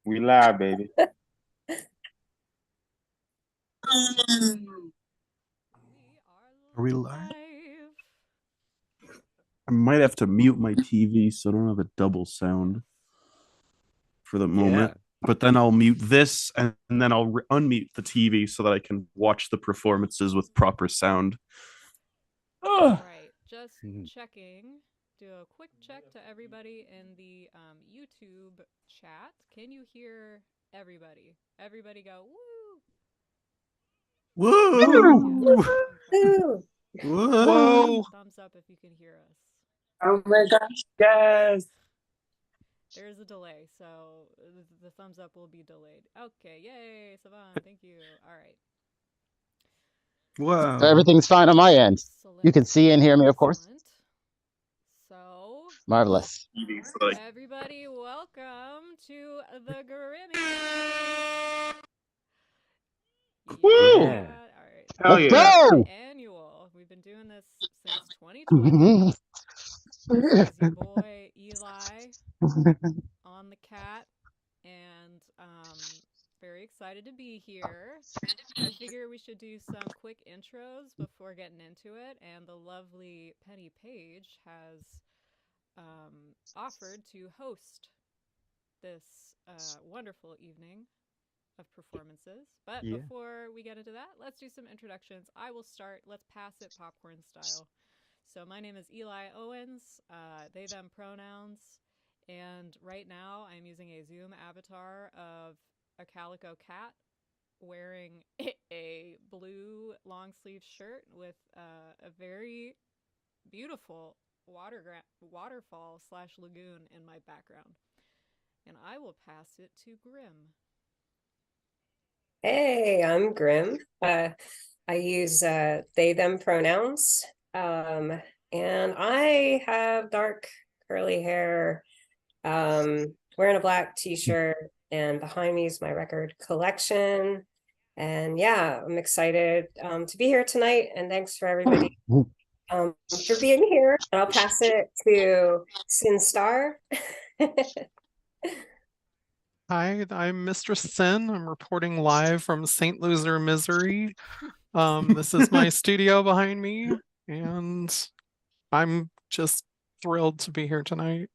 We live, baby. Are we live? I might have to mute my TV so I don't have a double sound for the moment. Yeah. But then I'll mute this and then I'll unmute the TV so that I can watch the performances with proper sound. All right, just checking. Do a quick check to everybody in the YouTube chat. Can you hear everybody? Everybody go, woo! Woo! Woo! Whoa! Thumbs up if you can hear us. Oh my gosh, yes! There's a delay, so the thumbs up will be delayed. Okay, yay, Savan, thank you. All right. Wow. So everything's fine on my end. Excellent. You can see and hear me, of course. Excellent. So, marvelous. Everybody, welcome to the Grimmys. Woo! Yeah. All right. Hell Let's yeah. go! Annual. We've been doing this since 2020. This is your boy Eli on the cat, and very excited to be here. I figure we should do some quick intros before getting into it, and the lovely Penny Page has offered to host this wonderful evening of performances. But before we get into that, let's do some introductions. I will start. Let's pass it popcorn style. So my name is Eli Owens, they, them pronouns, and right now I'm using a Zoom avatar of a calico cat wearing a blue long sleeve shirt with a very beautiful waterfall / lagoon in my background. And I will pass it to Grim. Hey, I'm Grim. I use they, them pronouns. And I have dark curly hair, wearing a black t-shirt, and behind me is my record collection. And yeah, I'm excited to be here tonight, and thanks for everybody for being here. And I'll pass it to Sin Star. Hi, I'm Mistress Sin. I'm reporting live from St. Loser, Missouri. This is my studio behind me, and I'm just thrilled to be here tonight.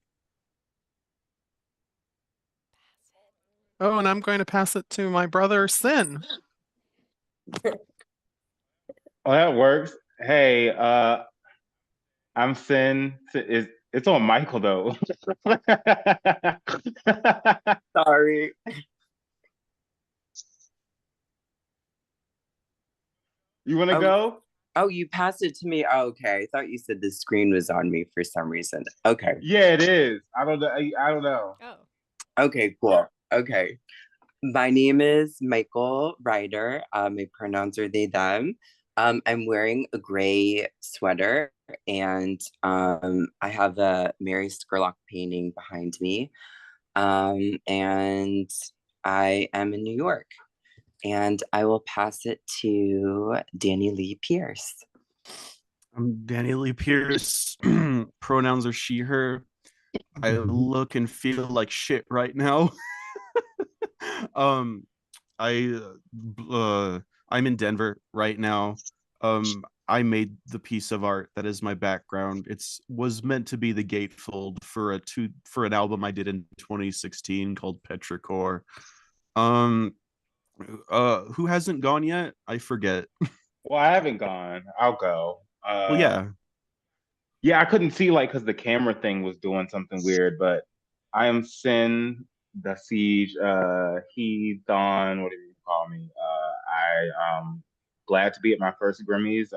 Oh, and I'm going to pass it to my brother, Sin. Oh, that works. Hey, I'm Sin. It's on Michael though. Sorry. You want to go? Oh, you passed it to me. Oh, okay. I thought you said the screen was on me for some reason. Okay. Yeah, it is. I don't know. Oh. Okay, cool. Okay. My name is Michael Ryder. My pronouns are they, them. I'm wearing a gray sweater, and I have a Mary Skurlock painting behind me. And I am in New York. And I will pass it to Dani Lee Pearce. I'm Dani Lee Pearce. Pronouns are she, her. I look and feel like shit right now. I'm in Denver right now. I made the piece of art that is my background. Was meant to be the gatefold for an album I did in 2016 called Petrichor. Who hasn't gone yet? I forget. Well, I haven't gone. I'll go. Well, yeah. Yeah, I couldn't see because the camera thing was doing something weird, but I am Sin, the Siege, he, Don, whatever you call me. I'm glad to be at my first Grimmys.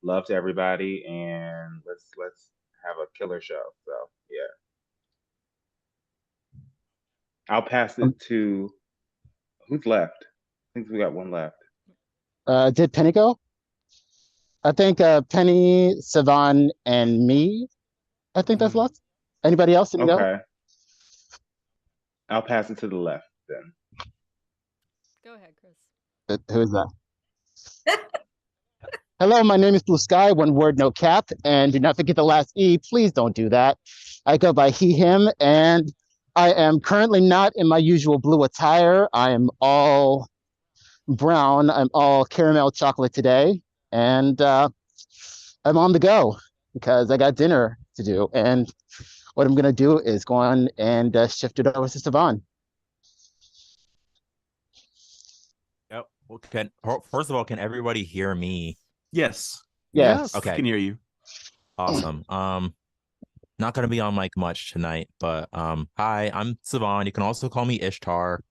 Love to everybody, and let's have a killer show. So yeah. I'll pass it to who's left? I think we got one left. Did Penny go? I think Penny, Savan, and me. I think that's left. Anybody else? Didn't Okay. go? I'll pass it to the left then. Go ahead, Chris. Who is that? Hello, my name is Blue Sky, one word, no cap, and do not forget the last E. Please don't do that. I go by he, him, and I am currently not in my usual blue attire. I am all brown. I'm all caramel chocolate today. And I'm on the go because I got dinner to do. And what I'm going to do is go on and shift it over to Savon. Yep. Well, first of all, can everybody hear me? Yes. Yes. Okay. I can hear you. Awesome. Not gonna be on mic much tonight, but hi, I'm Savon. You can also call me Ishtar.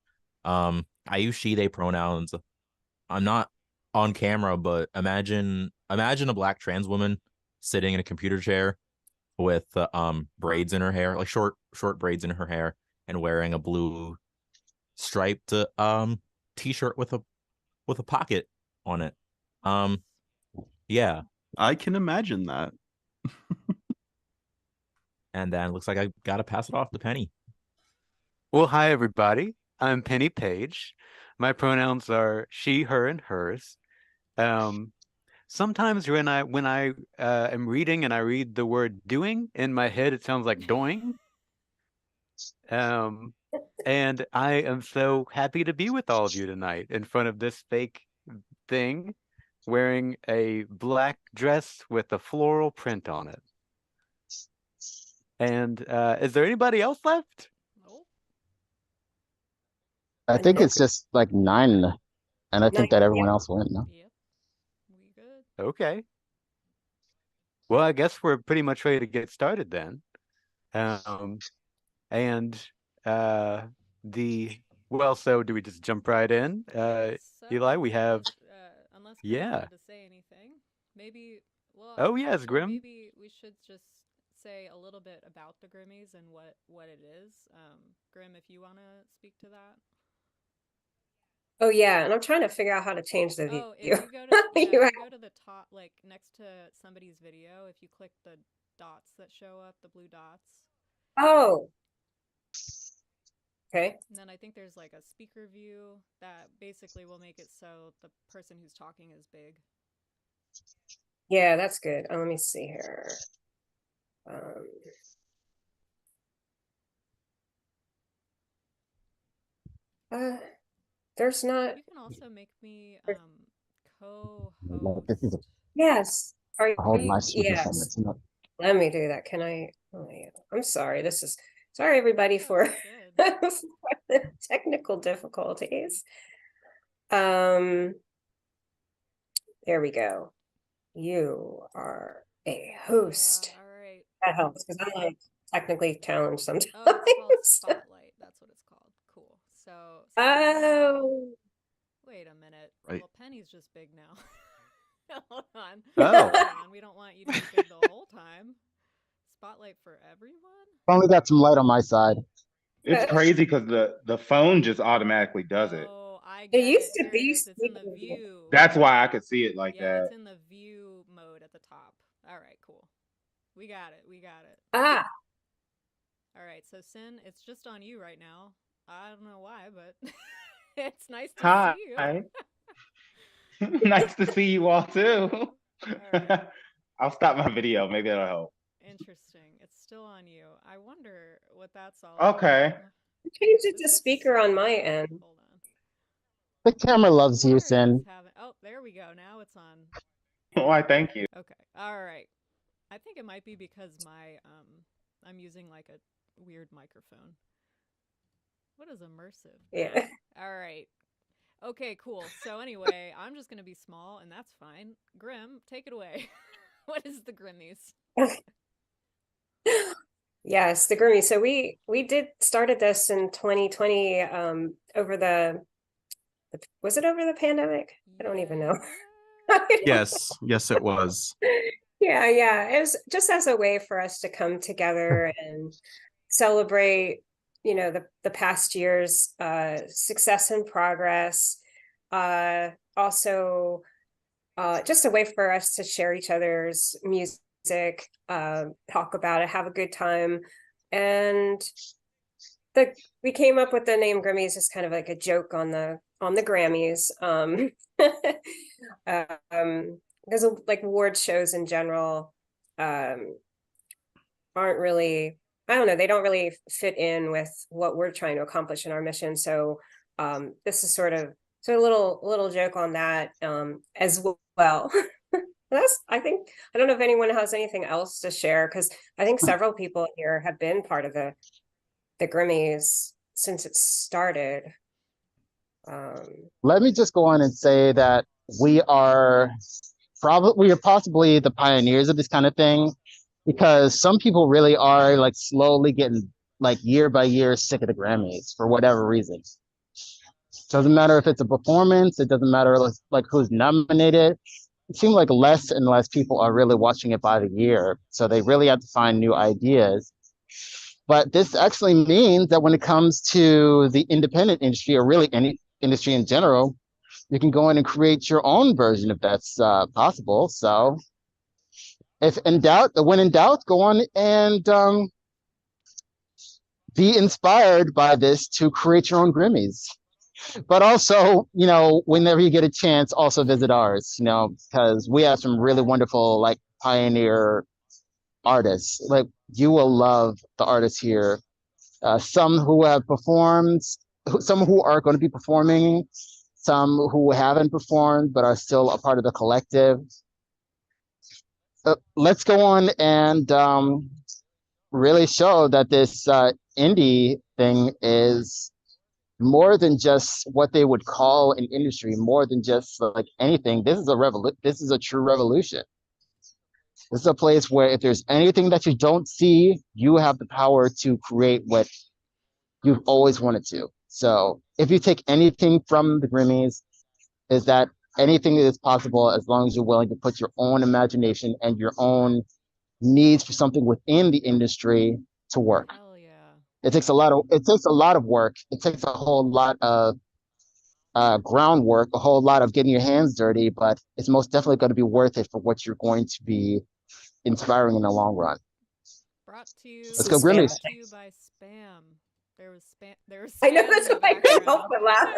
I use she, they pronouns. I'm not on camera, but imagine a black trans woman sitting in a computer chair with braids in her hair, like short braids in her hair, and wearing a blue striped t-shirt with a pocket on it. Yeah. I can imagine that. And then looks like I gotta pass it off to Penny. Well, hi everybody. I'm Penny Page. My pronouns are she, her, and hers. Sometimes when I am reading and I read the word doing, in my head it sounds like doing. And I am so happy to be with all of you tonight in front of this fake thing, wearing a black dress with a floral print on it. And is there anybody else left? Nope. I think it's just like 9. And I think that everyone else went. No? Yep. We good. Okay. Well, I guess we're pretty much ready to get started then. So do we just jump right in? Eli, we have unless Grim wanted to say anything. Maybe Oh yes, Grim. Maybe we should just say a little bit about the Grimmys and what it is. Grim, if you want to speak to that. Oh yeah, and I'm trying to figure out how to change the view. Oh, if you go to if you go to the top, like next to somebody's video, if you click the dots that show up, the blue dots. Oh. Okay. And then I think there's like a speaker view that basically will make it so the person who's talking is big. Yeah, that's good. Let me see here. There's not. You can also make me co-host. Yes. Hold my speaker. Yes. Let me do that. Can I? Oh, yeah. I'm sorry. Sorry everybody for the technical difficulties. There we go. You are a host. All right. That helps because I'm like technically challenged sometimes. Oh, it's called Spotlight. That's what it's called. Cool. So wait a minute. Right. Well, Penny's just big now. Hold on. Oh. Hold on. We don't want you to be big the whole time. Spotlight for everyone? Only got some light on my side. It's crazy because the phone just automatically does it. Oh, I get it used to there be. It's in the view. That's why I could see it like that. It's in the view mode at the top. All right, cool. We got it. Ah. All right, so Sin, it's just on you right now. I don't know why, but it's nice to see you. Hi. Nice to see you all too. Right. I'll stop my video. Maybe that'll help. Interesting. It's still on you. I wonder what that's all Okay. about. I changed it to speaker on my end. Hold on. The camera loves you, Sin. Oh, there we go. Now it's on. Why, thank you. Okay. All right. I think it might be because I'm using like a weird microphone. What is immersive? Yeah. All right. Okay, cool. So anyway, I'm just gonna be small, and that's fine. Grim, take it away. What is the Grimmys? Yes, the Grimmys. So we started this in 2020 over was it over the pandemic? I don't even know. Yes, it was. Yeah. It was just as a way for us to come together and celebrate, the past year's success and progress. Also, just a way for us to share each other's music, talk about it, have a good time. And we came up with the name Grimmys as kind of like a joke on the Grammys. Because like award shows in general aren't really I don't know, they don't really fit in with what we're trying to accomplish in our mission. So this is sort of a little joke on that as well. I think, I don't know if anyone has anything else to share, because I think several people here have been part of the Grimmys since it started. Let me just go on and say that we are possibly the pioneers of this kind of thing, because some people really are like slowly getting like year by year sick of the Grammys for whatever reason. Doesn't matter if it's a performance, it doesn't matter like who's nominated. It seems like less and less people are really watching it by the year. So they really have to find new ideas. But this actually means that when it comes to the independent industry, or really any industry in general, you can go in and create your own version if that's possible. So when in doubt, go on and be inspired by this to create your own Grammys. But also, whenever you get a chance, also visit ours, because we have some really wonderful, like, pioneer artists. Like, you will love the artists here. Some who have performed, some who are going to be performing, some who haven't performed but are still a part of the collective. Let's go on and really show that this indie thing is more than just what they would call an industry, more than just like anything. This is a true revolution. This is a place where if there's anything that you don't see, you have the power to create what you've always wanted to. So if you take anything from the Grammys, is that anything is possible as long as you're willing to put your own imagination and your own needs for something within the industry to work. Hell yeah. It takes a lot of work. It takes a whole lot of groundwork, a whole lot of getting your hands dirty, but it's most definitely going to be worth it for what you're going to be inspiring in the long run. Brought to you, Let's go Grammys. Brought to you by Spam. There was spam. I know, that's what I couldn't help but laugh.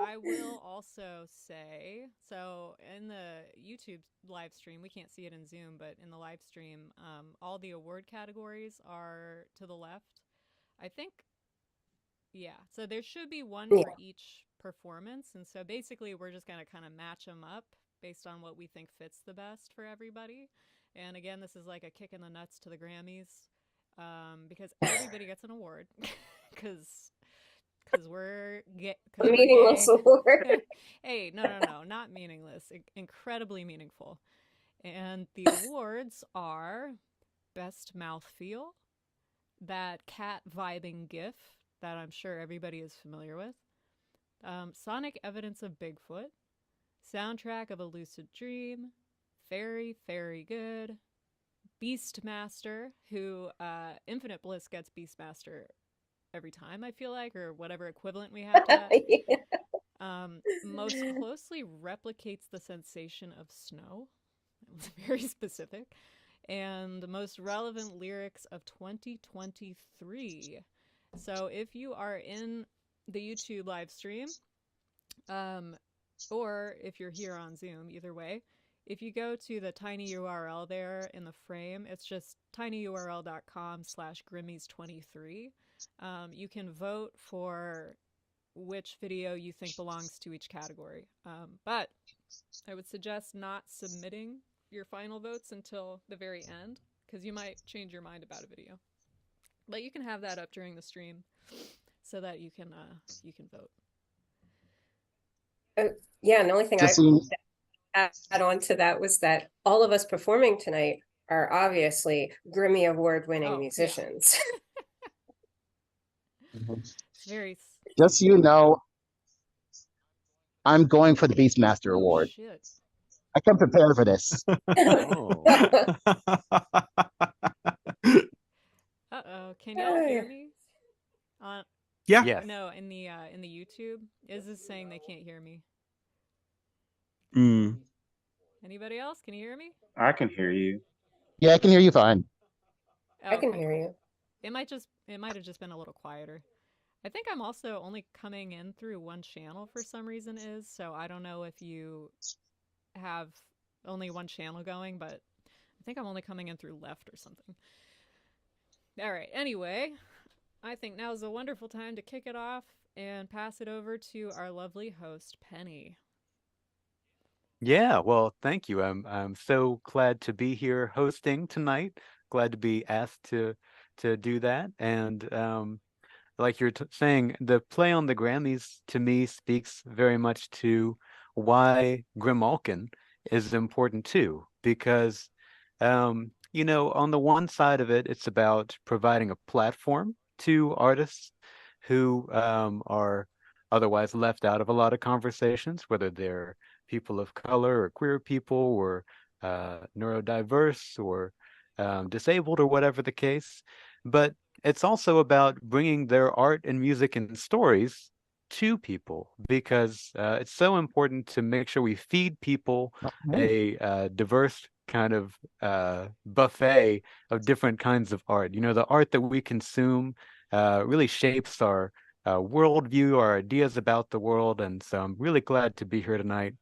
I will also say, so in the YouTube live stream, we can't see it in Zoom, but in the live stream, all the award categories are to the left. I think, yeah, so there should be one for each performance. And so basically we're just going to kind of match them up based on what we think fits the best for everybody. And again, this is like a kick in the nuts to the Grammys, because everybody gets an award because we're meaningless award. Hey, no, not meaningless. Incredibly meaningful. And the awards are Best Mouthfeel, that cat vibing GIF that I'm sure everybody is familiar with, Sonic Evidence of Bigfoot, Soundtrack of a Lucid Dream, Very, Very Good, Beastmaster, who Infinite Bliss gets Beastmaster every time, I feel like, or whatever equivalent we have to that. Most closely replicates the sensation of snow. It was very specific. And the most relevant lyrics of 2023. So if you are in the YouTube live stream, or if you're here on Zoom, either way, if you go to the tiny URL there in the frame, it's just tinyurl.com/Grimmys23. You can vote for which video you think belongs to each category. But I would suggest not submitting your final votes until the very end, because you might change your mind about a video. But you can have that up during the stream so that you can vote. Yeah, and the only thing I add on to that was that all of us performing tonight are obviously Grammy Award-winning musicians. Yeah. Very. Just so you know, I'm going for the Beastmaster Award. Shit. I can prepare for this. Uh-oh. Can y'all hear me? Yeah. Yes. No, in the YouTube, is this saying they can't hear me? Anybody else? Can you hear me? I can hear you. Yeah, I can hear you fine. Oh, I can hear you. It might have just been a little quieter. I think I'm also only coming in through one channel for some reason so I don't know if you have only one channel going, but I think I'm only coming in through left or something. All right. Anyway, I think now is a wonderful time to kick it off and pass it over to our lovely host, Penny. Yeah, well, thank you. I'm so glad to be here hosting tonight. Glad to be asked to do that. And like you're saying, the play on the Grammys to me speaks very much to why Grimalkin is important too, because on the one side of it, it's about providing a platform to artists who are otherwise left out of a lot of conversations, whether they're people of color or queer people or neurodiverse or disabled or whatever the case. But it's also about bringing their art and music and stories to people, because it's so important to make sure we feed people a diverse kind of buffet of different kinds of art. The art that we consume really shapes our worldview, our ideas about the world. And so I'm really glad to be here tonight.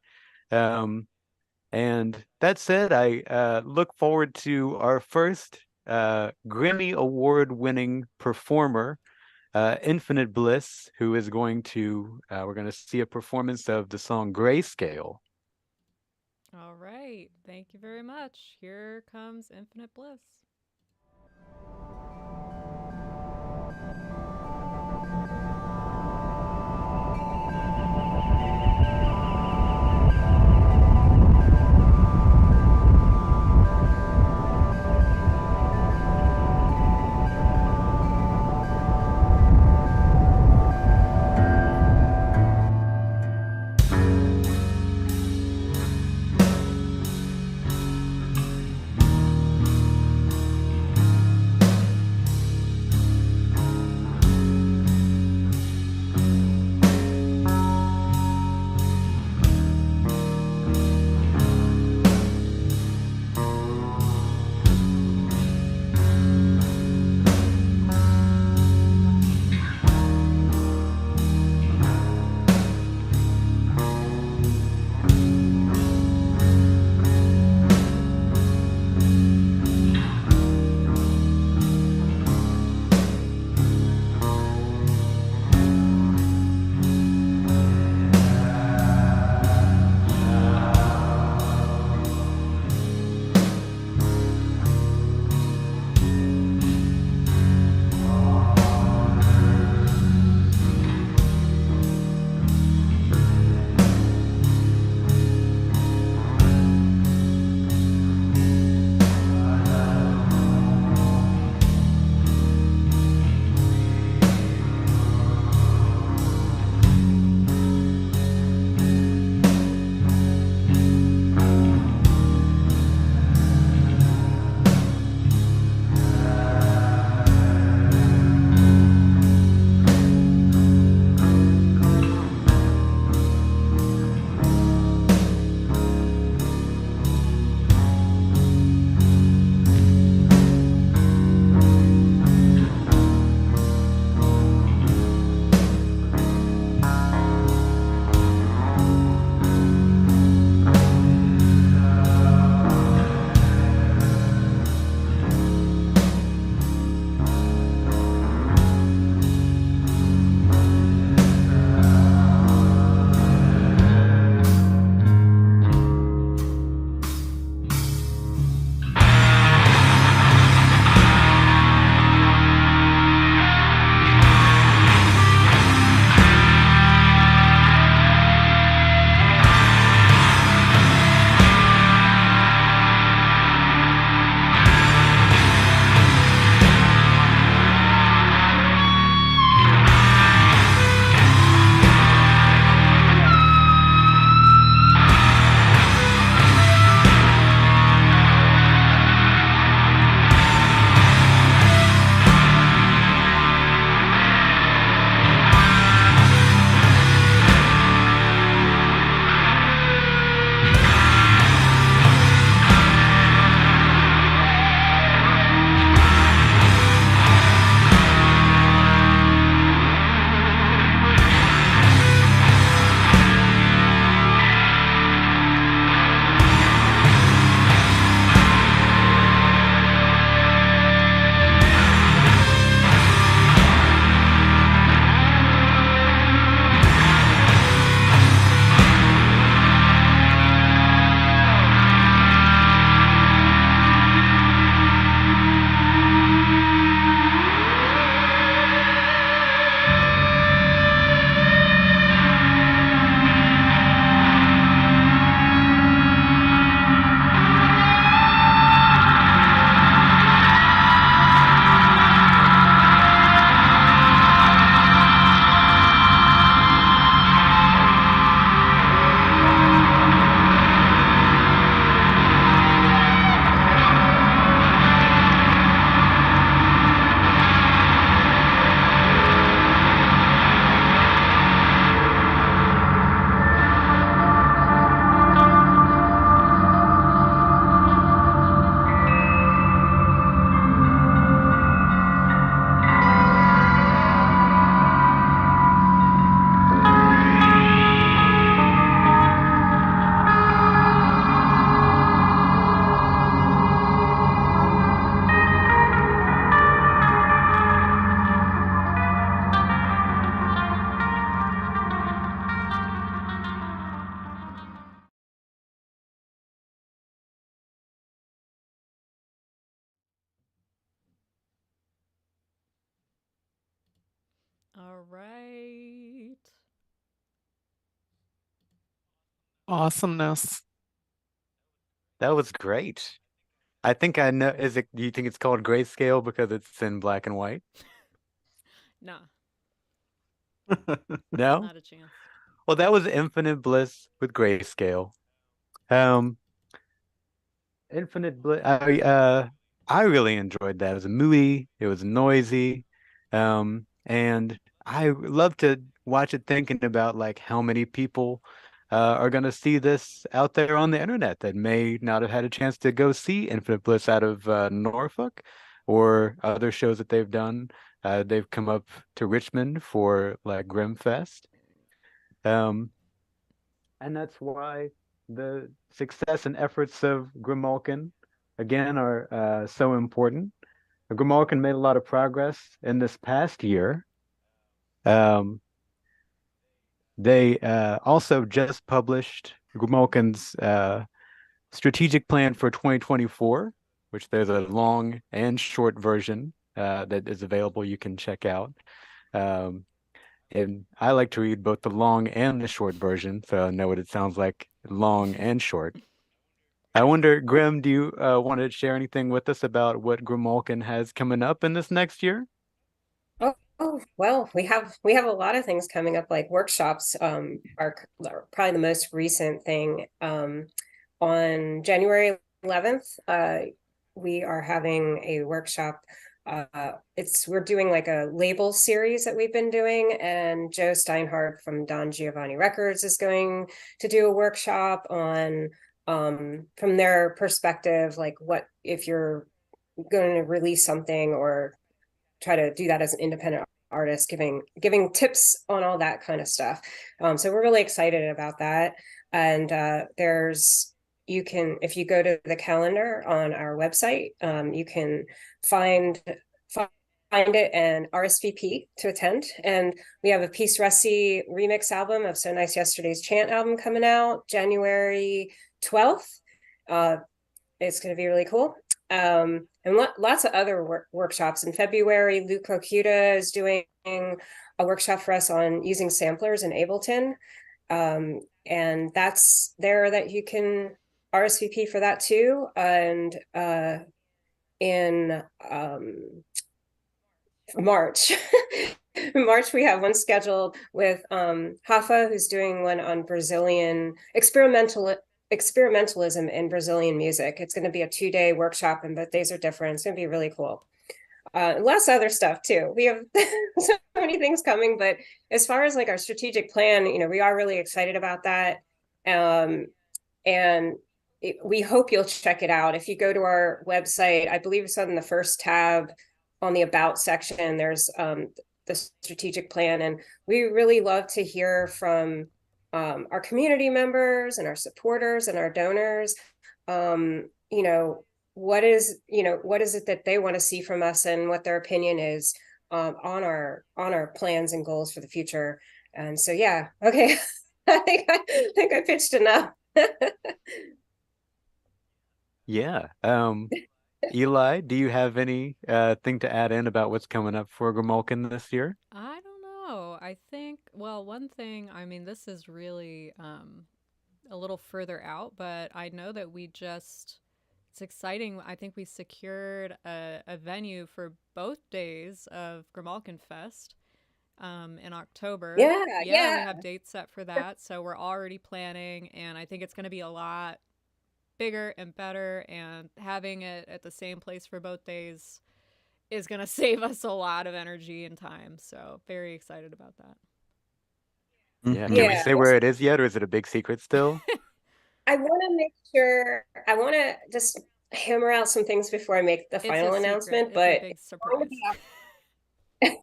And that said, I look forward to our first Grammy Award-winning performer, Infinite Bliss, who is we're going to see a performance of the song Grayscale. All right. Thank you very much. Here comes Infinite Bliss. All right. Awesomeness. That was great. I think I know. Do you think it's called grayscale because it's in black and white? Nah. No? Not a chance. Well, that was Infinite Bliss with grayscale. Infinite Bliss. I really enjoyed that. It was moody. It was noisy, and I love to watch it thinking about like how many people are gonna see this out there on the internet that may not have had a chance to go see Infinite Bliss out of Norfolk or other shows that they've done. They've come up to Richmond for like Grimmfest. And that's why the success and efforts of Grimalkin, again, are so important. Grimalkin made a lot of progress in this past year. They also just published Grimalkin's strategic plan for 2024, which there's a long and short version that is available you can check out. And I like to read both the long and the short version, so I know what it sounds like long and short. I wonder, Grim, do you want to share anything with us about what Grimalkin has coming up in this next year? Oh, well, we have a lot of things coming up, like workshops are probably the most recent thing. On January 11th, we are having a workshop. We're doing like a label series that we've been doing, and Joe Steinhardt from Don Giovanni Records is going to do a workshop on from their perspective, like what if you're going to release something or try to do that as an independent artist, giving tips on all that kind of stuff. So we're really excited about that. And if you go to the calendar on our website, you can find it and RSVP to attend. And we have a Peace Rusty remix album of So Nice Yesterday's Chant album coming out January 12th. It's going to be really cool. And lots of other workshops. In February, Luke Okuda is doing a workshop for us on using samplers in Ableton. And that's there that you can RSVP for that too. And in March, we have one scheduled with Hafa, who's doing one on Brazilian experimentalism in Brazilian music. It's going to be a 2-day workshop, and both days are different. It's going to be really cool. Lots of other stuff too. We have so many things coming, but as far as like our strategic plan, we are really excited about that. We hope you'll check it out. If you go to our website, I believe it's on the first tab on the About section, there's the strategic plan. And we really love to hear from our community members and our supporters and our donors. What is it that they want to see from us and what their opinion is on our plans and goals for the future. And so, yeah, okay. I think I pitched enough. Yeah. Eli, do you have any thing to add in about what's coming up for Grimalkin this year? I don't know. I think, well, one thing, I mean, this is really a little further out, but I know that it's exciting. I think we secured a venue for both days of Grimalkin Fest in October. Yeah, we have dates set for that. So we're already planning, and I think it's going to be a lot bigger and better, and having it at the same place for both days is going to save us a lot of energy and time. So very excited about that. Yeah. Can we say where it is yet, or is it a big secret still? I want to make sure, I want to just hammer out some things before I make the final announcement, but it's a big surprise.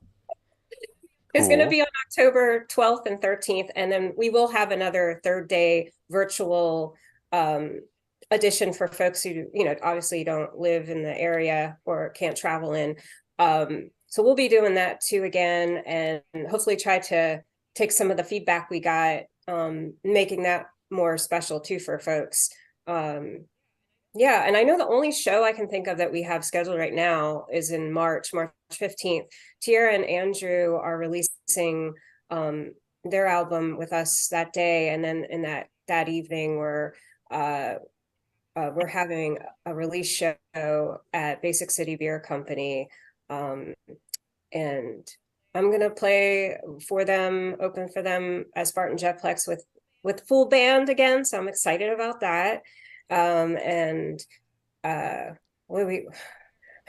It's going to be on October 12th and 13th, and then we will have another third day virtual edition for folks who, obviously don't live in the area or can't travel in. So we'll be doing that too again, and hopefully try to take some of the feedback we got, making that more special too for folks. And I know the only show I can think of that we have scheduled right now is in March 15th. Tiara and Andrew are releasing their album with us that day, and then in that evening we're having a release show at Basic City Beer Company, and I'm gonna play for them, open for them as Spartan Jet-Plex with full band again, so I'm excited about that. I'm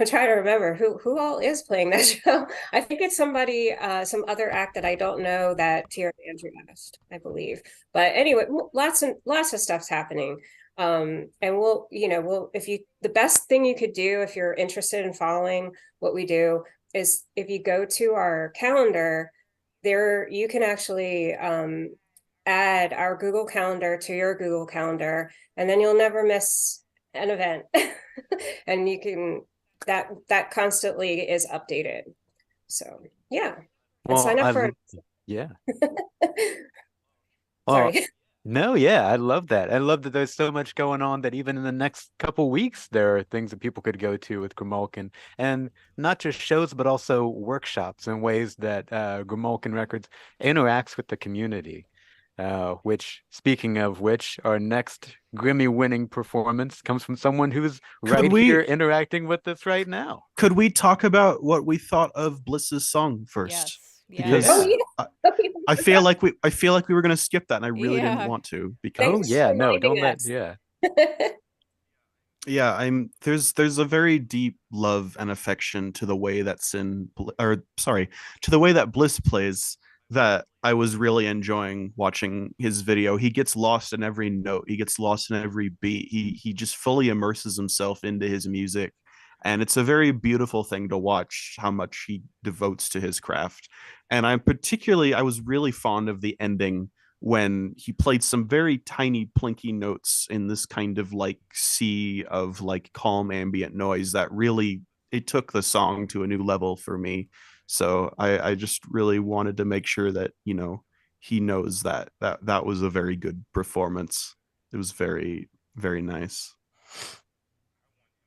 trying to remember who all is playing that show. I think it's somebody, some other act that I don't know that Tiara and Andrew asked, I believe. But anyway, lots of stuff's happening. And the best thing you could do if you're interested in following what we do is if you go to our calendar, there you can actually add our Google Calendar to your Google Calendar, and then you'll never miss an event. And you can that constantly is updated. So yeah. Well, sign up for yeah. Sorry. Well, no, yeah, I love that. I love that there's so much going on that even in the next couple weeks, there are things that people could go to with Grimalkin, and not just shows, but also workshops and ways that Grimalkin Records interacts with the community. Which, speaking of which, our next Grimmy winning performance comes from someone who's here interacting with us right now. Could we talk about what we thought of Bliss's song first? Yes. Because I feel like we were gonna skip that, and I really didn't want to, because there's a very deep love and affection to the way that to the way that Bliss plays, that I was really enjoying watching his video. He gets lost in every note, he gets lost in every beat, he just fully immerses himself into his music, and it's a very beautiful thing to watch how much he devotes to his craft. And I was really fond of the ending when he played some very tiny plinky notes in this kind of like sea of like calm ambient noise that really, it took the song to a new level for me. So I just really wanted to make sure that, he knows that was a very good performance. It was very, very nice.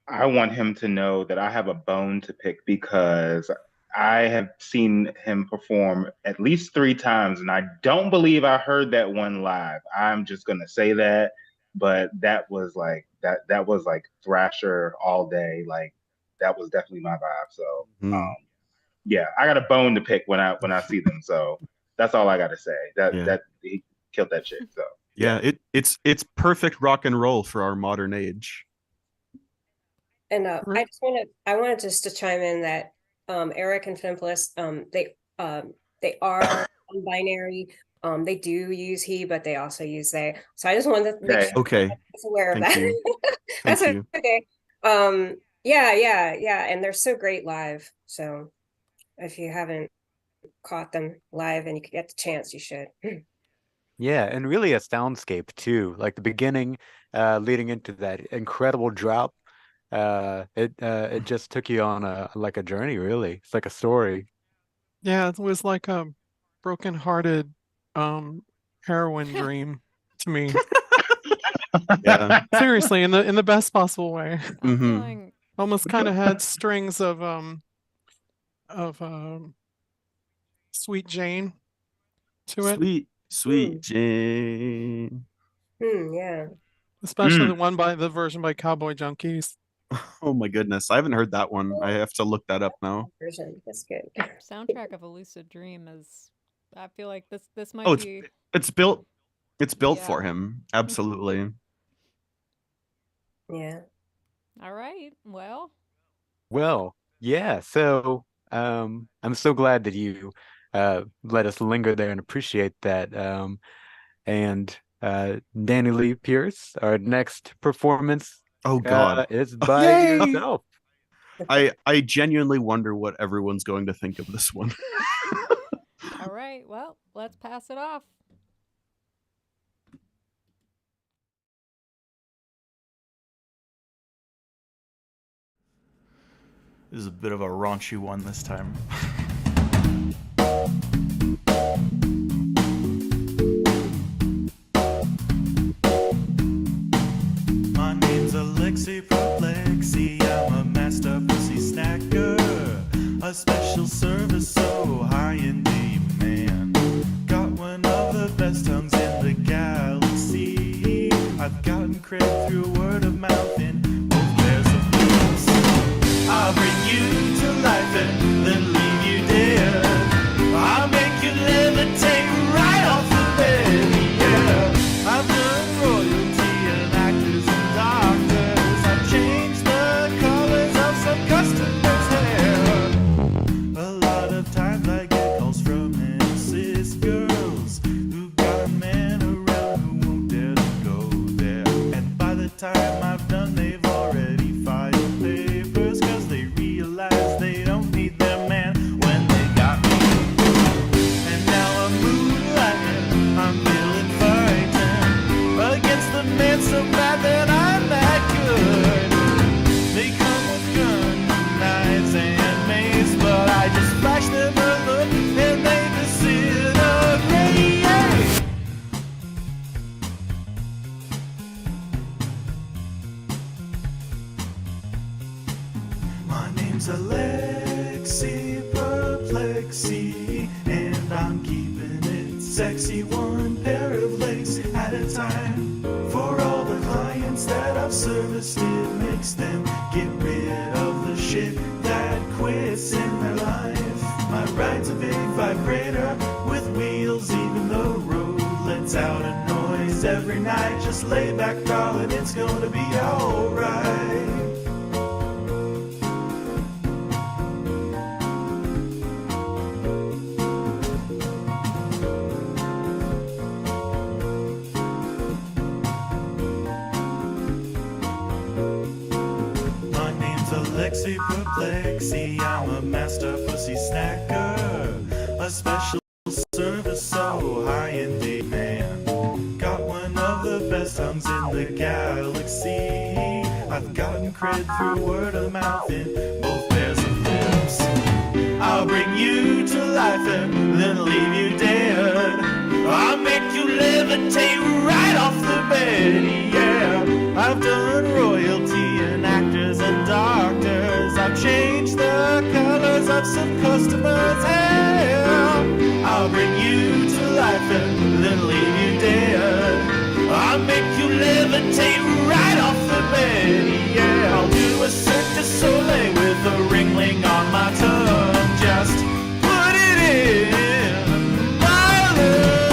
I want him to know that I have a bone to pick, because I have seen him perform at least 3 times, and I don't believe I heard that one live. I'm just gonna say that, but that was like Thrasher all day. Like, that was definitely my vibe. So yeah, I got a bone to pick when I see them. So that's all I got to say. That he killed that shit. So yeah, it's perfect rock and roll for our modern age. And I wanted just to chime in that Eric and Fimpless, they are non-binary. They do use he, but they also use they. So I just wanted to make sure I was aware of that. That's okay. Yeah, and they're so great live. So if you haven't caught them live and you could get the chance, you should. Yeah, and really a soundscape too. Like the beginning, leading into that incredible drop. It just took you on a journey, really. It's like a story. Yeah, it was like a broken-hearted heroin dream to me. Yeah, seriously, in the best possible way. Mm-hmm. Almost kind of had strings of Sweet Jane to it. Sweet Jane. Yeah. Especially the version by Cowboy Junkies. Oh my goodness, I haven't heard that one. I have to look that up now. That's good. Soundtrack of a Lucid Dream is, I feel like this might be. It's built for him. Absolutely. Yeah. All right. Well, yeah. So I'm so glad that you let us linger there and appreciate that. And Dani Lee Pearce, our next performance. Oh God, it's by yourself. I genuinely wonder what everyone's going to think of this one. All right. Well, let's pass it off. This is a bit of a raunchy one this time. My name's Alexi Perplexi. I'm a master pussy snacker. service so high in demand. Got one of the best tongues in the galaxy. I've gotten credit through word of mouth in both pairs of lips. I'll bring you to life and then leave you dead. I'll make you levitate right off the bed, yeah. I've done royalty and actors and doctors. I've changed the colors of some customers' hair. A lot of times I get calls from cis girls who got a man around who won't dare to go there. And by the time I've done, they've already filed papers, cause they realize they don't need their man when they got me. And now I'm moonlighting, I'm feeling frightened against the man so bad that I'm that good. They come with guns, knives, and mace, but I just flash them a look and they disintegrate. My name's Alexi Perplexy, and I'm keeping it sexy, one pair of legs at a time. For all the clients that I've serviced, it makes them get rid of the shit that quits in their life. My ride's a big vibrator with wheels, even the road lets out a noise every night. Just lay back, darling, it's gonna be alright. My name's Alexi Perplexy, I'm a master pussy snacker, a special service so high in demand. Got one of the best tongues in the galaxy. I've gotten credit through word of mouth in both pairs of lips. I'll bring you to life and then leave you dead. I'll make you levitate right off the bed, yeah. I've done royalty and actors and doctors. I've changed the colors of some customers' hair. I'll bring you to life and then leave you dead. I'll make you levitate right off the bed, yeah. I'll do a Cirque du Soleil with a ringling on my tongue. Just put it in my love.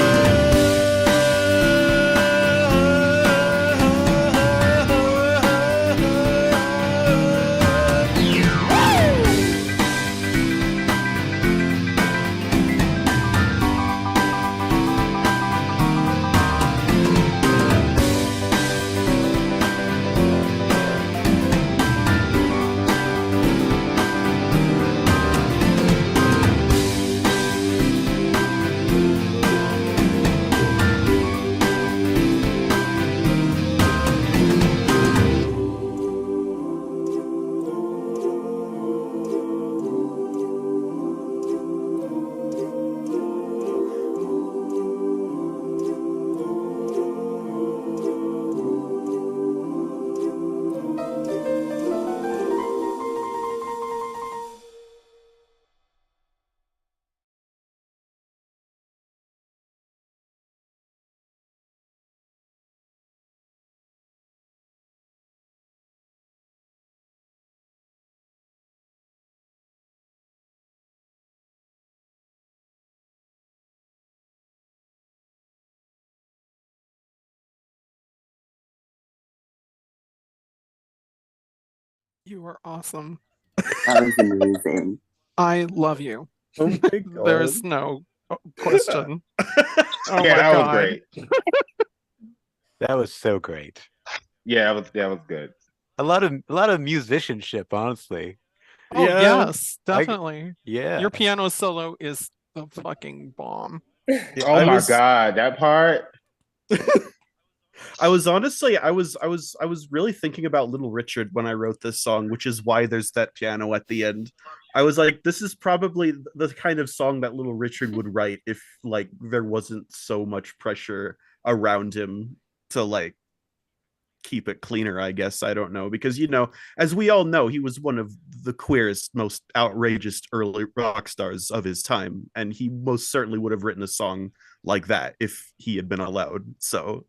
You are awesome. That was amazing. I love you. Oh my god. There's no question. Oh Yeah, my that was god. great. That was so great. Yeah, that was good. A lot of musicianship, honestly. Oh Yeah. yes, definitely. Yeah. Your piano solo is the fucking bomb. Oh my god, that part. I was honestly, I was really thinking about Little Richard when I wrote this song, which is why there's that piano at the end. I was like, this is probably the kind of song that Little Richard would write if like there wasn't so much pressure around him to like keep it cleaner, I guess. I don't know, because as we all know, he was one of the queerest, most outrageous early rock stars of his time, and he most certainly would have written a song like that if he had been allowed. So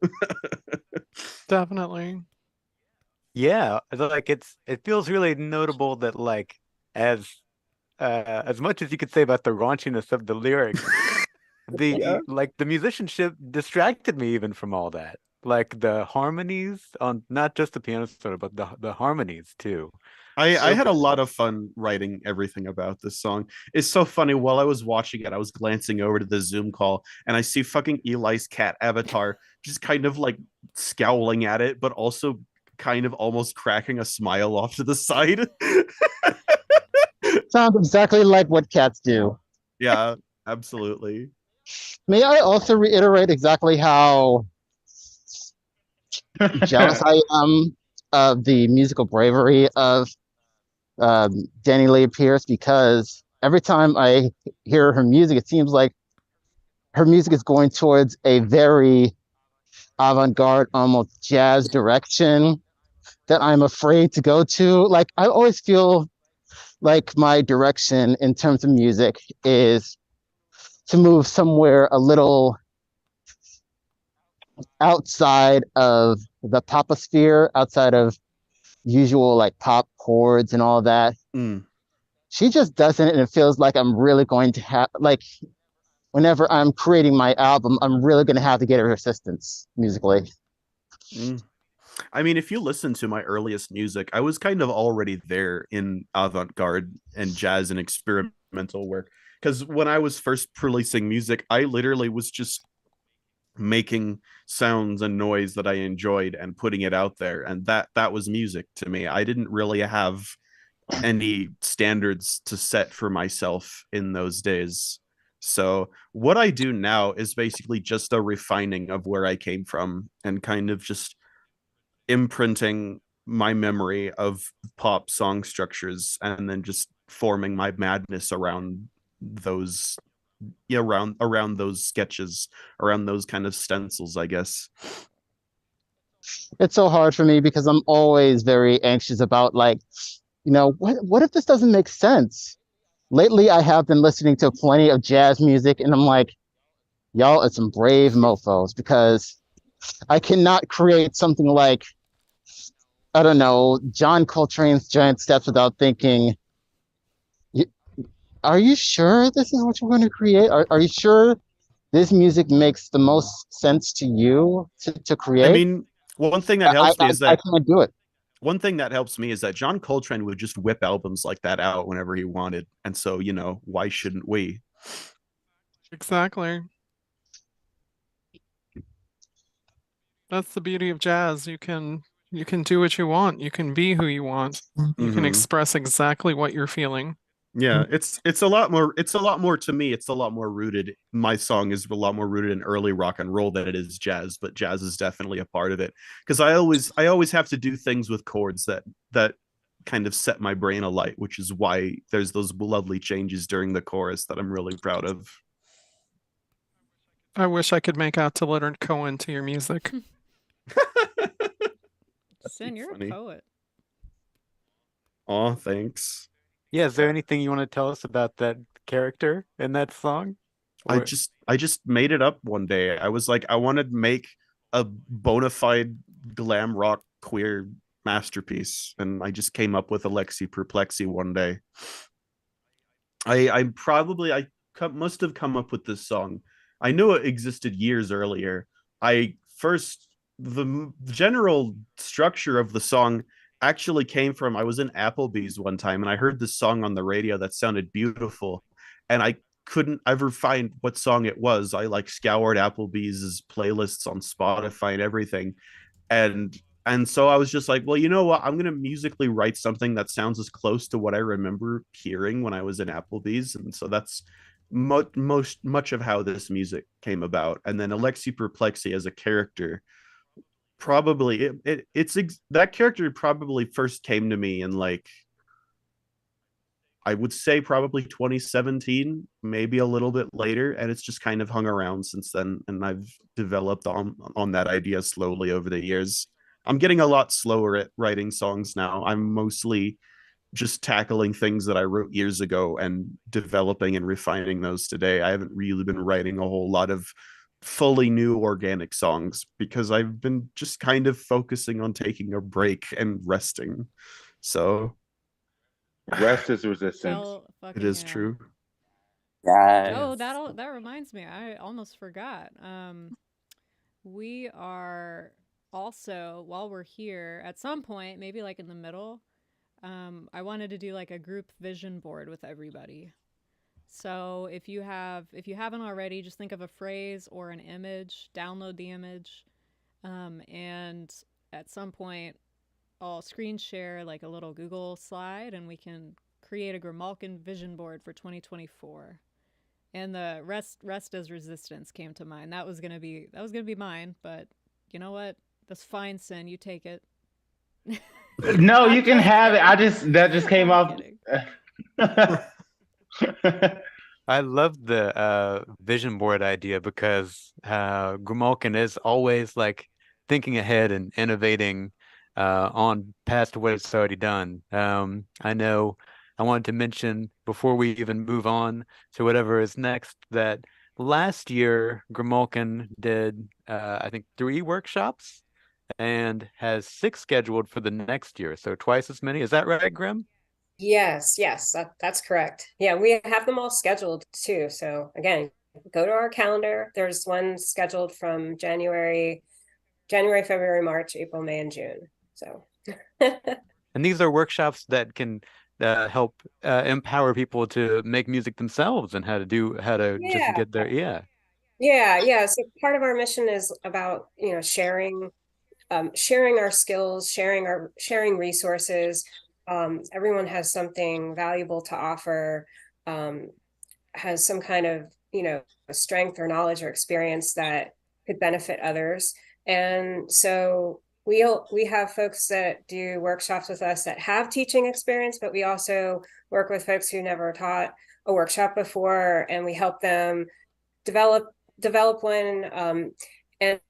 Definitely. Yeah, like it feels really notable that like as much as you could say about the raunchiness of the lyrics, Yeah. the musicianship distracted me even from all that. Like the harmonies on not just the piano solo, but the harmonies too. I had a good. lot of fun writing everything about this song. It's so funny. While I was watching it, I was glancing over to the Zoom call and I see fucking Eli's cat avatar just kind of like scowling at it, but also kind of almost cracking a smile off to the side. Sounds exactly like what cats do. Yeah, absolutely. May I also reiterate exactly how jealous I am of the musical bravery of Dani Lee Pearce, because every time I hear her music, it seems like her music is going towards a very avant-garde, almost jazz direction that I'm afraid to go to. Like, I always feel like my direction in terms of music is to move somewhere a little outside of the poposphere, outside of usual like pop chords and all that. She just doesn't, and it feels like I'm really going to have, like, whenever I'm creating my album, I'm really going to have to get her assistance musically. I mean, if you listen to my earliest music, I was kind of already there in avant-garde and jazz and experimental work. Because when I was first releasing music, I literally was just making sounds and noise that I enjoyed and putting it out there, and that was music to me. I didn't really have any standards to set for myself in those days. So what I do now is basically just a refining of where I came from and kind of just imprinting my memory of pop song structures and then just forming my madness around those around those sketches, around those kind of stencils, I guess. It's so hard for me because I'm always very anxious about, like, what if this doesn't make sense? Lately, I have been listening to plenty of jazz music, and I'm like, y'all are some brave mofos, because I cannot create something like, I don't know, John Coltrane's Giant Steps without thinking, are you sure this is what you're going to create? Are you sure this music makes the most sense to you to create? I mean, one thing that helps me is that I can't do it. One thing that helps me is that John Coltrane would just whip albums like that out whenever he wanted. And so, why shouldn't we? Exactly. That's the beauty of jazz. You can do what you want. You can be who you want. You can express exactly what you're feeling. Yeah, it's a lot more to me. It's a lot more rooted. My song is a lot more rooted in early rock and roll than it is jazz, but jazz is definitely a part of it, because I always have to do things with chords that kind of set my brain alight, which is why there's those lovely changes during the chorus that I'm really proud of. I wish I could make out to Leonard Cohen to your music. Sihn, you're a poet. Oh, thanks. Yeah, is there anything you want to tell us about that character in that song? I just made it up one day. I was like, I want to make a bona fide glam rock queer masterpiece, and I just came up with Alexi Perplexi one day. I must have come up with this song. I knew it existed years earlier. The general structure of the song actually came from, I was in Applebee's one time and I heard this song on the radio that sounded beautiful, and I couldn't ever find what song it was. I like scoured Applebee's playlists on Spotify and everything, and so I was just like, well, you know what, I'm gonna musically write something that sounds as close to what I remember hearing when I was in Applebee's. And so that's much of how this music came about. And then Alexi Perplexi as a character, probably that character probably first came to me in, like, I would say probably 2017, maybe a little bit later, and it's just kind of hung around since then, and I've developed on that idea slowly over the years. I'm getting a lot slower at writing songs now. I'm mostly just tackling things that I wrote years ago and developing and refining those today. I haven't really been writing a whole lot of fully new organic songs because I've been just kind of focusing on taking a break and resting. So Rest is resistance. Hell it is fucking yeah. true. Oh, Yes. that reminds me. I almost forgot. We are also, while we're here, at some point, maybe like in the middle, I wanted to do like a group vision board with everybody. So if you haven't already, just think of a phrase or an image, download the image, and at some point I'll screen share like a little Google slide, and we can create a Grimalkin vision board for 2024. And the rest as resistance came to mind. That was gonna be mine, but you know what? That's fine, Sin. You take it. No, you can have it. That just came I'm off. I love the vision board idea because Grimalkin is always like thinking ahead and innovating on past what it's already done. I know I wanted to mention before we even move on to whatever is next that last year Grimalkin did I think 3 workshops and has 6 scheduled for the next year, so twice as many. Is that right, Grim? Yes, that's correct. Yeah, we have them all scheduled too. So again, go to our calendar. There's one scheduled from January, February, March, April, May, and June. So and these are workshops that can help empower people to make music themselves and how to just get there. Yeah. So part of our mission is about, sharing our skills, sharing resources. Everyone has something valuable to offer, has some kind of, strength or knowledge or experience that could benefit others. And so we have folks that do workshops with us that have teaching experience, but we also work with folks who never taught a workshop before, and we help them develop one. And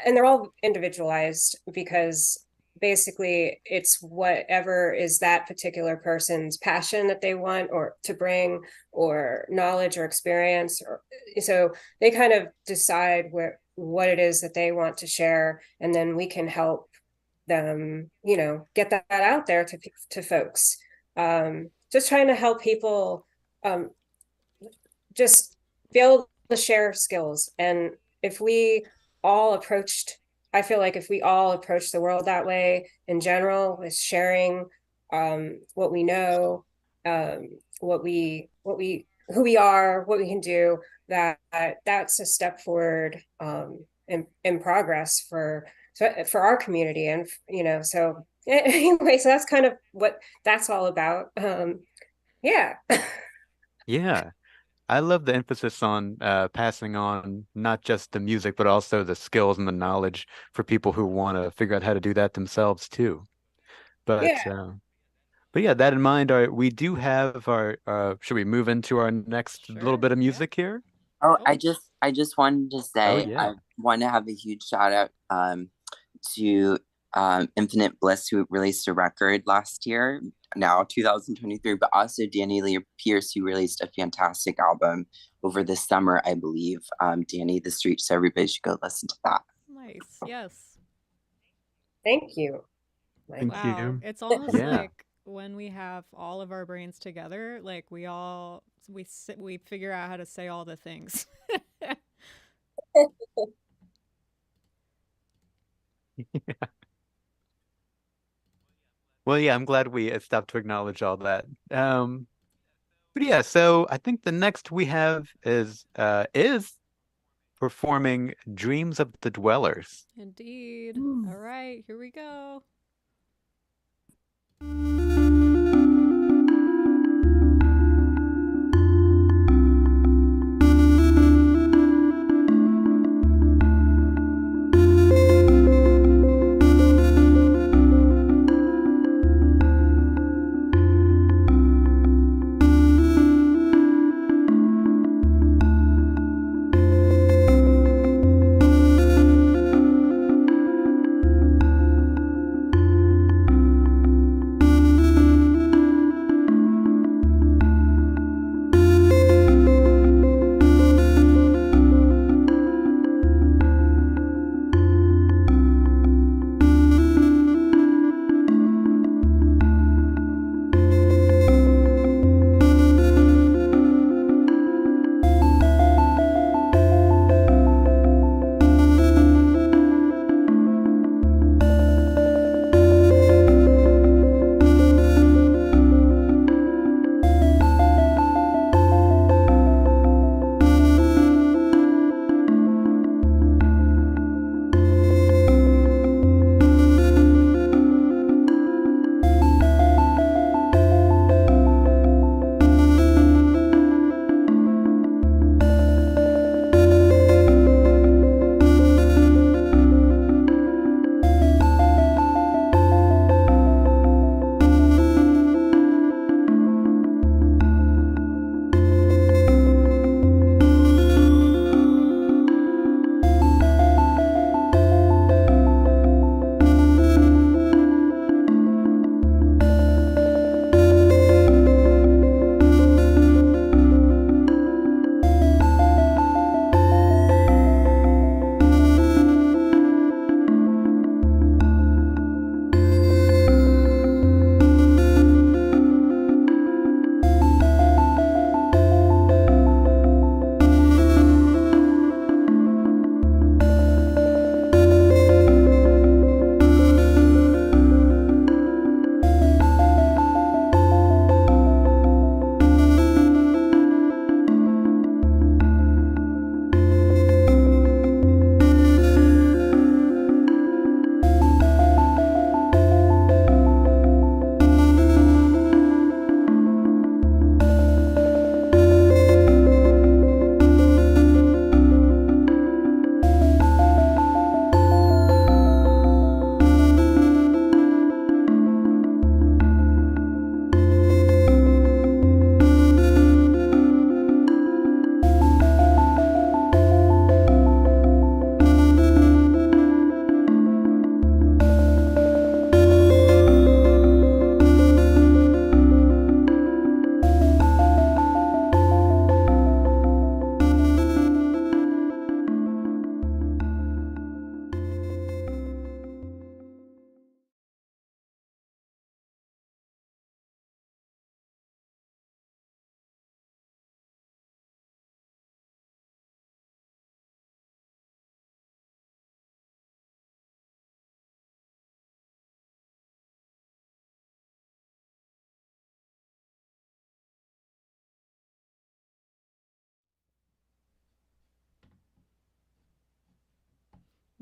they're all individualized because basically it's whatever is that particular person's passion that they want or to bring, or knowledge or experience, or so they kind of decide what it is that they want to share, and then we can help them get that out there to folks. Just trying to help people just be able to share skills. And if we all approached I feel like if we all approach the world that way in general, with sharing what we know, who we are, what we can do, that's a step forward in progress for our community. And so anyway, so that's kind of what that's all about. Yeah. Yeah. I love the emphasis on passing on not just the music, but also the skills and the knowledge for people who want to figure out how to do that themselves too. But yeah, that in mind, we do have our. Should we move into our next little bit of music here? Oh, I just wanted to say I want to have a huge shout out to Infinite Bliss, who released a record last year, now 2023, but also Dani Lee Pearce, who released a fantastic album over the summer, I believe. Dani the Street, so everybody should go listen to that. Nice. Yes. Thank you. Thank you. It's almost like when we have all of our brains together, like we figure out how to say all the things. Yeah. Well, yeah, I'm glad we stopped to acknowledge all that. But yeah, so I think the next we have is performing Dreams of the Dwellers. Indeed. All right, here we go.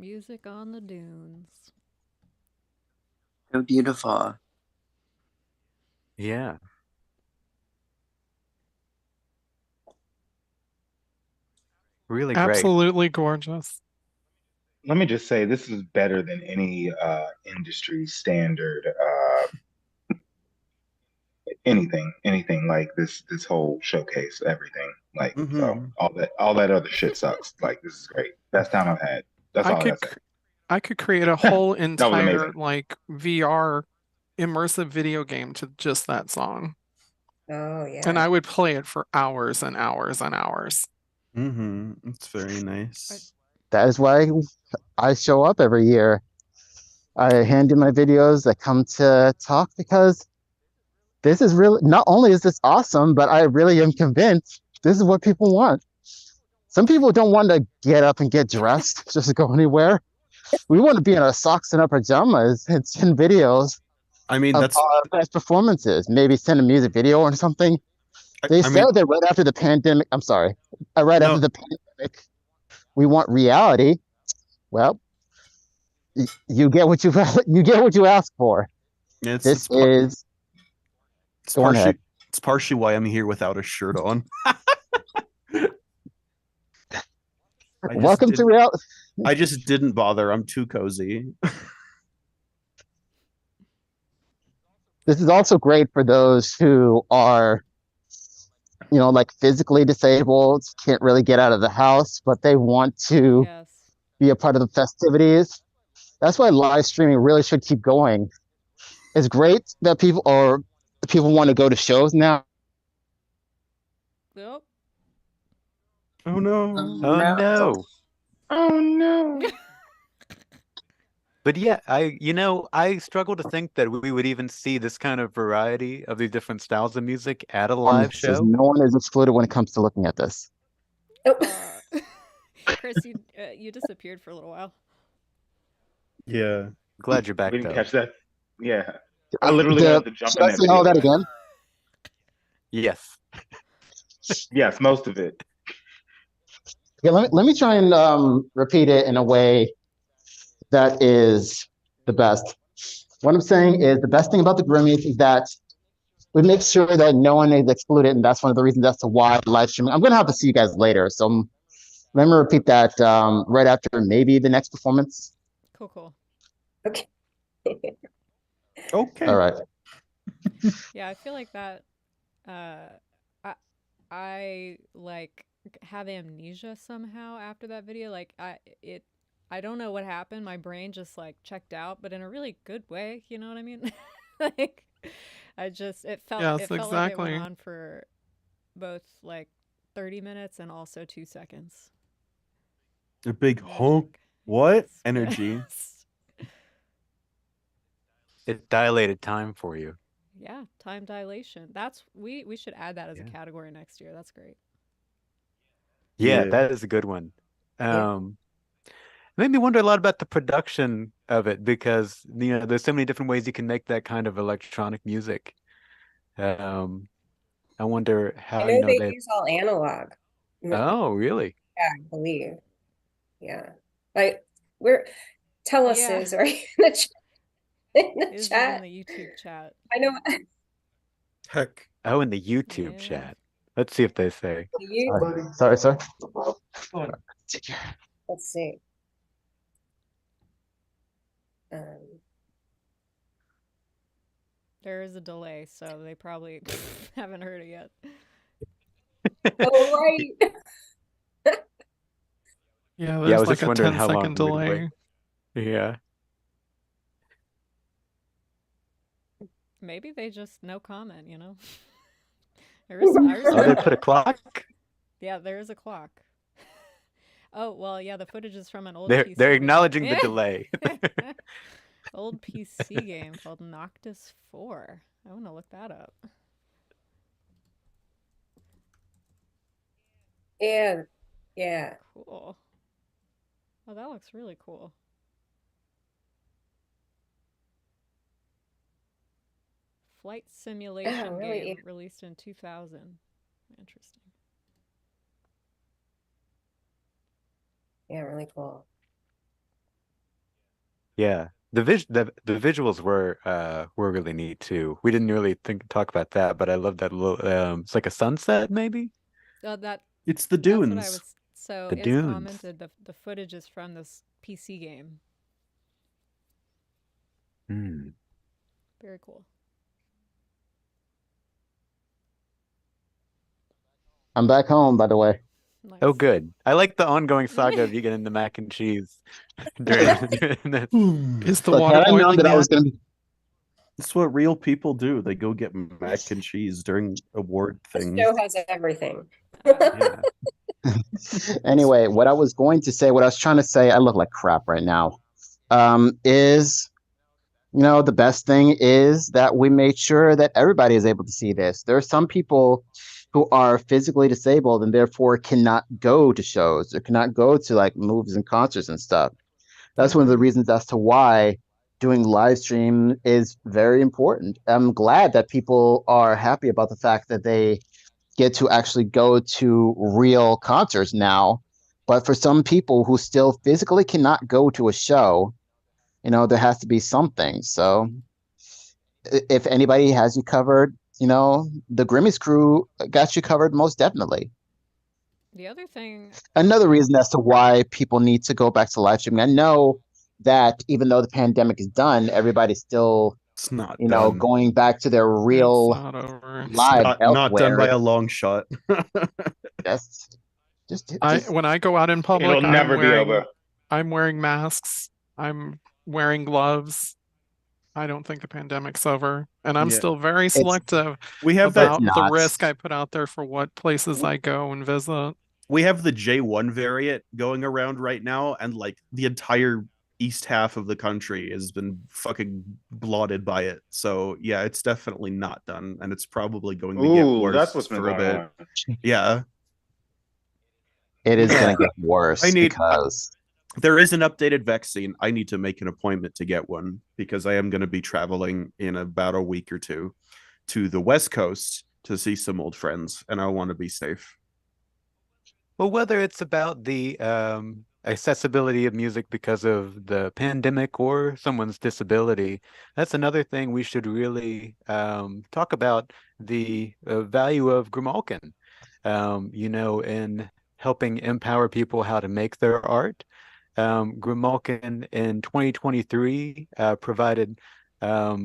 Music on the dunes. So beautiful. Yeah. Really great. Absolutely gorgeous. Let me just say, this is better than any industry standard anything like this whole showcase, everything. Like, so all that other shit sucks. Like, this is great. Best time I've had. That's all I gotta say. I could create a whole That was entire amazing. like VR immersive video game to just that song. Oh yeah. And I would play it for hours and hours and hours. It's very nice. That is why I show up every year. I hand in my videos. I come to talk because this is really, not only is this awesome, but I really am convinced this is what people want. Some people don't want to get up and get dressed just to go anywhere. We want to be in our socks and our pajamas and send videos. I mean, that's our best performances. Maybe send a music video or something. They said that right after the pandemic. I'm sorry, after the pandemic, we want reality. Well, you get what you ask for. It's partially why I'm here without a shirt on. Welcome to reality. I just didn't bother. I'm too cozy. This is also great for those who are, like physically disabled, can't really get out of the house, but they want to be a part of the festivities. That's why live streaming really should keep going. It's great that people want to go to shows now. Yep. Oh no. Oh no. Oh no. But yeah, I struggle to think that we would even see this kind of variety of these different styles of music at a live show. No one is excluded when it comes to looking at this. Chris, you disappeared for a little while. Yeah. Glad you're back. We didn't though. catch that. Yeah. I literally had to jump in there. Should I say all that again? Yes. Yes, most of it. Yeah, let me try and repeat it in a way that is the best. What I'm saying is the best thing about the Grimmys is that we make sure that no one is excluded, and that's one of the reasons as to why live streaming. I'm going to have to see you guys later, so let me repeat that right after maybe the next performance. Cool. Okay. Okay. All right. Yeah, I feel like that. I like have amnesia somehow after that video. Like I don't know what happened. My brain just like checked out, but in a really good way. You know what I mean? Like it felt like it went on for both like 30 minutes and also 2 seconds. A big honk. What energy? Yes. It dilated time for you. Yeah, time dilation. That's we should add that as a category next year. That's great. Yeah, that is a good one. Made me wonder a lot about the production of it because there's so many different ways you can make that kind of electronic music. I wonder how I know they use all analog. Oh, really? Yeah, I believe. Yeah. Like tell us is right in the chat. In the chat. In the YouTube chat. I know. Heck. Oh, in the YouTube chat. Let's see if they say. Sorry. Take care. Let's see. There is a delay, so they probably haven't heard it yet. Oh, right. Yeah, there's I was like just a wondering 10 how long second delay. Yeah. Maybe they just no comment, you know? They put a clock? Yeah, there is a clock. Oh, well, yeah, the footage is from an old PC They're acknowledging game. the delay. Old PC game called Noctis 4. I want to look that up. Yeah. Cool. Oh, that looks really cool. Flight simulation game released in 2000. Interesting. Yeah, really cool. Yeah. The visuals were really neat too. We didn't really talk about that, but I love that little it's like a sunset maybe. It's the That's dunes. what I was. So The it's dunes. commented the footage is from this PC game. Very cool. I'm back home, by the way. Nice. Oh, good. I like the ongoing saga of you getting the mac and cheese. during this. Is the Look, water had I known boiling that I yet? was going to be It's what real people do. They go get mac and cheese during award The things. show has everything. Yeah. Anyway, what I was trying to say, I look like crap right now, is, the best thing is that we made sure that everybody is able to see this. There are some people who are physically disabled and therefore cannot go to shows or cannot go to like movies and concerts and stuff. That's one of the reasons as to why doing live stream is very important. I'm glad that people are happy about the fact that they get to actually go to real concerts now. But for some people who still physically cannot go to a show, there has to be something. So if anybody has you covered, the Grimmys crew got you covered most definitely. The other thing, another reason as to why people need to go back to live streaming. I know that even though the pandemic is done, everybody's still, It's not done. going back to their real It's not over. live not done by elsewhere. a long shot. That's just When I go out in public, It'll never be over. I'm wearing masks. I'm wearing gloves. I don't think the pandemic's over, and I'm still very selective We have about that- the It's risk I put out there for what places I go and visit. We have the J1 variant going around right now, and like the entire east half of the country has been fucking blotted by it. So yeah, it's definitely not done, and it's probably going to get worse. That's what's been for a going bit. on. Yeah, it is going to get worse because there is an updated vaccine. I need to make an appointment to get one because I am going to be traveling in about a week or two to the West Coast to see some old friends, and I want to be safe. Well, whether it's about the accessibility of music because of the pandemic or someone's disability, that's another thing we should really talk about, the value of Grimalkin, in helping empower people how to make their art. Grimalkin in 2023 provided a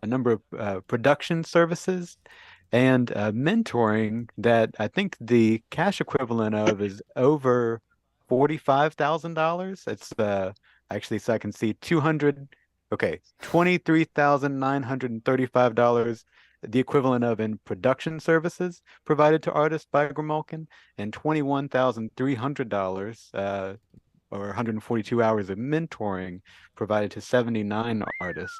number of production services and mentoring that I think the cash equivalent of is over $45,000. It's actually, so I can see $23,935, the equivalent of in production services provided to artists by Grimalkin, and $21,300 or 142 hours of mentoring provided to 79 artists.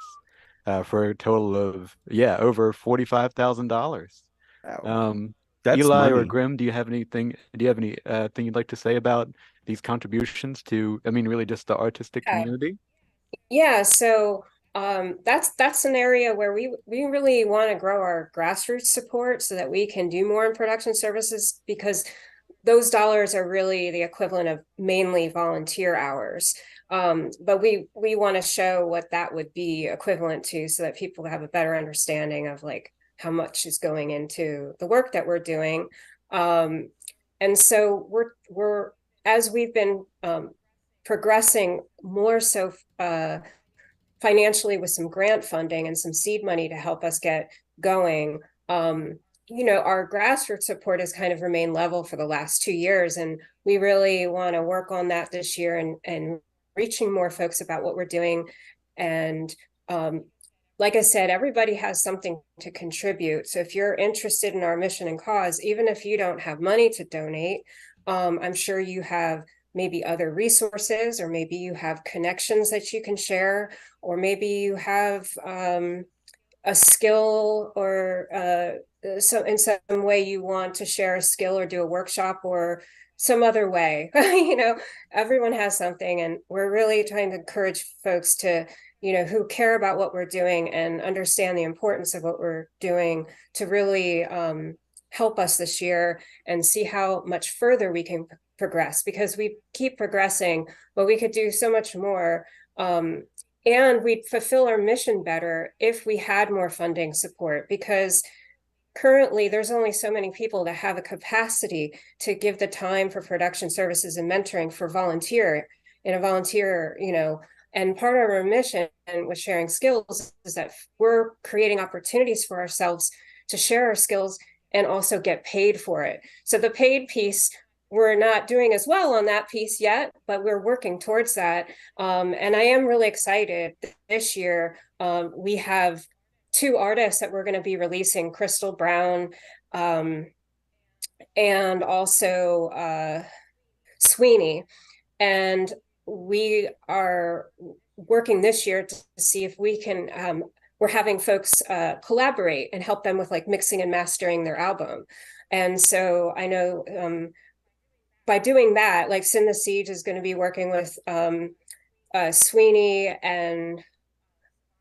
For a total of over $45,000. That's Eli money. or Grimm, do you have anything you'd like to say about these contributions to, really just the artistic community? Yeah, so that's an area where we really want to grow our grassroots support so that we can do more in production services, because those dollars are really the equivalent of mainly volunteer hours. But we want to show what that would be equivalent to so that people have a better understanding of like how much is going into the work that we're doing. And so we're as we've been progressing more so financially with some grant funding and some seed money to help us get going. Our grassroots support has kind of remained level for the last 2 years, and we really want to work on that this year and reaching more folks about what we're doing. And like I said, everybody has something to contribute. So if you're interested in our mission and cause, even if you don't have money to donate, I'm sure you have maybe other resources, or maybe you have connections that you can share, or maybe you have a skill, or so in some way you want to share a skill or do a workshop or some other way. Everyone has something, and we're really trying to encourage folks to, who care about what we're doing and understand the importance of what we're doing, to really help us this year and see how much further we can progress, because we keep progressing, but we could do so much more. And we'd fulfill our mission better if we had more funding support, because currently there's only so many people that have a capacity to give the time for production services and mentoring for volunteer, and part of our mission with sharing skills is that we're creating opportunities for ourselves to share our skills and also get paid for it. So the paid piece, we're not doing as well on that piece yet, but we're working towards that. And I am really excited. This year, we have 2 artists that we're going to be releasing, Crystal Brown, and also Sweeney. And we are working this year to see if we can, we're having folks collaborate and help them with like mixing and mastering their album. And so I know by doing that, like Sin the Siege is going to be working with Sweeney, and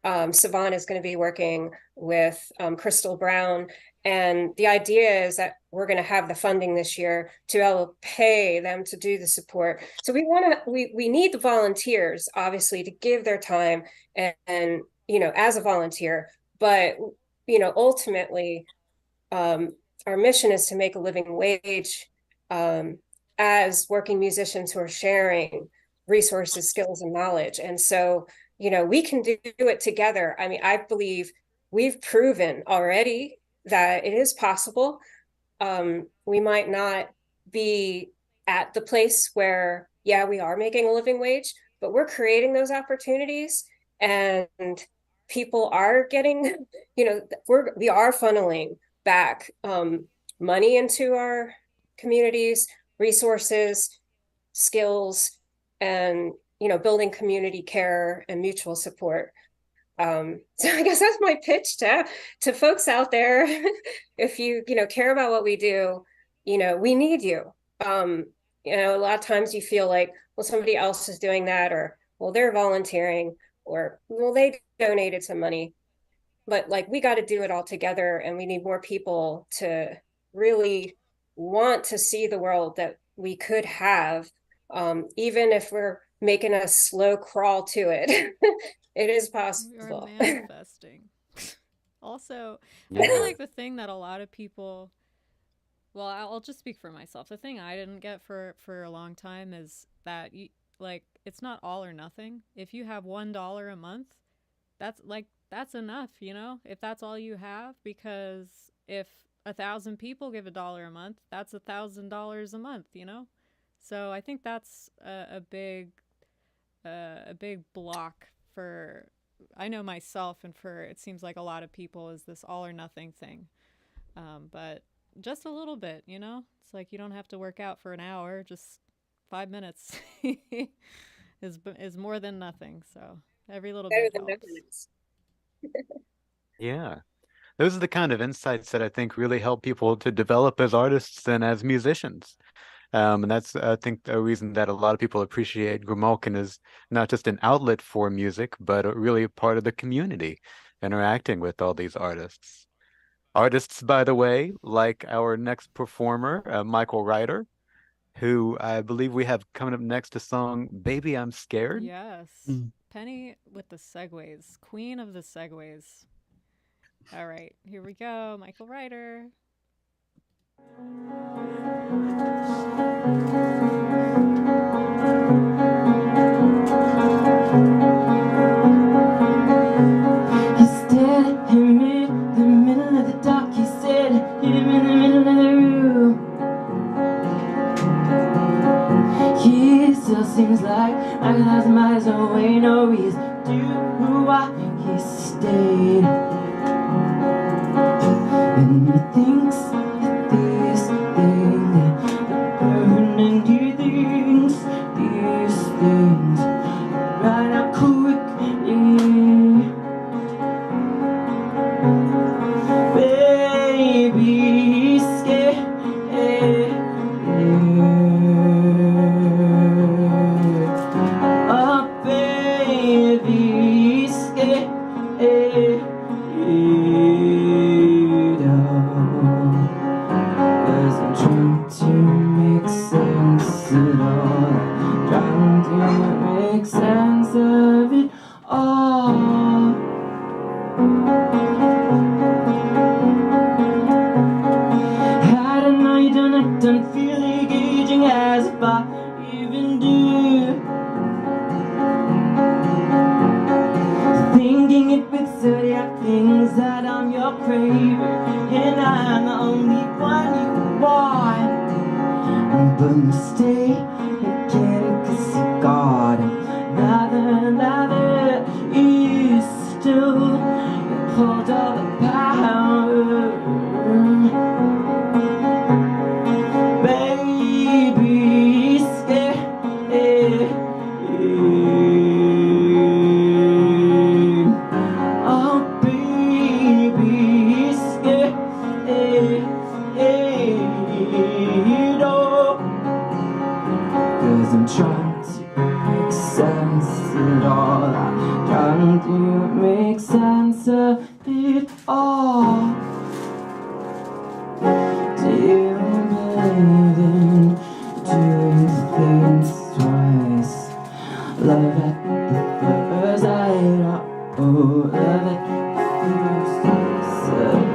Sivan is going to be working with Crystal Brown. And the idea is that we're going to have the funding this year to be able to pay them to do the support. So we need the volunteers, obviously, to give their time and as a volunteer. But, ultimately, our mission is to make a living wage as working musicians who are sharing resources, skills, and knowledge. And so, we can do it together. I mean, I believe we've proven already that it is possible. We might not be at the place where, we are making a living wage, but we're creating those opportunities, and people are getting, we are funneling back money into our communities, resources, skills, and building community care and mutual support. So I guess that's my pitch to folks out there. If you care about what we do, we need you. A lot of times you feel like, well, somebody else is doing that, or well, they're volunteering, or well, they donated some money. But like, we got to do it all together, and we need more people to really want to see the world that we could have, even if we're making a slow crawl to it. It is possible. You're manifesting. Also, I feel like the thing that a lot of people, well, I'll just speak for myself. The thing I didn't get for a long time is that it's not all or nothing. If you have $1 a month, that's enough, if that's all you have, because if 1,000 people give $1 a month, that's $1,000 a month, So I think that's a big block for, I know myself, and for, it seems like a lot of people, is this all or nothing thing. But just a little bit, it's like, you don't have to work out for an hour, just 5 minutes is more than nothing. So every little bit helps. Yeah. Those are the kind of insights that I think really help people to develop as artists and as musicians. And that's, I think, a reason that a lot of people appreciate Grimalkin is not just an outlet for music, but really a part of the community, interacting with all these artists. Artists, by the way, like our next performer, Michael Ryder, who I believe we have coming up next, a song, Baby, I'm Scared. Yes. Penny with the segues, queen of the segues. All right, here we go, Michael Ryder. He stared at me in the middle of the dark. He said, hit him in the middle of the room. He still seems like 9,000 miles away. No reason to why he stayed. And he thinks that this thing that burned, and he thinks these things right out quickly. Baby, scared. Oh, baby, scared. Cause I'm trying to make sense unfairly gauging as if I even do. Thinking if it's zodiac things that I'm your craving, and I'm the only one you want. But mistake again, 'cause you got another is still hold all the power. Baby, scared. Oh, baby, scared. Oh, 'cause I'm trying to make sense of it all. I'm trying to make sense of it all. Do you believe in doing things twice? Love at the first sight. Oh, love at the first sight.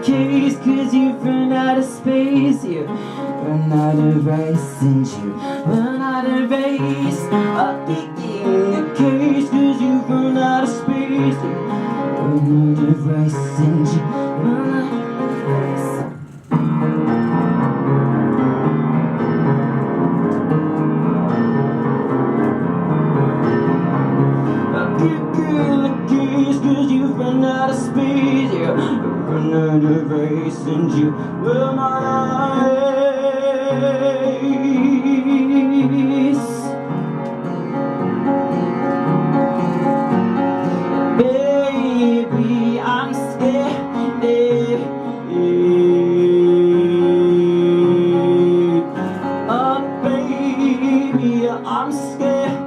Case, 'cause you've run out of space, you run out of rice, and you run out of race. I'm kicking the case, 'cause you've run out of space, you run out of rice, and you run out of race. I'm kicking the case, 'cause you've run out of space, you run out of race, and you run out of race. Baby, I'm scared. Oh, baby, I'm scared.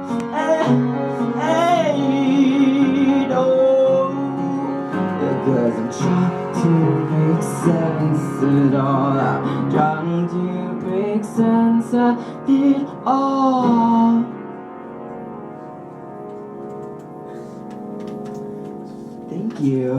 Because I'm trying to make sense of it all. I'm trying to make sense of it all. Thank you.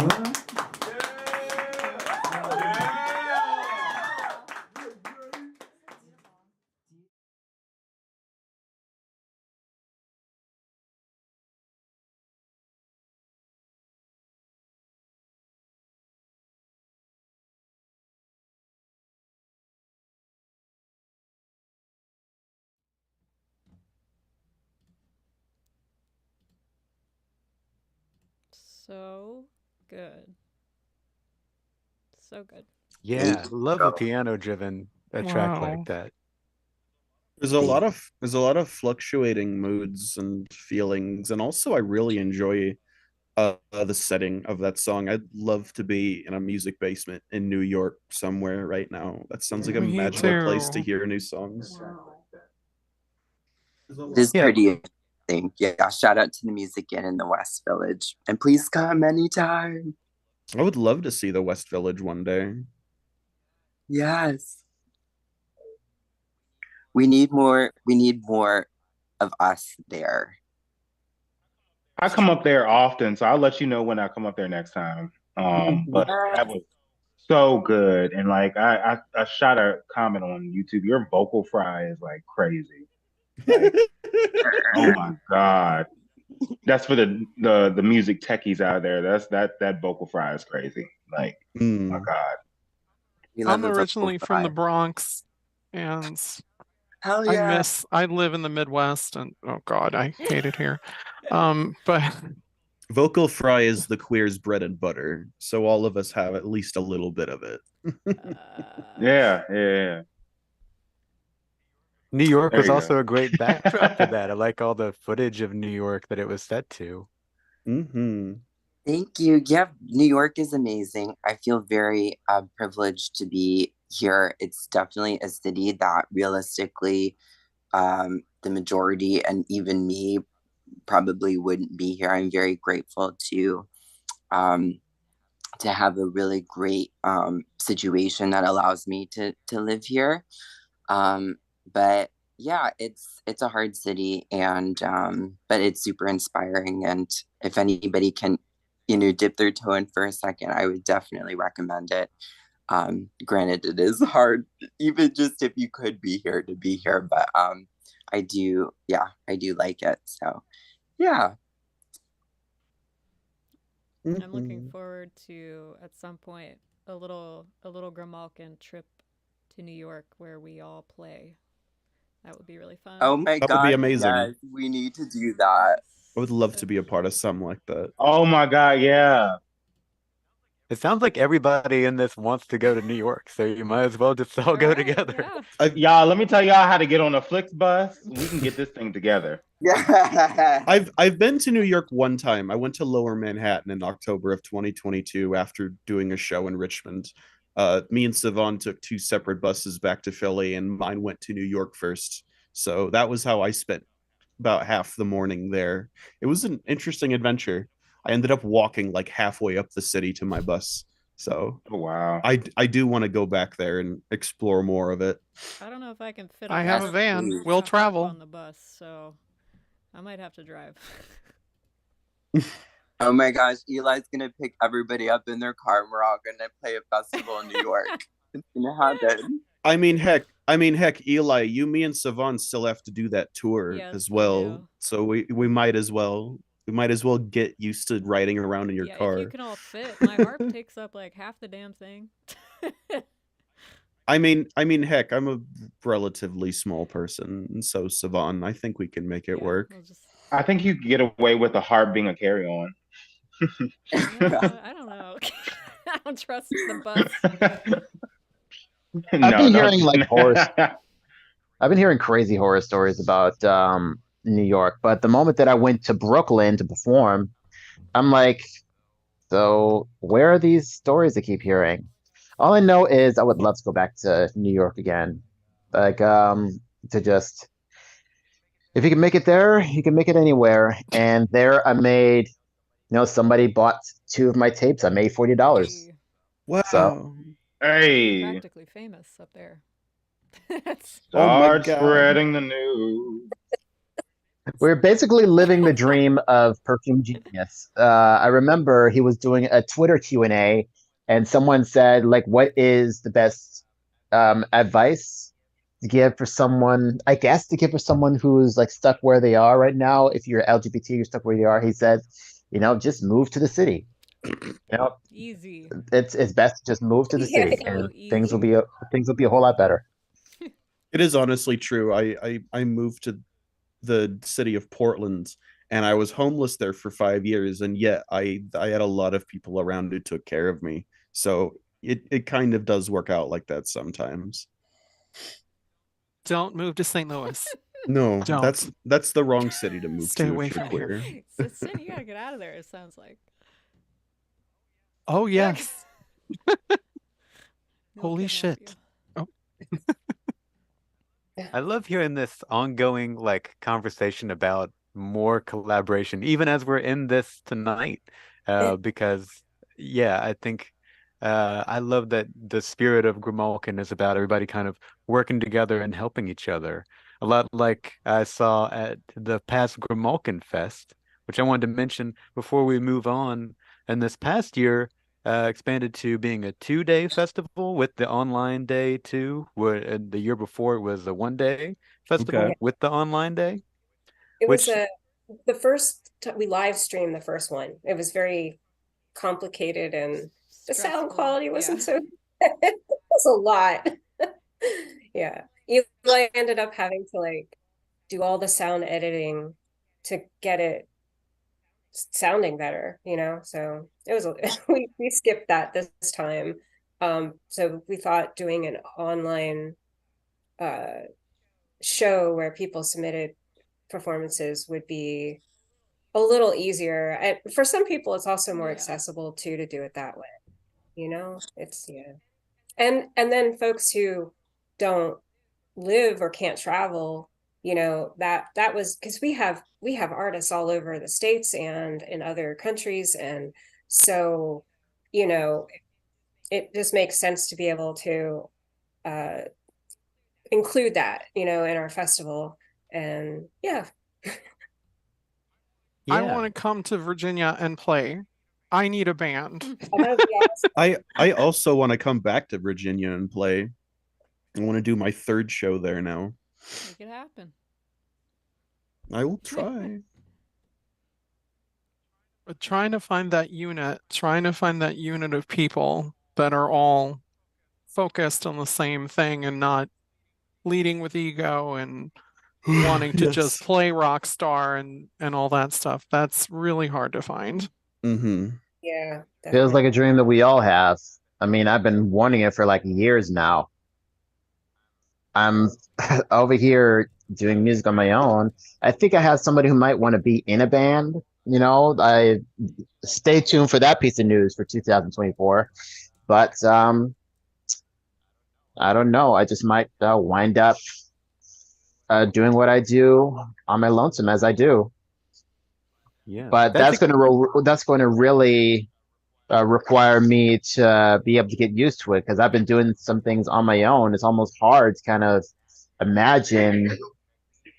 So good. So good. Yeah, love a piano-driven track like Wow. that. There's a lot of fluctuating moods and feelings, and also I really enjoy the setting of that song. I'd love to be in a music basement in New York somewhere right now. That sounds like a Me magical place to too. hear new songs. This is Yeah. pretty interesting. Yeah, shout out to the Music Inn in the West Village. And please come anytime. I would love to see the West Village one day. Yes. We need more of us there. I come up there often, so I'll let you know when I come up there next time. But that was so good. And like I shot a comment on YouTube. Your vocal fry is like crazy. Like, oh my God. That's for the music techies out there. That vocal fry is crazy. Like, oh my God. I'm originally from the Bronx, and hell yeah. I live in the Midwest, and oh God, I hate it here. But vocal fry is the queer's bread and butter, so all of us have at least a little bit of it. Yeah. New York There was you also go. a great backdrop to that. I like all the footage of New York that it was set to. Mm-hmm. Thank you. Yeah, New York is amazing. I feel very privileged to be here. It's definitely a city that realistically the majority and even me probably wouldn't be here. I'm very grateful to have a really great situation that allows me to live here. But yeah, it's a hard city, and but it's super inspiring. And if anybody can, dip their toe in for a second, I would definitely recommend it. Granted, it is hard, even just if you could be here to be here, but I do like it. So yeah. I'm looking forward to at some point a little Grimalkin trip to New York where we all play. That would be really fun. Oh my That would be God, amazing. yes, we need to do that. I would love to be a part of something like that. Oh my God, yeah. It sounds like everybody in this wants to go to New York, so you might as well just all go together. Yeah. Y'all, let me tell y'all how to get on a Flixbus. We can get this thing together. Yeah. I've been to New York one time. I went to Lower Manhattan in October of 2022 after doing a show in Richmond. Me and Savon took 2 separate buses back to Philly, and mine went to New York first. So that was how I spent about half the morning there. It was an interesting adventure. I ended up walking like halfway up the city to my bus. So wow, I do want to go back there and explore more of it. I don't know if I can fit. I have a van. We'll travel on the bus, so I might have to drive. Oh my gosh, Eli's gonna pick everybody up in their car, and we're all gonna play a festival in New York. It's gonna happen. I mean, heck, Eli, you, me, and Savon still have to do that tour as well. So we might as well get used to riding around in your car. If you can all fit, my harp takes up like half the damn thing. I mean, heck, I'm a relatively small person, and so Savon, I think we can make it work. I think you could get away with a harp being a carry-on. I don't know. I don't trust the bus. I've been hearing like I've been hearing crazy horror stories about New York, but the moment that I went to Brooklyn to perform, I'm like, so where are these stories I keep hearing? All I know is I would love to go back to New York again. Like to just, if you can make it there, you can make it anywhere. And there I made, somebody bought 2 of my tapes. I made $40. Wow. So, hey, practically famous up there. Start spreading the news. We're basically living the dream of Perfume Genius. I remember he was doing a Twitter Q&A, and someone said, like, what is the best advice to give for someone, I guess, who's like stuck where they are right now? If you're LGBT, you're stuck where you are. He said, just move to the city. Easy. It's best to just move to the city, and things will be a whole lot better. It is honestly true. I moved to the city of Portland, and I was homeless there for 5 years, and yet I had a lot of people around who took care of me. So it kind of does work out like that sometimes. Don't move to St. Louis. No, Don't. that's the wrong city to move Stay to away if you're from queer. So, Sin, you gotta get out of there, it sounds like. Oh yes. Holy shit. Oh. I love hearing this ongoing like conversation about more collaboration, even as we're in this tonight, because I think I love that the spirit of Grimalkin is about everybody kind of working together and helping each other. A lot like I saw at the past Grimalkin Fest, which I wanted to mention before we move on. And this past year, expanded to being a 2-day festival with the online day too. Where the year before it was a 1-day festival with the online day. It was the first we live streamed the first one. It was very complicated, and the sound quality wasn't so it was a lot. Yeah. Eli ended up having to like do all the sound editing to get it sounding better, so it was we skipped that this time. So we thought doing an online show where people submitted performances would be a little easier, and for some people it's also more accessible too to do it that way. It's and then folks who don't live or can't travel, that was because we have artists all over the States and in other countries, and so it just makes sense to be able to include that, in our festival. And yeah. I want to come to Virginia and play. I need a band. I also want to come back to Virginia and play. I want to do my 3rd show there now. Make it happen. I will try. But trying to find that unit of people that are all focused on the same thing and not leading with ego and wanting to just play rock star and all that stuff. That's really hard to find. Mm-hmm. Yeah. Feels like a dream that we all have. I mean, I've been wanting it for like years now. I'm over here doing music on my own. I think I have somebody who might want to be in a band. I stay tuned for that piece of news for 2024. But I don't know. I just might wind up doing what I do on my lonesome as I do. Yeah, but that's going to really require me to be able to get used to it, because I've been doing some things on my own. It's almost hard to kind of imagine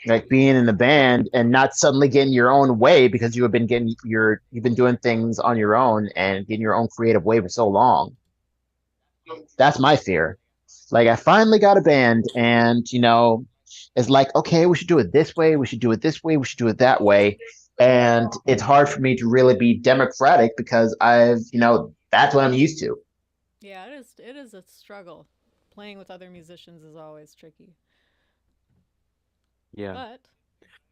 like being in the band and not suddenly getting your own way, because you've been doing things on your own and getting your own creative way for so long. That's my fear. Like, I finally got a band, and it's like, okay, we should do it this way, we should do it this way, we should do it that way. And it's hard for me to really be democratic, because that's what I'm used to. Yeah, it is a struggle. Playing with other musicians is always tricky. Yeah. But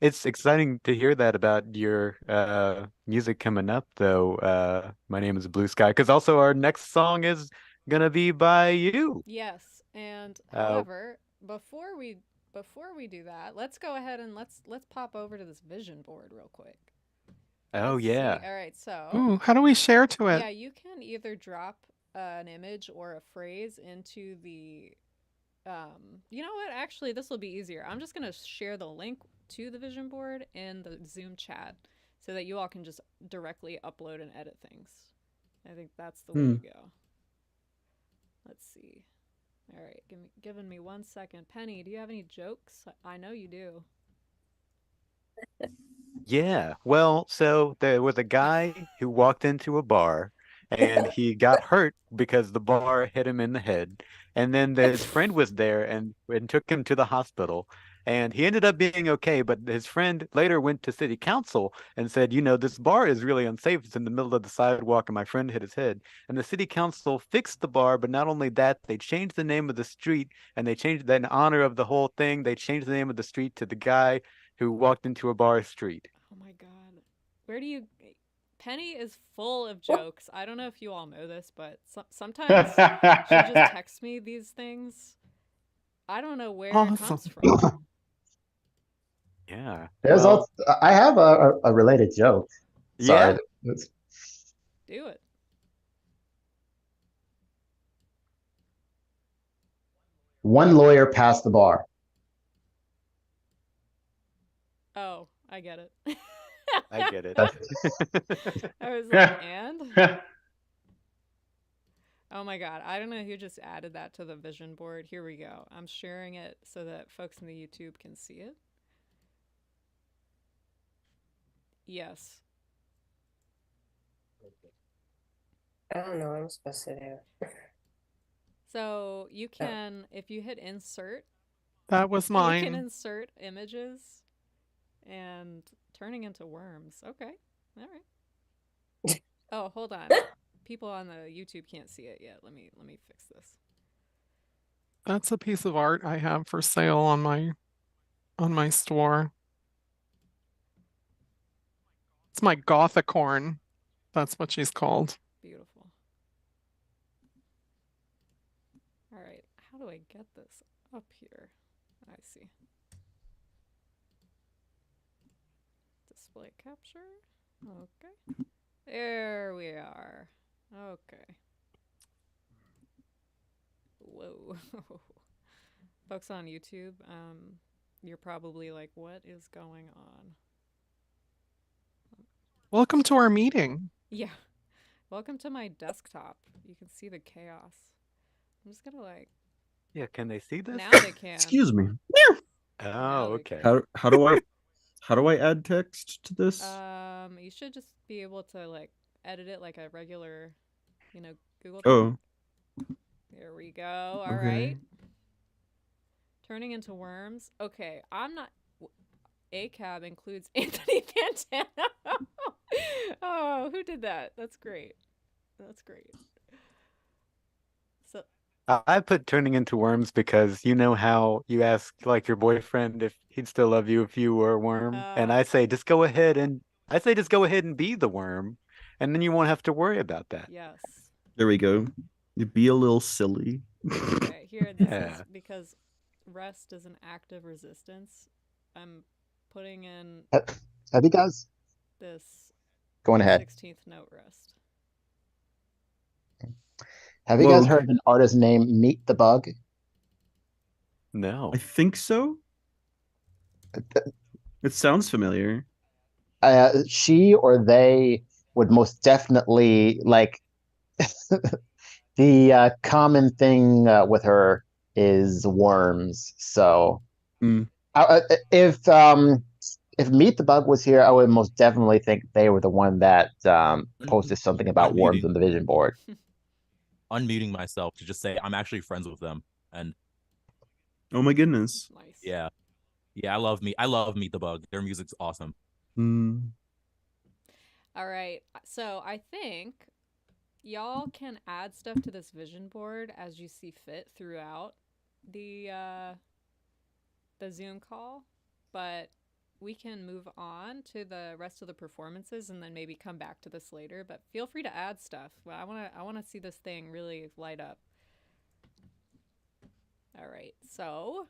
it's exciting to hear that about your music coming up, though. My name is Blue Sky, because also our next song is gonna be by you. Yes, and however, before we do that, let's go ahead and let's pop over to this vision board real quick. Oh, yeah. All right, so ooh, how do we share to it? Yeah, you can either drop an image or a phrase into the you know what? Actually, this will be easier. I'm just going to share the link to the vision board in the Zoom chat so that you all can just directly upload and edit things. I think that's the way to go. Let's see. All right, giving me 1 second. Penny, do you have any jokes? I know you do. Yeah. Well, so there was a guy who walked into a bar and he got hurt because the bar hit him in the head. And then his friend was there and took him to the hospital. And he ended up being okay, but his friend later went to city council and said, this bar is really unsafe. It's in the middle of the sidewalk and my friend hit his head. And the city council fixed the bar, but not only that, they changed the name of the street, and they changed that in honor of the whole thing. They changed the name of the street to the guy who walked into a bar street. Oh my God. Penny is full of jokes. I don't know if you all know this, but sometimes she just texts me these things. I don't know where it comes from. Yeah. I have a related joke. Sorry. Yeah. Do it. One lawyer passed the bar. Oh, I get it. I get it. I was like, and? Oh my God. I don't know who just added that to the vision board. Here we go. I'm sharing it so that folks in the YouTube can see it. Yes. I don't know what I'm supposed to do. So you can, if you hit insert. That was mine. You can insert images and turning into worms. Okay. All right. Oh, hold on. People on the YouTube can't see it yet. Let me fix this. That's a piece of art I have for sale on my store. It's my Gothicorn. That's what she's called. Beautiful. All right. How do I get this up here? I see. Display capture. Okay. There we are. Okay. Whoa. Folks on YouTube, you're probably like, what is going on? Welcome to our meeting. Yeah. Welcome to my desktop. You can see the chaos. I'm just gonna Yeah, can they see this? Now they can. Excuse me. Oh, okay. How do I add text to this? You should just be able to like edit it like a regular, Google. Oh. There we go. All right. Turning into worms. Okay, I'm not. ACAB includes Anthony Fantano. Oh, who did that? That's great. That's great. So I put turning into worms because you know how you ask like your boyfriend if he'd still love you if you were a worm, and I say just go ahead and be the worm, and then you won't have to worry about that. Yes. There we go. You'd be a little silly. Okay, here this is because rest is an active resistance. I'm putting in Have you guys this going ahead? 16th note rest. Have you guys heard of an artist named Meet the Bug? No. I think so. It sounds familiar. She or they would most definitely like the common thing with her is worms. So if Meet the Bug was here, I would most definitely think they were the one that posted something about worms on the vision board. Unmuting myself to just say I'm actually friends with them, and oh my goodness, nice. Yeah, I love Meet the Bug. Their music's awesome. All right, so I think y'all can add stuff to this vision board as you see fit throughout the Zoom call, but we can move on to the rest of the performances and then maybe come back to this later. But feel free to add stuff. Well, I wanna see this thing really light up. All right, so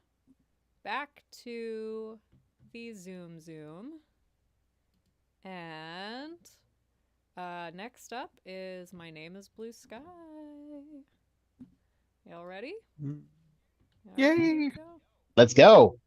back to the Zoom, and next up is My Name is Blue Sky. Y'all ready? Yay! Let's go.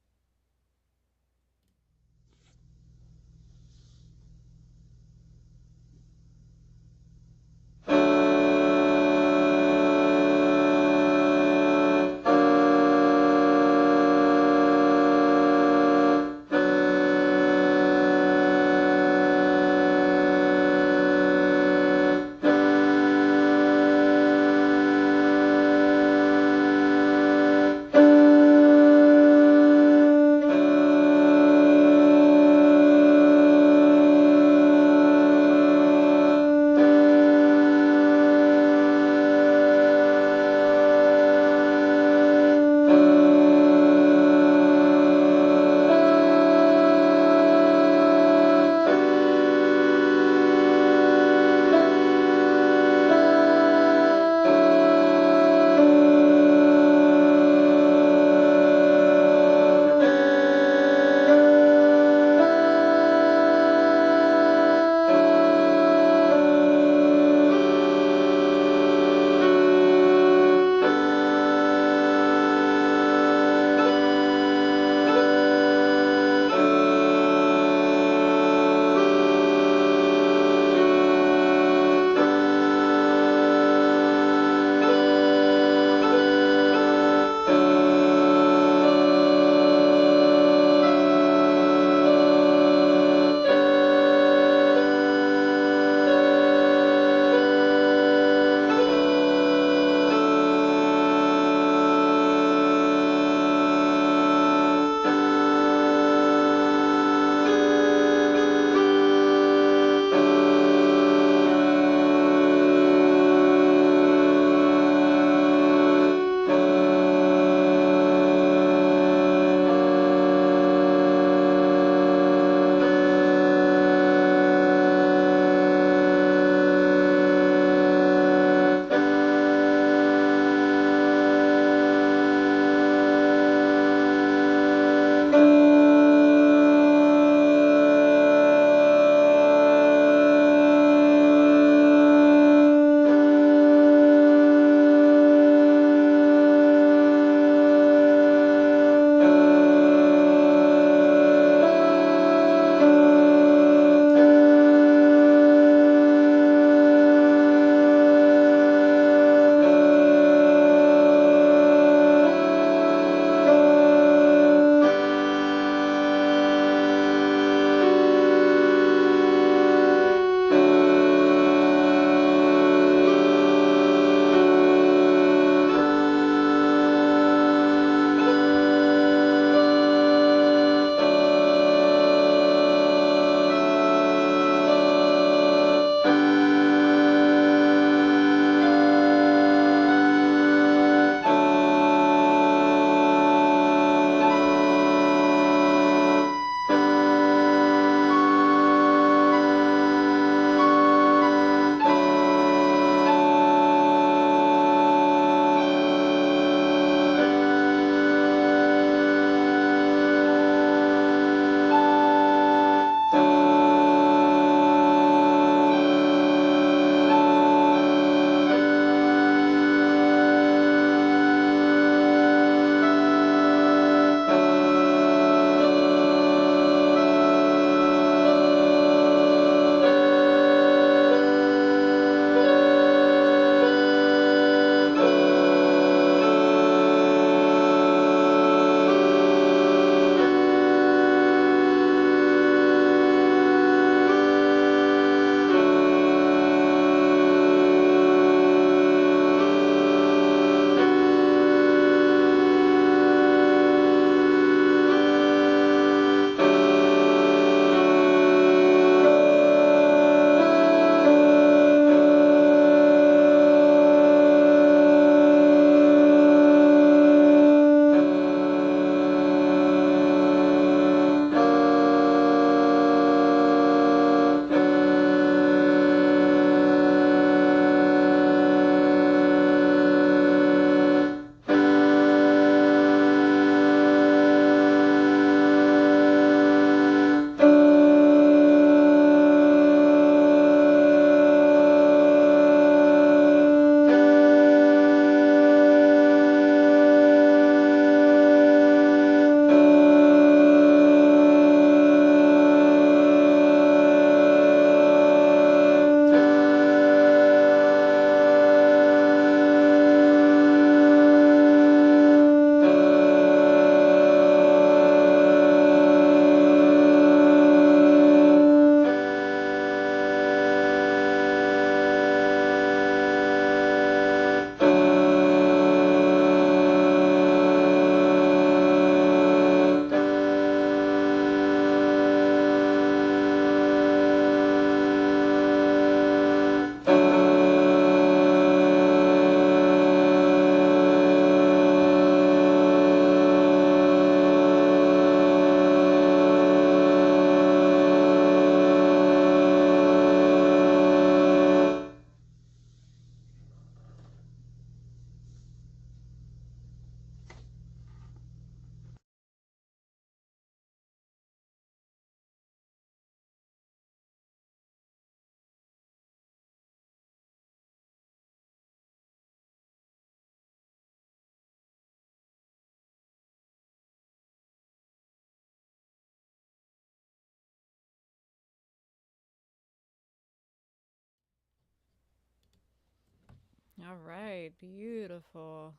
All right, beautiful.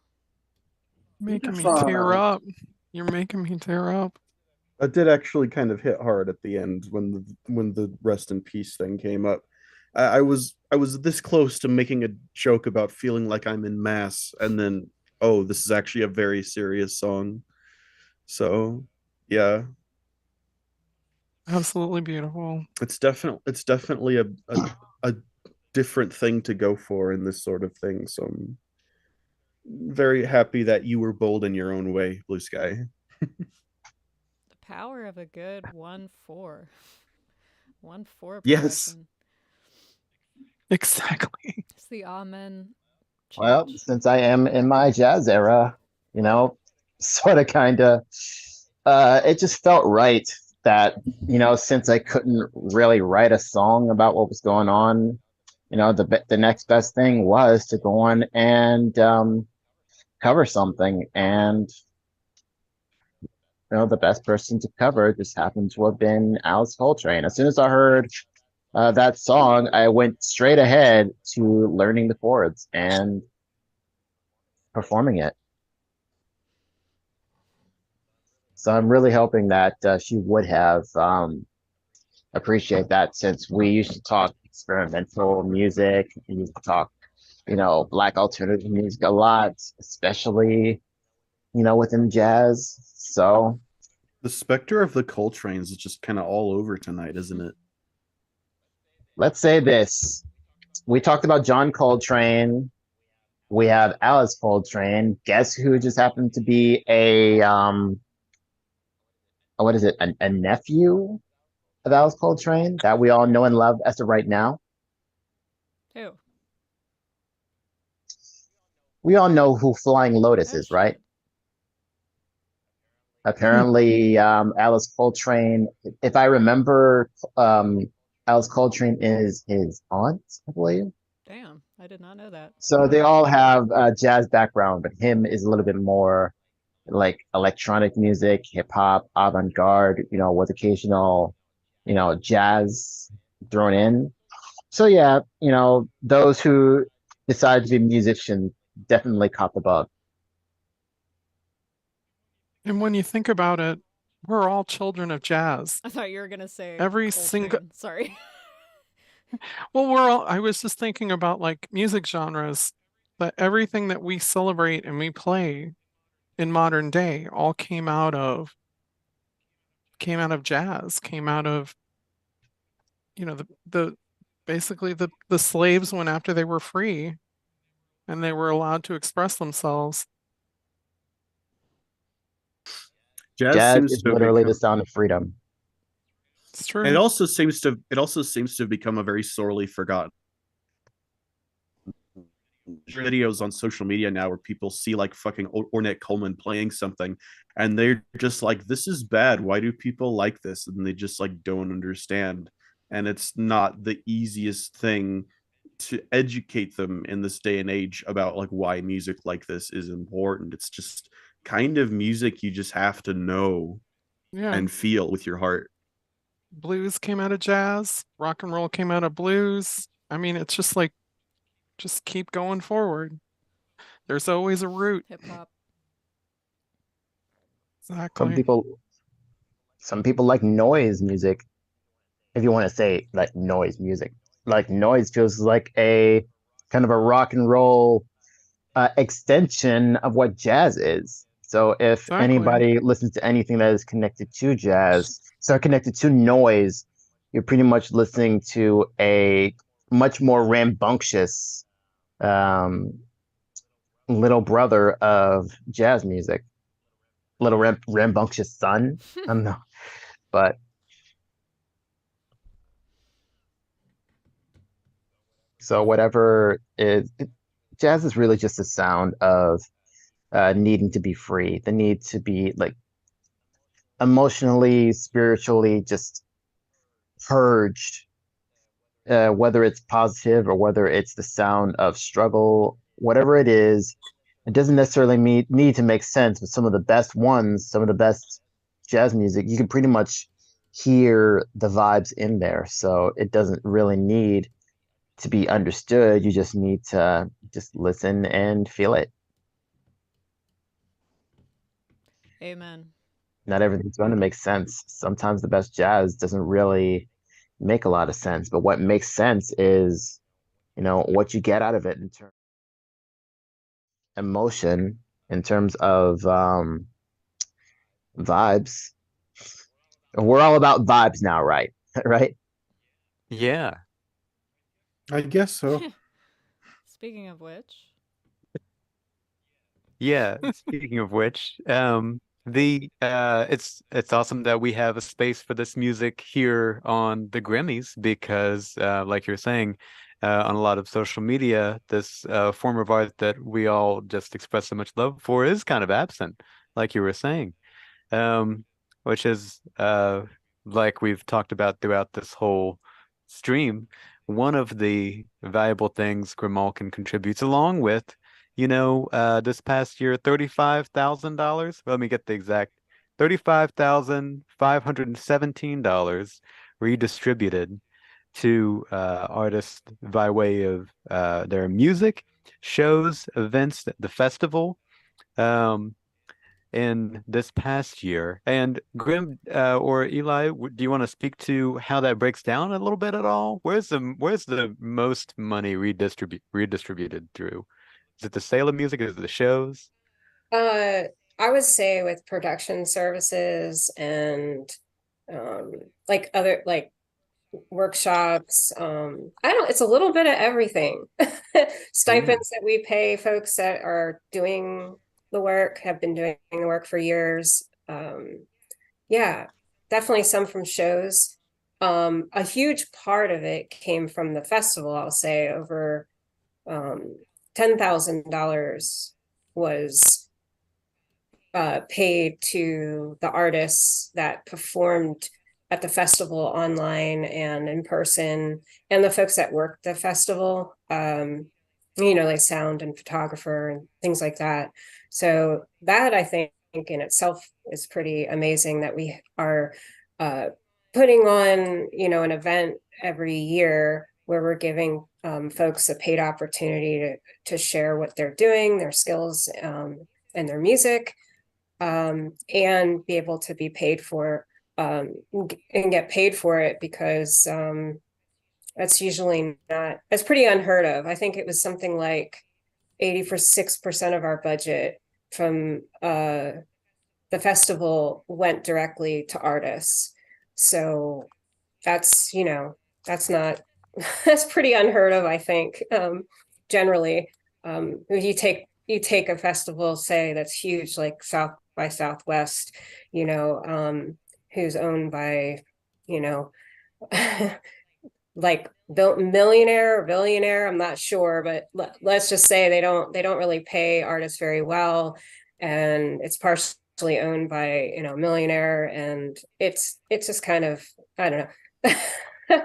Making me tear up. You're making me tear up. That did actually kind of hit hard at the end when the rest in peace thing came up. I was this close to making a joke about feeling like I'm in mass, and then this is actually a very serious song. So yeah, absolutely beautiful. It's definitely a different thing to go for in this sort of thing. So I'm very happy that you were bold in your own way, Blue Sky. The power of a good 1/4. 1/4 Yes. Exactly. It's the amen. Well, since I am in my jazz era, sort of kind of, it just felt right that, since I couldn't really write a song about what was going on, the next best thing was to go on and cover something. And, the best person to cover just happened to have been Alice Coltrane. As soon as I heard that song, I went straight ahead to learning the chords and performing it. So I'm really hoping that she would have appreciate that, since we used to talk experimental music, we used to talk, Black alternative music a lot, especially, within jazz. So the specter of the Coltranes is just kind of all over tonight, isn't it? Let's say this. We talked about John Coltrane. We have Alice Coltrane. Guess who just happened to be a what is it? A nephew of Alice Coltrane that we all know and love as of right now? Who? We all know who Flying Lotus is, right? Apparently, Alice Coltrane, if I remember, Alice Coltrane is his aunt, I believe. Damn, I did not know that. So they all have a jazz background, but him is a little bit more like electronic music, hip hop, avant-garde, with occasional, jazz thrown in. So yeah, those who decide to be musicians definitely caught the bug. And when you think about it, we're all children of jazz. I thought you were gonna say every Coltrane. single. Sorry. Well, I was just thinking about like music genres, that everything that we celebrate and we play in modern day all came out of jazz, came out of the basically the slaves went after they were free and they were allowed to express themselves. Jazz is literally the sound of freedom. It's true. It also seems to have become a very sorely forgotten. Videos on social media now where people see like fucking Ornette Coleman playing something and they're just like, this is bad, why do people like this? And they just like don't understand. And it's not the easiest thing to educate them in this day and age about like why music like this is important. It's just kind of music you just have to know and feel with your heart. Blues came out of jazz, rock and roll came out of blues. I mean, it's just like, just keep going forward. There's always a root. Hip hop. Exactly. Some people like noise music. If you want to say like noise music, like noise feels like a kind of a rock and roll extension of what jazz is. So if anybody listens to anything that is connected to jazz, so connected to noise, you're pretty much listening to a much more rambunctious little brother of jazz music. Little rambunctious son. I don't know. But so whatever is, jazz is really just a sound of needing to be free, the need to be like emotionally, spiritually just purged, whether it's positive or whether it's the sound of struggle, whatever it is. It doesn't necessarily need to make sense, but some of the best ones, some of the best jazz music, you can pretty much hear the vibes in there. So it doesn't really need to be understood, you just need to just listen and feel it. Amen. Not everything's going to make sense. Sometimes the best jazz doesn't really make a lot of sense, but what makes sense is, what you get out of it in terms of emotion, in terms of vibes. We're all about vibes now, right? Right? Yeah. I guess so. Speaking of which. Yeah, speaking of which, it's awesome that we have a space for this music here on the Grammys because like you're saying, on a lot of social media, this form of art that we all just express so much love for is kind of absent, like you were saying. Which is like we've talked about throughout this whole stream, one of the valuable things Grimalkin contributes along with, this past year, $35,000. Let me get the exact $35,517 redistributed to artists by way of their music, shows, events, the festival. In this past year. And Grim or Eli, do you want to speak to how that breaks down a little bit at all? Where's the most money redistributed through? Is it the sale of music? Is it the shows? I would say with production services and like other like workshops. It's a little bit of everything. Stipends that we pay folks that are doing the work, have been doing the work for years. Yeah, definitely some from shows. A huge part of it came from the festival. I'll say over $10,000 was paid to the artists that performed at the festival online and in person, and the folks that worked the festival, like sound and photographer and things like that. So that I think in itself is pretty amazing that we are putting on, an event every year where we're giving folks a paid opportunity to share what they're doing, their skills, and their music, and be able to be paid for and get paid for it, because that's usually that's pretty unheard of. I think it was something like 86% of our budget from the festival went directly to artists. So that's not that's pretty unheard of, I think. Generally, if you take a festival, say, that's huge, like South by Southwest, who's owned by, like millionaire or billionaire, I'm not sure, but let's just say they don't really pay artists very well, and it's partially owned by a millionaire, and it's just kind of, I don't know.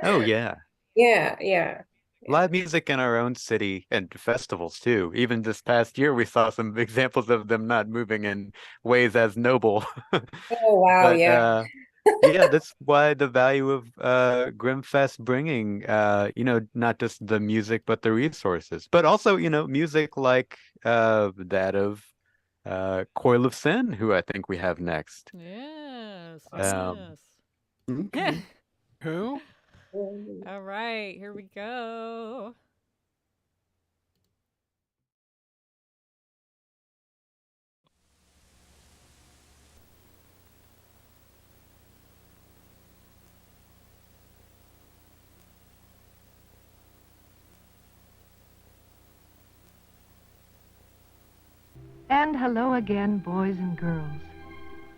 Oh yeah. Yeah. Live music in our own city and festivals too. Even this past year, we saw some examples of them not moving in ways as noble. Oh wow. But, yeah. Yeah, that's why the value of Grimfest bringing not just the music but the resources, but also music like that of Coil of Sihn, who I think we have next. Yes. Okay. Who? All right, here we go. And hello again, boys and girls.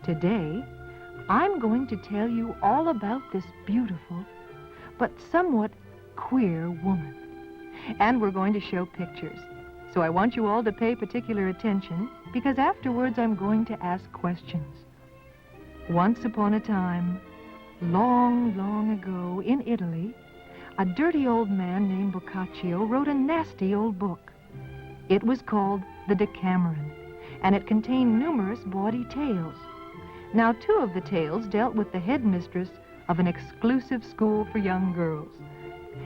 Today, I'm going to tell you all about this beautiful but somewhat queer woman. And we're going to show pictures. So I want you all to pay particular attention, because afterwards I'm going to ask questions. Once upon a time, long, long ago, in Italy, a dirty old man named Boccaccio wrote a nasty old book. It was called The Decameron, and it contained numerous bawdy tales. Now, 2 of the tales dealt with the headmistress of an exclusive school for young girls.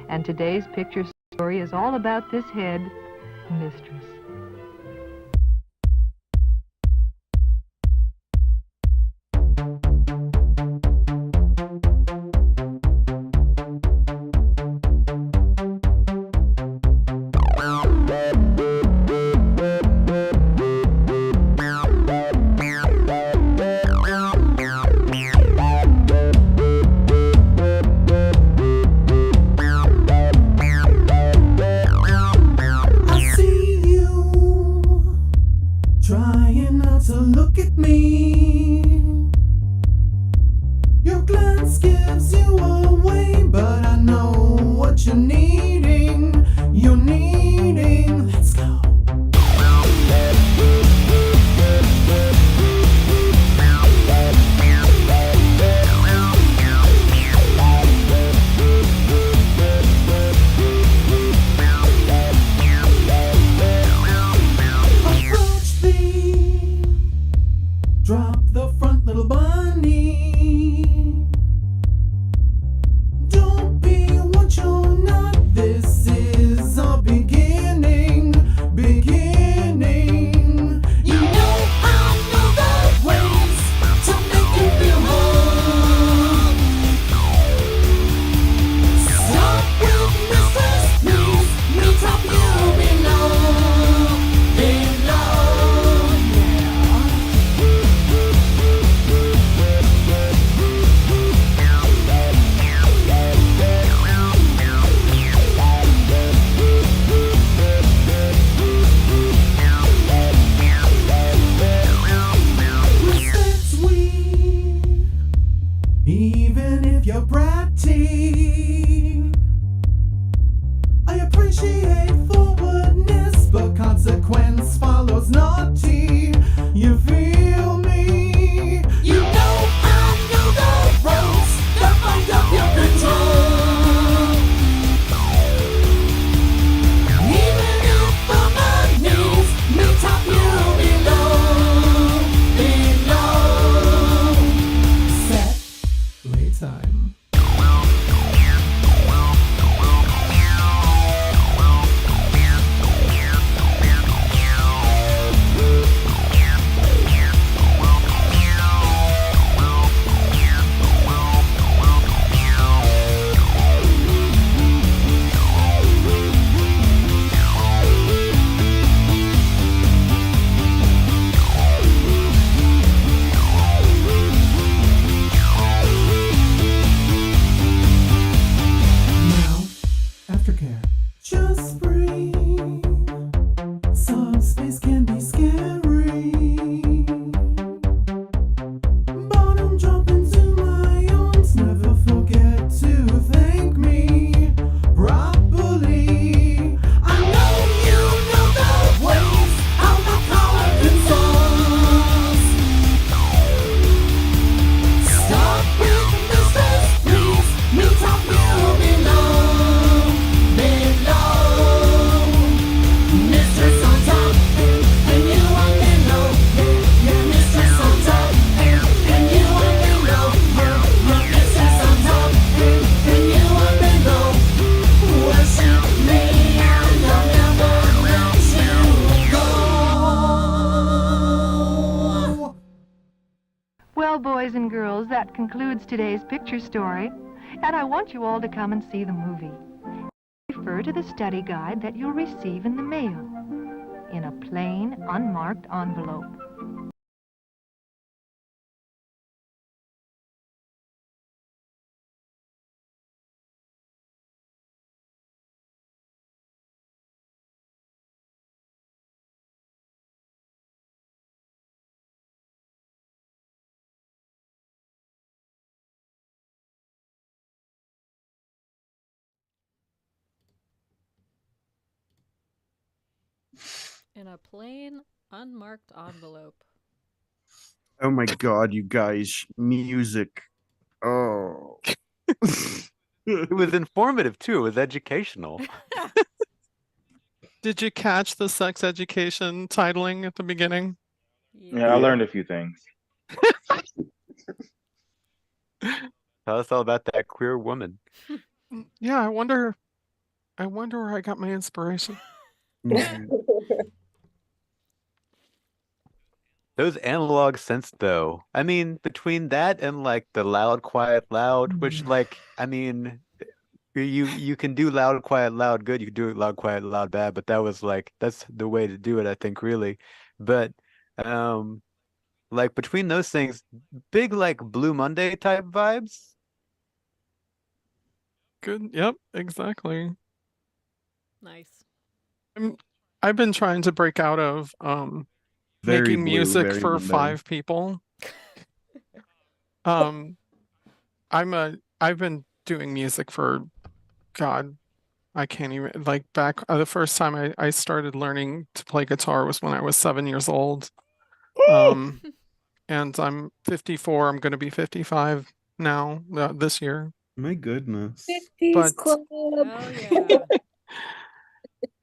And today's picture story is all about this head mistress. Boys and girls, that concludes today's picture story, and I want you all to come and see the movie. Refer to the study guide that you'll receive in the mail, in a plain, unmarked envelope. In a plain, unmarked envelope. Oh my god, you guys. Music. Oh. It was informative too. It was educational. Did you catch the sex education titling at the beginning? Yeah, I learned a few things. Tell us all about that queer woman. Yeah, I wonder I wonder where I got my inspiration. Those analog synths, though. I mean, between that and like the loud, quiet, loud, which like, I mean, you can do loud, quiet, loud good. You can do it loud, quiet, loud bad. But that was like that's the way to do it, I think, really. But like between those things, big like Blue Monday type vibes. Good. Yep. Exactly. Nice. I've been trying to break out of Very making blue, music very for Monday. 5 people. I've been doing music for God, I can't even like back the first time I started learning to play guitar was when I was 7 years old. And I'm 54. I'm going to be 55 now this year. My goodness. 50s club. Hell yeah.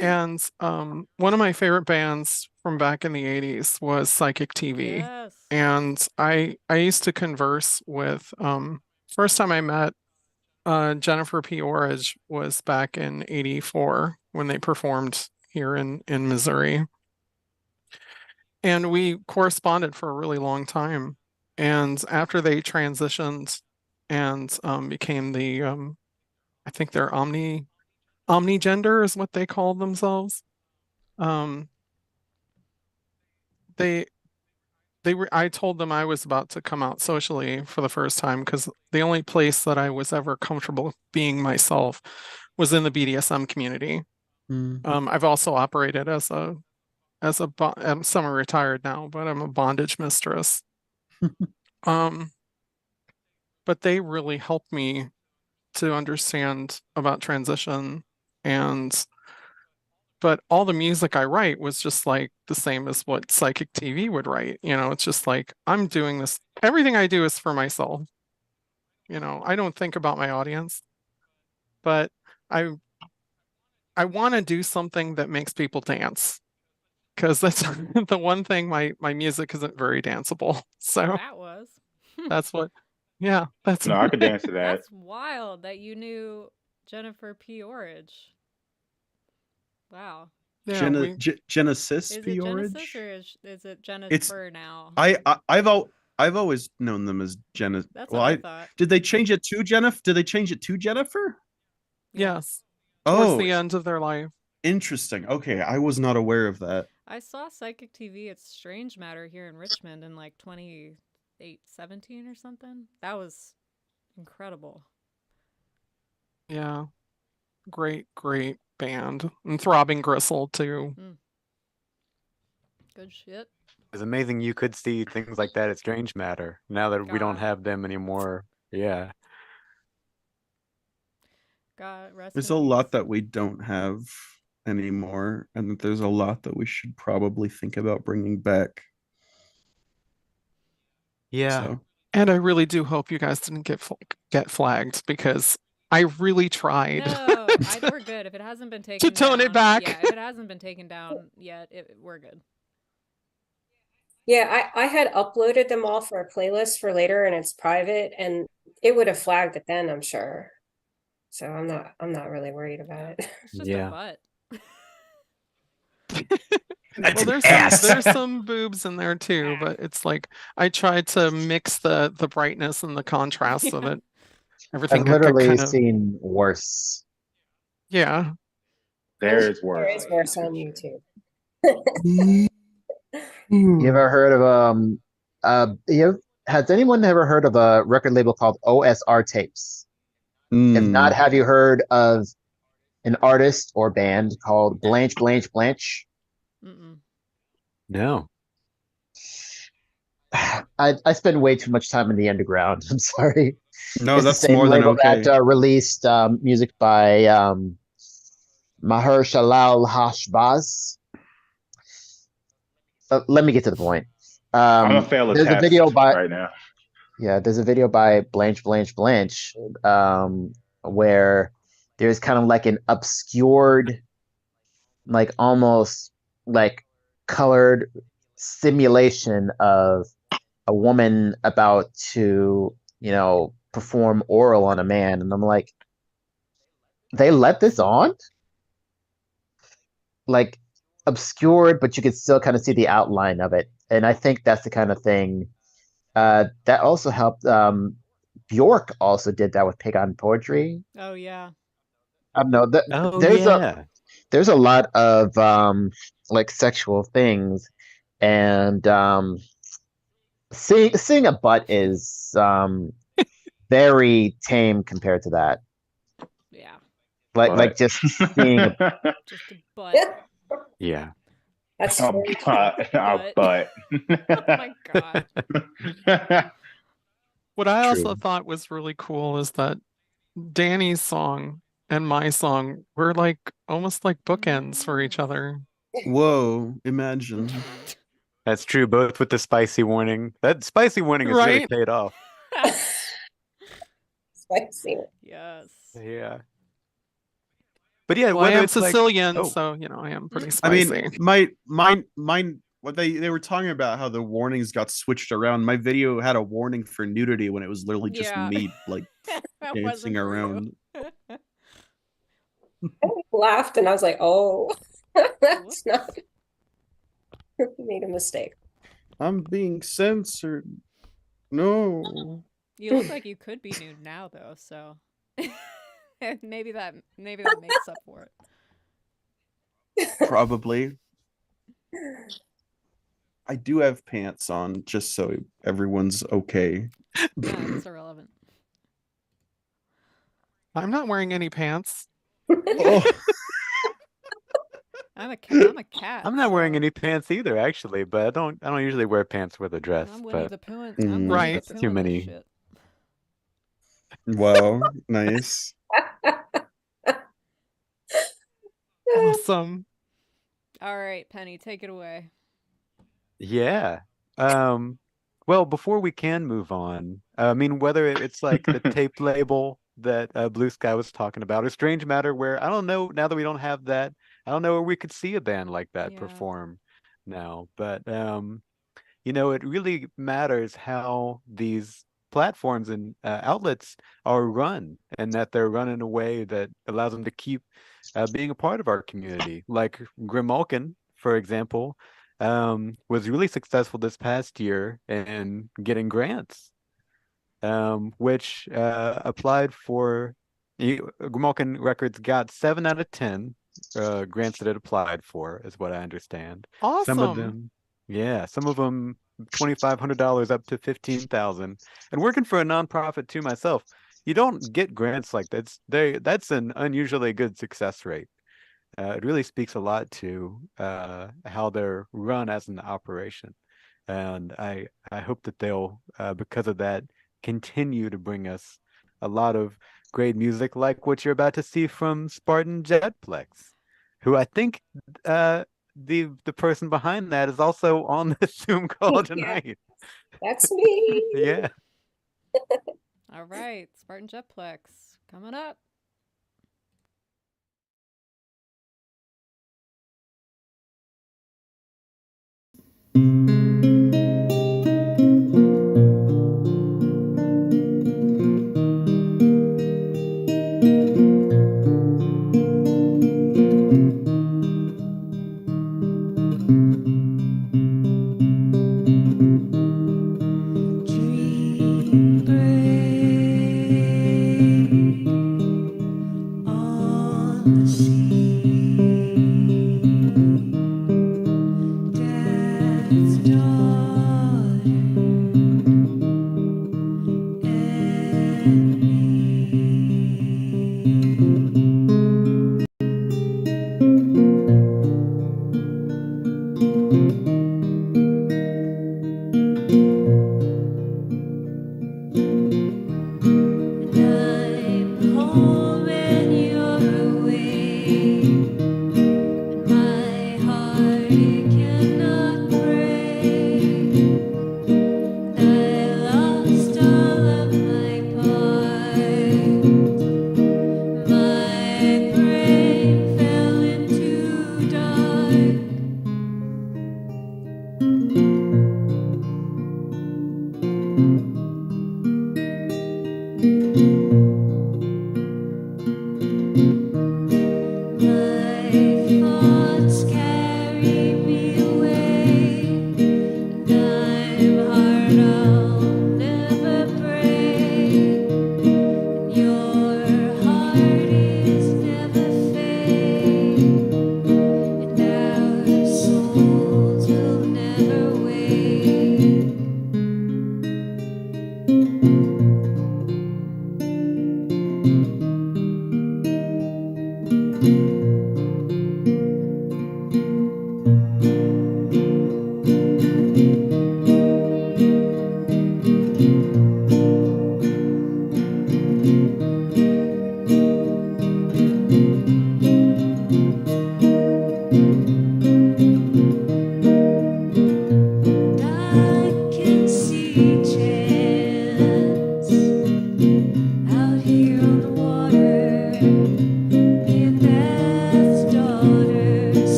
And one of my favorite bands from back in the 80s was Psychic TV. Yes. And I used to converse with first time I met Jennifer P. Orridge was back in 84 when they performed here in Missouri. And we corresponded for a really long time. And after they transitioned and became the I think they're omnigender is what they called themselves. I told them I was about to come out socially for the first time because the only place that I was ever comfortable being myself was in the BDSM community. I've also operated as I'm semi-retired now, but I'm a bondage mistress. But they really helped me to understand about transition but all the music I write was just like the same as what Psychic TV would write. It's just like I'm doing this. Everything I do is for myself. I don't think about my audience, but I want to do something that makes people dance because that's the one thing my music isn't very danceable. So that was. That's what. Yeah, that's. No, I could dance to that. That's wild that you knew Jennifer P. Orridge. Wow. Yeah, Genesis Is it P. Orridge? Genesis or is it Jennifer now? I've always known them as Jennifer. That's what I thought. Did they change it to Jennifer? Did they change it to Jennifer? Yes. Towards the end of their life. Interesting. Okay, I was not aware of that. I saw Psychic TV at Strange Matter here in Richmond in like 2017 or something. That was incredible. Yeah. Great band. And Throbbing Gristle too. Good shit. It's amazing you could see things like that at Strange Matter now that we don't have them anymore. Yeah. God rest There's in a peace. lot that we don't have anymore, and there's a lot that we should probably think about bringing back. Yeah. So. And I really do hope you guys didn't get flagged because I really tried. No, we're good. If it hasn't been taken to tone down, it back. Yeah, if it hasn't been taken down yet, we're good. Yeah, I had uploaded them all for a playlist for later, and it's private, and it would have flagged it then, I'm sure. So I'm not really worried about it. It's just a butt. Well, there's some boobs in there too, but it's like I tried to mix the brightness and the contrast so that everything I've literally kind of... seen worse. Yeah. There's worse. There is worse on YouTube. You ever heard of has anyone ever heard of a record label called OSR Tapes? If not, have you heard of an artist or band called Blanche Blanche Blanche? No. I spend way too much time in the underground. I'm sorry. No, it's that's the same more than label okay. That released music by Mahershala Hashbaz. Let me get to the point. I'm gonna fail a there's test a video by right now. Yeah, there's a video by Blanche Blanche Blanche where there's kind of like an obscured, like almost like colored simulation of a woman about to, perform oral on a man. And I'm like, they let this on? like obscured, but you could still kind of see the outline of it. And I think that's the kind of thing that also helped. Bjork also did that with Pig on Poetry. Oh yeah. No, there's a lot of like sexual things, and seeing a butt is very tame compared to that. Yeah. Like just seeing just a butt. Yeah. That's a butt. Oh my god. What I also thought was really cool is that Dani's song and my song were like almost like bookends for each other. Whoa, imagine. That's true, both with the spicy warning. That spicy warning has really paid off. Spicy. Yes. Yeah. But yeah, well, I am it's Sicilian, so you know I am pretty spicy. I mean, mine. What they were talking about how the warnings got switched around. My video had a warning for nudity when it was literally just me like dancing around. I laughed and I was like, "Oh, that's not." Made a mistake. I'm being censored. No. You look like you could be nude now, though. So maybe that makes up for it. Probably. I do have pants on, just so everyone's okay. That's irrelevant. I'm not wearing any pants. Oh. I'm a cat. I'm not wearing any pants either, actually. But I don't usually wear pants with a dress. I'm Winnie the Pooh. Right. That's too many. Wow, nice. Awesome. All right, Penny, take it away. Yeah. Well, before we can move on, I mean, whether it's like the tape label that Blue Sky was talking about, or Strange Matter, where I don't know, now that we don't have that, I don't know where we could see a band like that perform now. But you know, it really matters how these platforms and outlets are run, and that they're run in a way that allows them to keep being a part of our community. Like Grimalkin, for example, was really successful this past year in getting grants, which applied for. Grimalkin Records got 7 out of 10 grants that it applied for, is what I understand. Awesome. Some of them, some of them $2,500 up to $15,000. And working for a nonprofit too myself, you don't get grants like that. That's an unusually good success rate. It really speaks a lot to how they're run as an operation, and I hope that they'll, because of that, continue to bring us a lot of great music like what you're about to see from Spartan Jet-Plex, who I think the person behind that is also on the Zoom call tonight. That's me. Yeah. All right, Spartan Jet-Plex coming up. My thoughts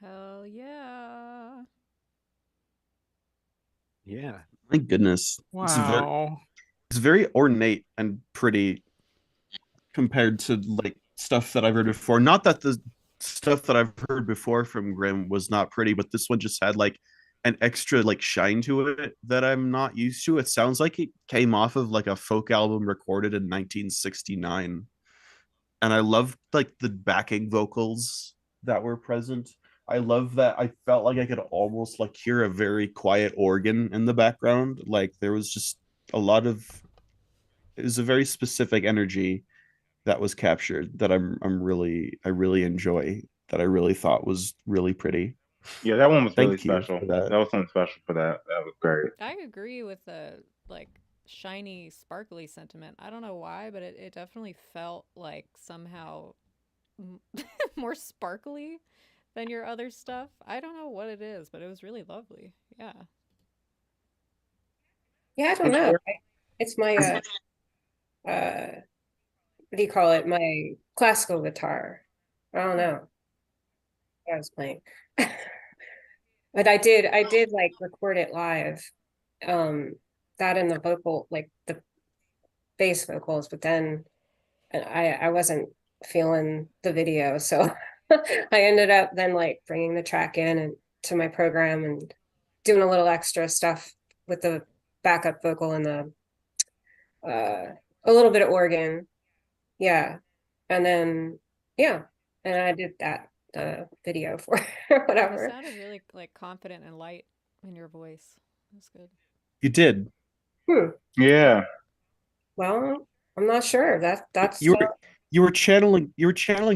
Hell yeah. Yeah. My goodness. Wow. It's very ornate and pretty compared to like stuff that I've heard before. Not that the stuff that I've heard before from Grimm was not pretty, but this one just had like an extra like shine to it that I'm not used to. It sounds like it came off of like a folk album recorded in 1969. And I love like the backing vocals that were present. I love that I felt like I could almost like hear a very quiet organ in the background. Like there was just a lot of it was a very specific energy that was captured that I really enjoy, that I really thought was really pretty. Yeah, that one was really Thank you special. for that. That was something special for that. That was great. I agree with the like shiny, sparkly sentiment. I don't know why, but it definitely felt like somehow more sparkly than your other stuff. I don't know what it is, but it was really lovely. Yeah. Yeah, I don't know. It's my what do you call it? My classical guitar. I don't know what I was playing. But I did like record it live. That and the vocal, like the bass vocals, but then I wasn't feeling the video. So I ended up then like bringing the track in and to my program and doing a little extra stuff with the backup vocal and the a little bit of organ. Yeah. And then and I did that video for whatever. You sounded really like confident and light in your voice. That's good. You did. Yeah. Well, I'm not sure. That's you were channeling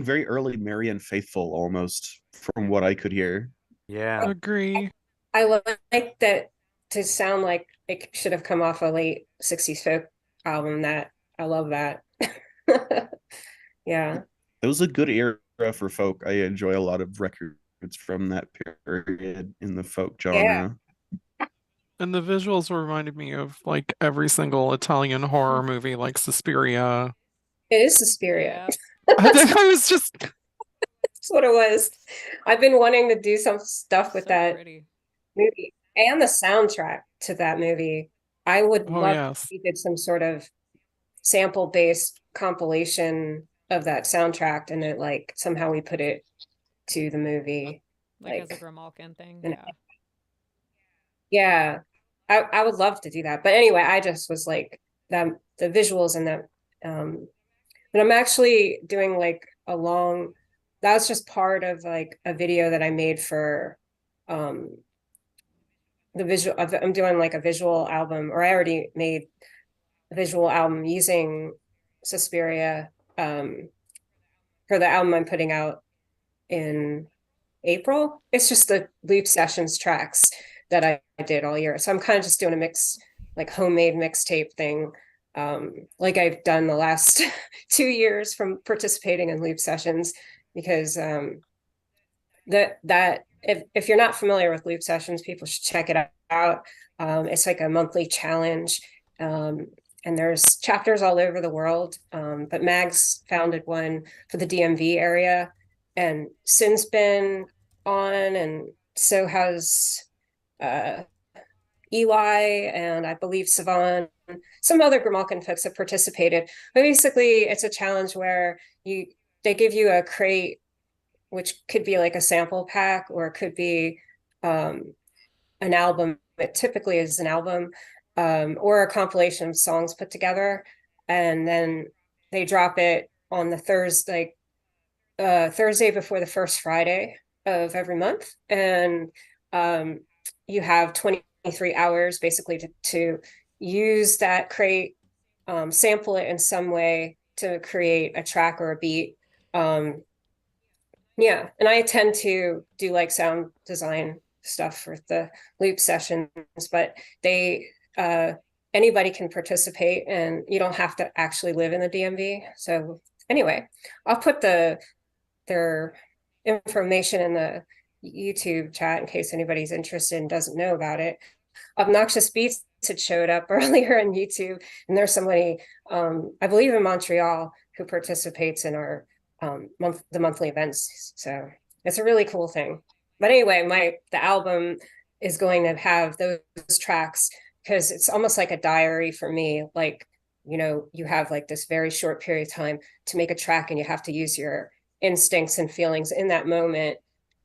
very early Marianne Faithfull almost, from what I could hear. Yeah. Agree. I like that to sound like it should have come off a late 60s folk album. That I love that. Yeah. It was a good era for folk. I enjoy a lot of records from that period in the folk genre. And the visuals reminded me of like every single Italian horror movie, like Suspiria. It is Suspiria. I was just that's what it was. I've been wanting to do some stuff with that movie and the soundtrack to that movie. I would love if we did some sort of sample-based compilation of that soundtrack, and it like somehow we put it to the movie, like as a Grimalkin thing. Yeah. I would love to do that. But anyway, I just was like the visuals and that but I'm actually doing like that was just part of like a video that I made for the visual. I'm doing like a visual album, or I already made a visual album using Suspiria for the album I'm putting out in April. It's just the loop sessions tracks that I did all year. So I'm kind of just doing a mix, like homemade mixtape thing, like I've done the last 2 years from participating in loop sessions, because that if you're not familiar with loop sessions, people should check it out. It's like a monthly challenge, and there's chapters all over the world, but Mags founded one for the DMV area, and Sin's been on, and so has Eli, and I believe Savon. Some other Grimalkin folks have participated, but basically it's a challenge where they give you a crate, which could be like a sample pack, or it could be an album. It typically is an album, or a compilation of songs put together, and then they drop it on the Thursday before the first Friday of every month, and you have 23 hours basically to use that crate, sample it in some way to create a track or a beat. And I tend to do like sound design stuff for the loop sessions, but anybody can participate, and you don't have to actually live in the DMV. So anyway, I'll put their information in the YouTube chat in case anybody's interested and doesn't know about it. Obnoxious Beats had showed up earlier on YouTube, and there's somebody, I believe in Montreal, who participates in our the monthly events. So it's a really cool thing. But anyway, the album is going to have those tracks, because it's almost like a diary for me. Like, you have like this very short period of time to make a track, and you have to use your instincts and feelings in that moment.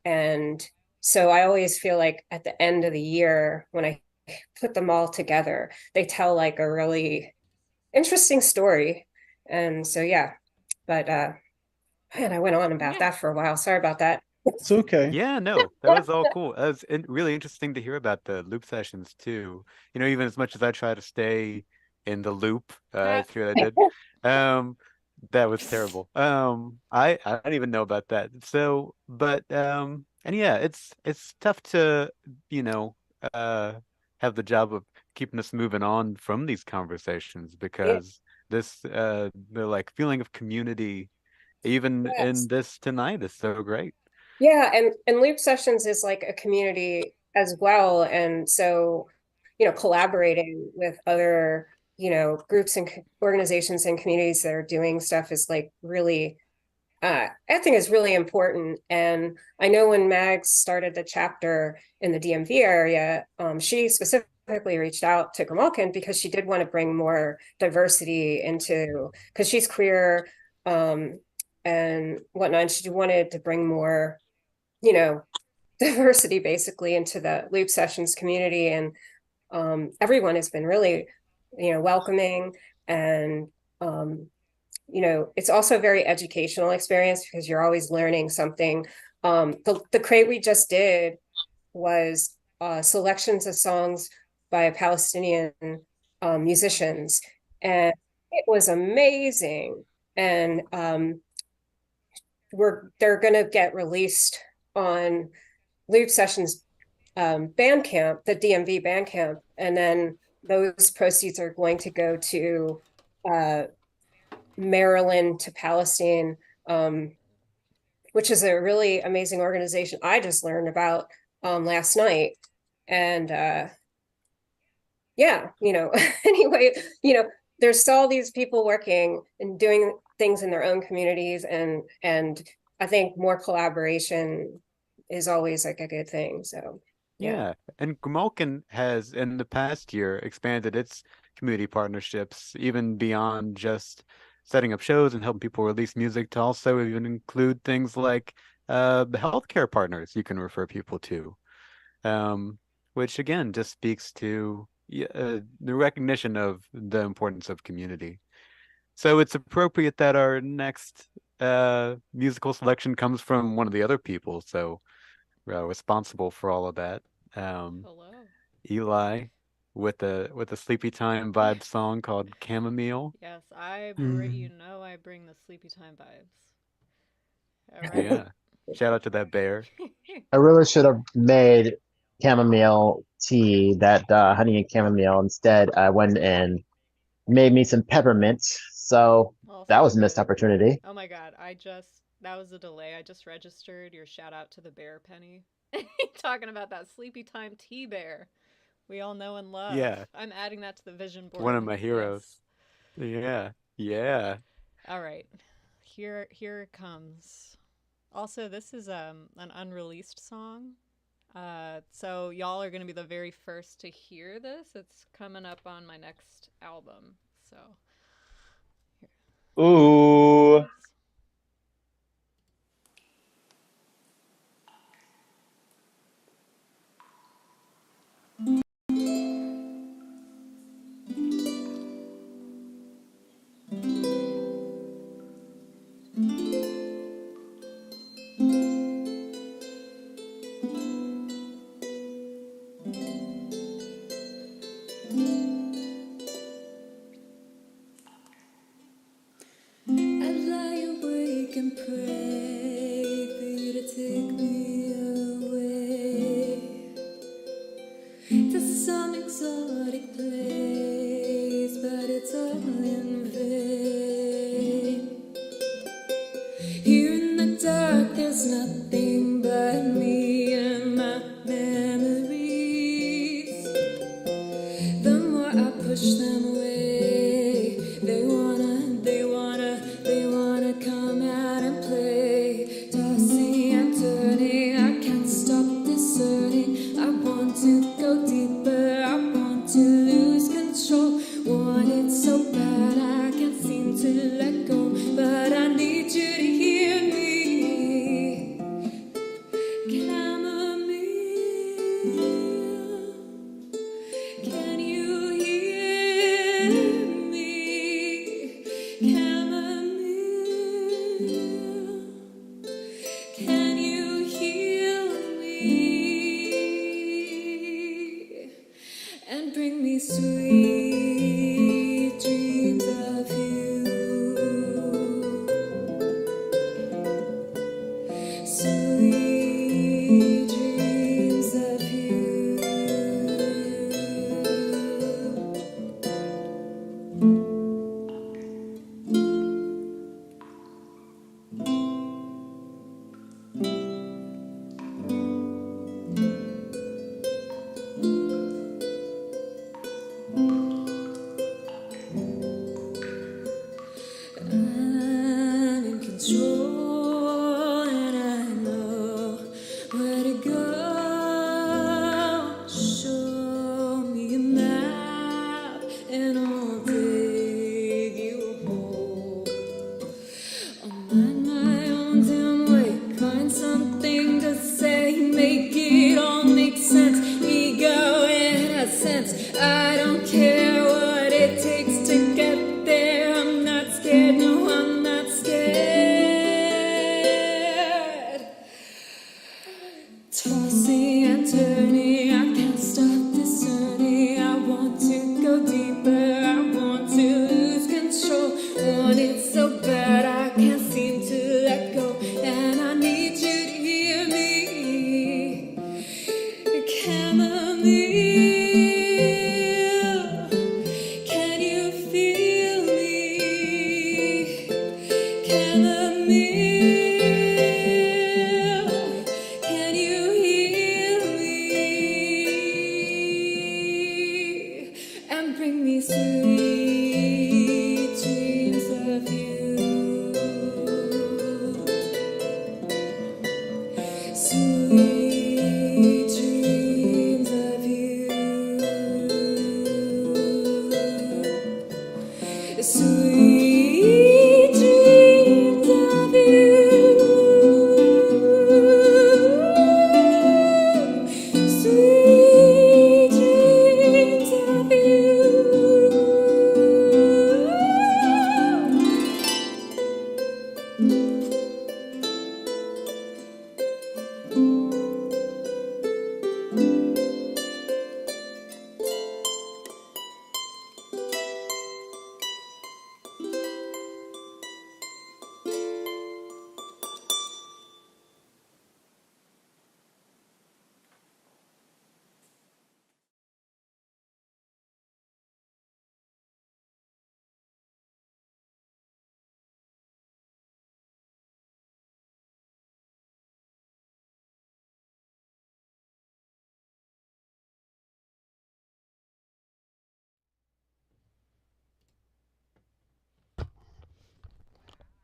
And so I always feel like at the end of the year, when I put them all together, they tell like a really interesting story. And so, but man, I went on about that for a while. Sorry about that. It's okay. Yeah, no, that was all cool. That was really interesting to hear about the loop sessions too. Even as much as I try to stay in the loop, through that did. That was terrible. I don't even know about that. So, but and yeah, it's tough to have the job of keeping us moving on from these conversations, because this the like feeling of community, even in this tonight, is so great. Yeah, and loop sessions is like a community as well, and so collaborating with other groups and organizations and communities that are doing stuff is like really, I think is really important. And I know when Mags started the chapter in the DMV area, she specifically reached out to Grimalkin because she did want to bring more diversity into, because she's queer, and whatnot. And she wanted to bring more, you know, diversity basically into the loop sessions community. And everyone has been really, you know, welcoming. And you know, it's also a very educational experience because you're always learning something. The crate we just did was selections of songs by Palestinian musicians, and it was amazing. And they're going to get released on Loop Sessions Bandcamp, the DMV Bandcamp, and then those proceeds are going to go to Maryland to Palestine, which is a really amazing organization I just learned about last night. And yeah, you know, anyway, you know, there's all these people working and doing things in their own communities, and I think more collaboration is always like a good thing. So yeah. And Grimalkin has in the past year expanded its community partnerships even beyond just setting up shows and helping people release music to also even include things like the healthcare partners you can refer people to, which again just speaks to the recognition of the importance of community. So it's appropriate that our next musical selection comes from one of the other people, so responsible for all of that. Hello. Eli with a sleepy time vibe song called Chamomile. Yes, you know I bring the sleepy time vibes. All right. Yeah. Shout out to that bear. I really should have made chamomile tea, that honey and chamomile. Instead, I went and made me some peppermint. So that was a missed opportunity. Oh my God. That was a delay. I just registered your shout out to the bear, Penny. Talking about that sleepy time tea bear we all know and love. Yeah. I'm adding that to the vision board. One of my heroes. Yes. Yeah. All right. Here it comes. Also, this is an unreleased song. So y'all are going to be the very first to hear this. It's coming up on my next album. So here. Ooh. and the meal. Can you heal me and bring me sweet dreams of you? Sweet dreams of you. Sweet dreams of you. Sweet dreams of you.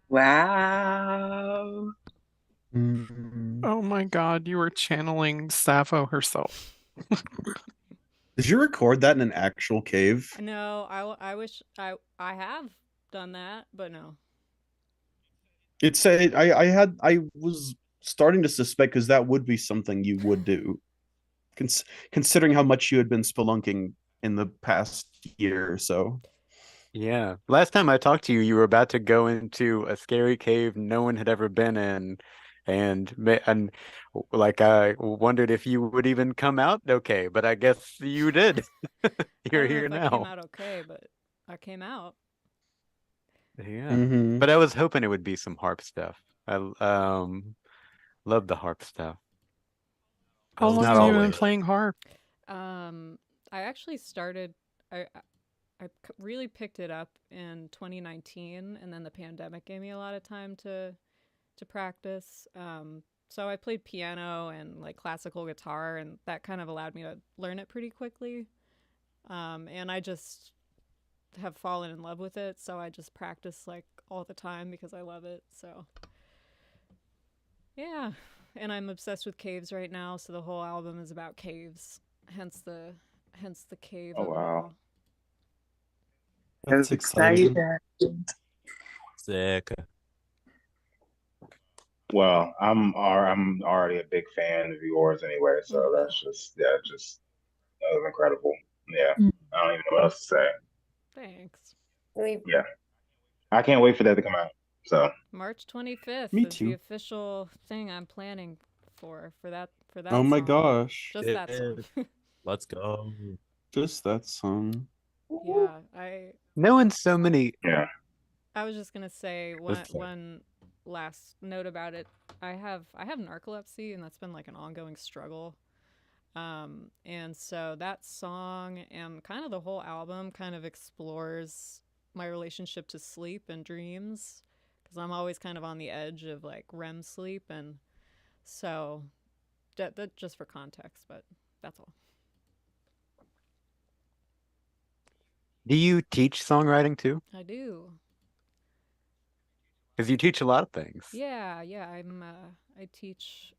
Wow. Oh my God, you were channeling Sappho herself. Did you record that in an actual cave? No, I wish I have done that, but no. It's I was starting to suspect because that would be something you would do, considering how much you had been spelunking in the past year or so. Yeah. Last time I talked to you, you were about to go into a scary cave no one had ever been in, and like I wondered if you would even come out okay, but I guess you did. You're here I came now. out okay, but I came out. Yeah. But I was hoping it would be some harp stuff. I love the harp stuff. How long not have you been always. playing harp? I actually started. I really picked it up in 2019, and then the pandemic gave me a lot of time to practice. So I played piano and like classical guitar, and that kind of allowed me to learn it pretty quickly. And I just have fallen in love with it, so I just practice like all the time because I love it. So yeah, and I'm obsessed with caves right now, so the whole album is about caves. Hence the cave Oh, of it wow. all. That's exciting. Sick. Well, I'm already a big fan of yours anyway, so that's just that was incredible. Yeah, I don't even know what else to say. Thanks. Yeah, I can't wait for that to come out. So March 25th Me is too. the official thing I'm planning for that Oh my song. gosh. Just that song. Let's go. Just that song. Yeah, Knowing so many. Yeah. I was just gonna say one last note about it. I have narcolepsy, and that's been like an ongoing struggle. And so that song and kind of the whole album kind of explores my relationship to sleep and dreams, because I'm always kind of on the edge of like REM sleep, and so that just for context, but that's all. Do you teach songwriting too? I do. Because you teach a lot of things. Yeah. I teach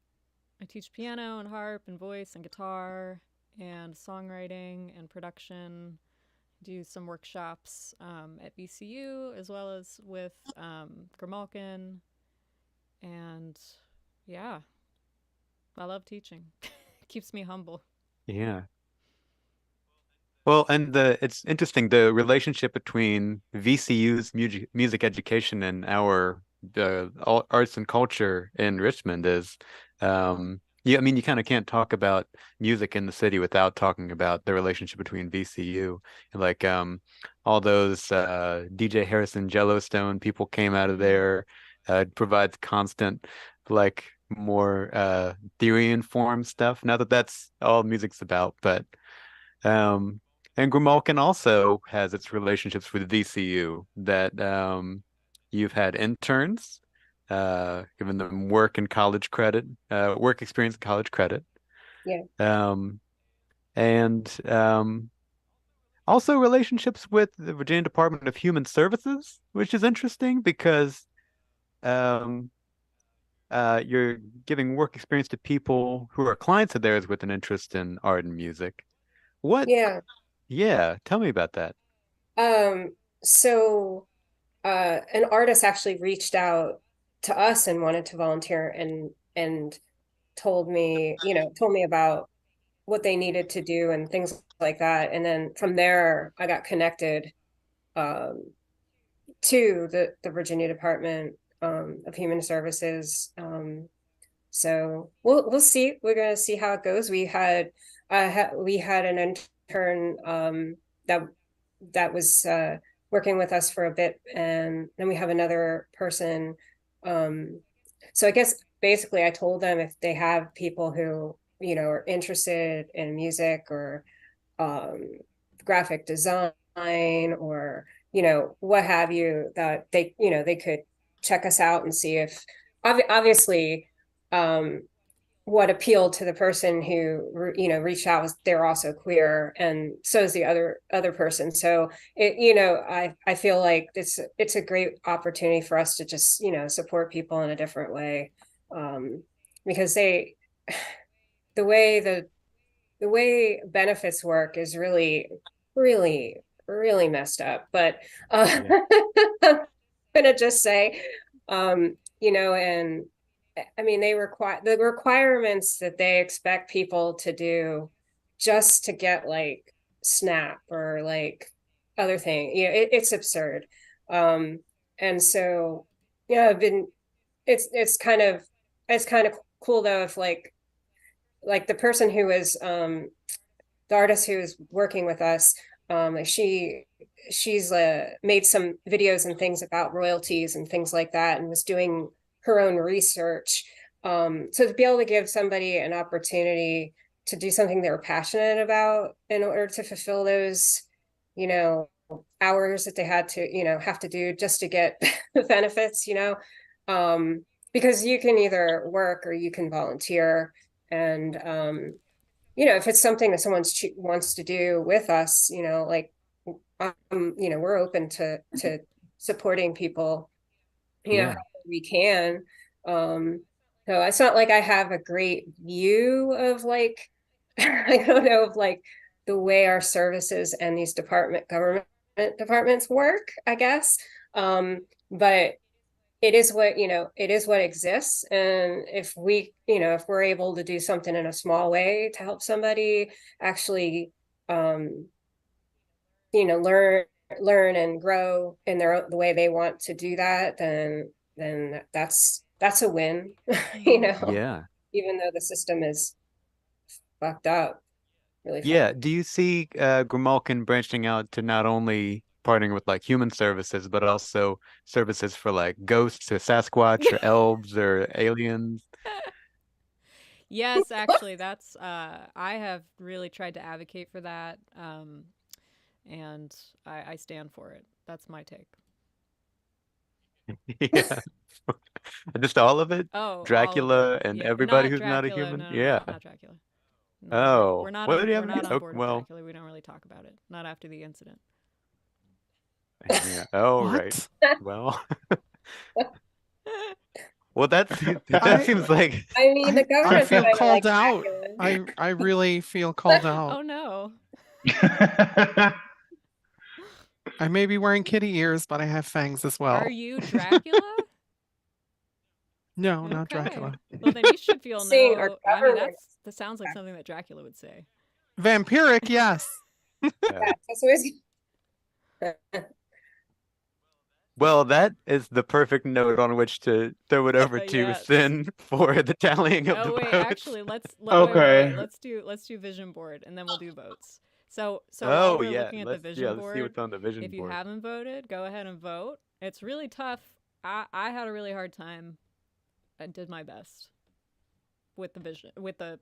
piano and harp and voice and guitar and songwriting and production. Do some workshops at VCU as well as with Grimalkin, and yeah, I love teaching. Keeps me humble. Yeah. Well, and it's interesting, the relationship between VCU's music education and our arts and culture in Richmond is, yeah, I mean, you kind of can't talk about music in the city without talking about the relationship between VCU. Like all those DJ Harrison Jellostone people came out of there. Provides constant, like, more theory informed stuff. Not that that's all music's about, but and Grimalkin also has its relationships with VCU that you've had interns, given them work and college credit, work experience and college credit. Yeah. And also relationships with the Virginia Department of Human Services, which is interesting because you're giving work experience to people who are clients of theirs with an interest in art and music. What? Yeah. Yeah, tell me about that. So an artist actually reached out to us and wanted to volunteer and told me about what they needed to do and things like that. And then from there, I got connected to the Virginia Department of Human Services. So we'll see. We're gonna see how it goes. We had an intern that was working with us for a bit, and then we have another person. So I guess basically I told them if they have people who are interested in music or graphic design or what have you, that they could check us out and see if obviously what appealed to the person who reached out was they're also queer, and so is the other person. So I feel like it's a great opportunity for us to just support people in a different way, because the way benefits work is really messed up. But I'm gonna just say and I mean, the requirements that they expect people to do just to get like SNAP or like other thing, it's absurd. And so it's kind of cool though if like the person who is the artist who is working with us, she's made some videos and things about royalties and things like that, and was doing her own research. So to be able to give somebody an opportunity to do something they're passionate about in order to fulfill those, hours that they had to, have to do just to get the benefits, because you can either work or you can volunteer. And, if it's something that someone wants to do with us, like, we're open to supporting people, however we can. So it's not like I have a great view of like, I don't know, of like the way our services and these government departments work, I guess. But it is what exists. And if we're able to do something in a small way to help somebody actually, learn and grow in the way they want to do that, then that's a win, Yeah. even though the system is fucked up. Really Yeah. Do you see Grimalkin branching out to not only partnering with like human services, but also services for like ghosts or Sasquatch or elves or aliens? Yes, actually, that's I have really tried to advocate for that, and I stand for it. That's my take. Yeah. Just all of it? Oh, all of it. Dracula and Yeah, everybody not who's not a Dracula. human? No, Yeah. not Dracula. No, Oh, we're not what on, do you we're have not against? on board with Well, Dracula. We don't really talk about it. Not after the incident. yeah. Oh, right. Well, well, that seems like I mean, the I government's feel kind of like called out. Dracula. I really feel called out. Oh no. I may be wearing kitty ears, but I have fangs as well. Are you Dracula? No, not Okay. Dracula. Well, then you should feel Seeing our no. I mean, government. that sounds like something that Dracula would say. Vampiric, yes. That's what well, that is the perfect note on which to throw it over to Yes. Sin for the tallying of the Oh wait, votes. actually, let's Okay. let's do vision board, and then we'll do votes. So Oh, while we're yeah, looking at the let's vision see board, what's on the vision if you board. haven't voted, go ahead and vote. It's really tough. I had a really hard time. I did my best with the vision, with the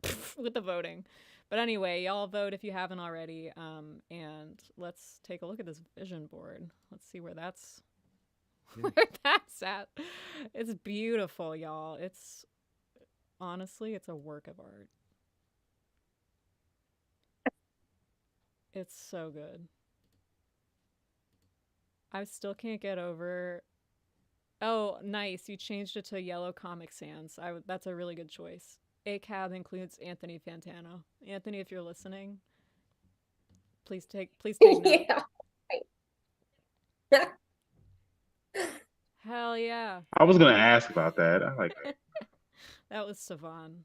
voting. But anyway, y'all vote if you haven't already. And let's take a look at this vision board. Let's see where that's where that's at. It's beautiful, y'all. It's honestly, it's a work of art. It's so good. I still can't get over. Oh, nice. You changed it to Yellow Comic Sans. That's a really good choice. A-Cab includes Anthony Fantano. Anthony, if you're listening, please take note. Yeah. Hell yeah. I was gonna ask about that. I like that. That was Savan.